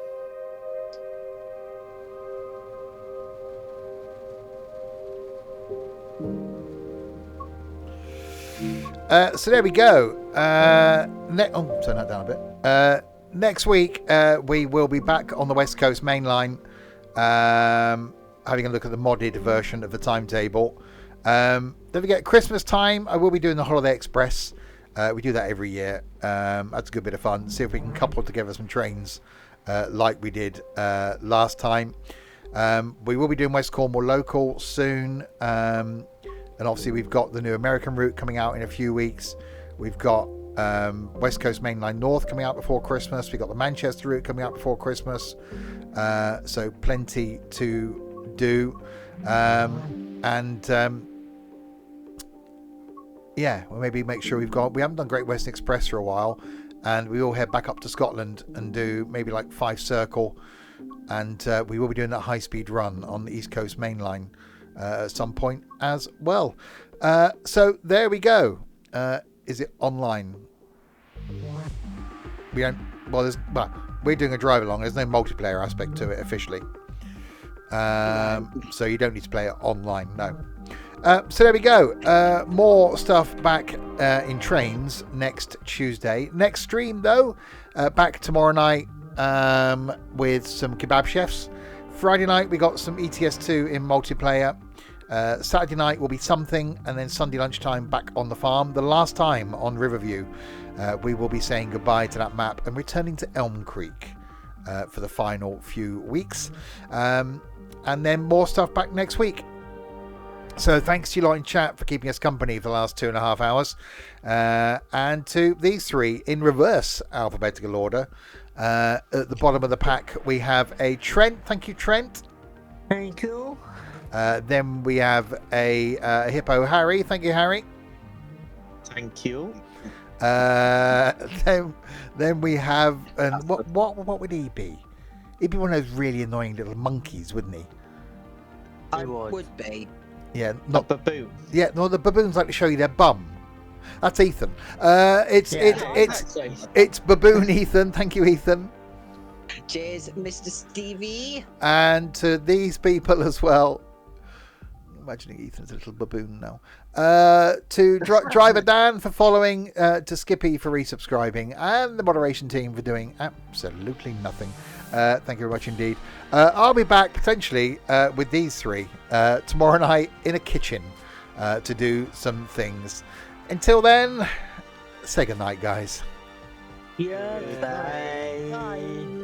So there we go. Turn that down a bit. Next week, we will be back on the West Coast Main Line. having a look at the modded version of the timetable. Don't forget, Christmas time, I will be doing the Holiday Express. We do that every year. That's a good bit of fun. See if we can couple together some trains like we did last time. We will be doing West Cornwall Local soon. And obviously we've got the new American route coming out in a few weeks. We've got West Coast Main Line North coming out before Christmas. We've got the Manchester route coming out before Christmas. So plenty to do. Yeah, we'll maybe make sure we haven't done Great Western Express for a while, and we will head back up to Scotland and do maybe like 5 Circle, and we will be doing that high-speed run on the East Coast Main Line at some point as well. So there we go. Is it online? We don't. Well, we're doing a drive along. There's no multiplayer aspect to it officially, so you don't need to play it online. No. So there we go. More stuff back in trains next Tuesday. Next stream though, back tomorrow night with some kebab chefs. Friday night we got some ETS2 in multiplayer. Saturday night will be something, and then Sunday lunchtime back on the farm. The last time on Riverview, we will be saying goodbye to that map and returning to Elm Creek for the final few weeks. And then more stuff back next week. So thanks to you lot in chat for keeping us company for the last 2.5 hours. And to these three in reverse alphabetical order. At the bottom of the pack, we have a Trent. Thank you, Trent. Thank you. Then we have a Hippo Harry. Thank you, Harry. Thank you. Then we have... And what would he be? He'd be one of those really annoying little monkeys, wouldn't he? I would be. Yeah, Not baboon. Yeah, no, the baboons like to show you their bum. That's Ethan. It's baboon Ethan. Thank you, Ethan. Cheers, Mr. Stevie. And to these people as well. Imagining Ethan's a little baboon now. To Driver Dan for following, to Skippy for resubscribing, and the moderation team for doing absolutely nothing. Thank you very much indeed. I'll be back potentially with these three tomorrow night in a kitchen to do some things. Until then, say goodnight, guys. Yeah. Bye.